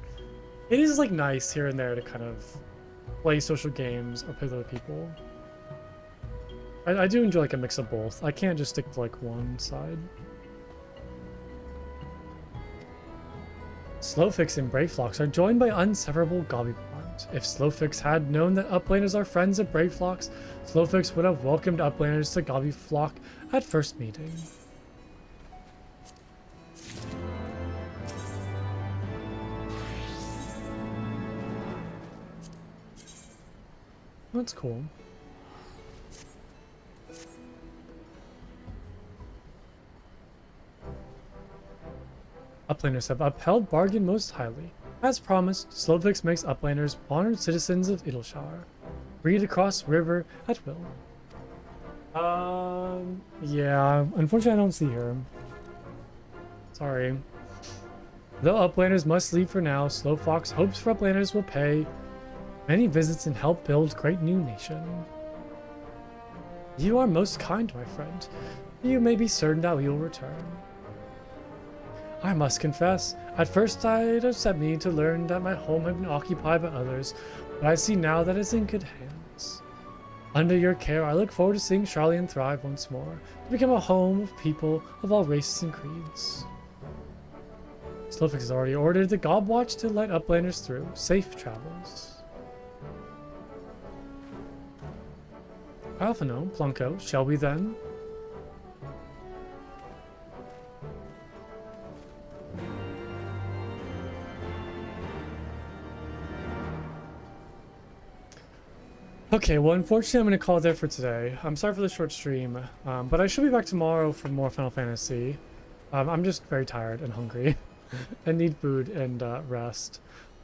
Speaker 1: it is like nice here and there to kind of play social games or play with other people. I do enjoy like a mix of both. I can't just stick to like one side. Slowfix and Brayflox are joined by unseverable Gobby bond. If Slowfix had known that Uplanders are friends of Brayflox, Slowfix would have welcomed Uplanders to Gobby Flock at first meeting. That's cool. Uplanders have upheld bargain most highly. As promised, Slowfix makes Uplanders honored citizens of Idleshire, free to cross river at will. Yeah, unfortunately I don't see her. Sorry. Though Uplanders must leave for now, Slowfox hopes for Uplanders will pay many visits and help build great new nation. You are most kind, my friend. You may be certain that we will return. I must confess, at first it upset me to learn that my home had been occupied by others, but I see now that it's in good hands. Under your care, I look forward to seeing Charlian thrive once more, to become a home of people of all races and creeds. Slowfix has already ordered the Gobwatch to let Uplanders through. Safe travels. Alphino, Plunko, shall we then? Okay, well, unfortunately, I'm going to call it there for today. I'm sorry for the short stream, but I should be back tomorrow for more Final Fantasy. I'm just very tired and hungry and need food and rest.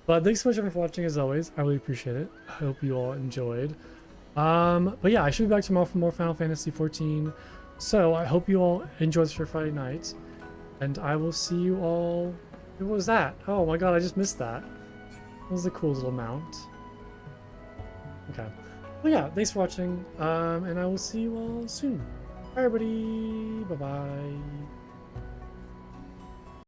Speaker 1: But thanks so much everyone for watching, as always. I really appreciate it. I hope you all enjoyed. But yeah, I should be back tomorrow for more Final Fantasy 14. So I hope you all enjoy this for Friday night. And I will see you all... What was that? Oh my god, I just missed that. That was a cool little mount. Okay. Well, yeah, thanks for watching, and I will see you all soon. Bye, everybody. Bye-bye.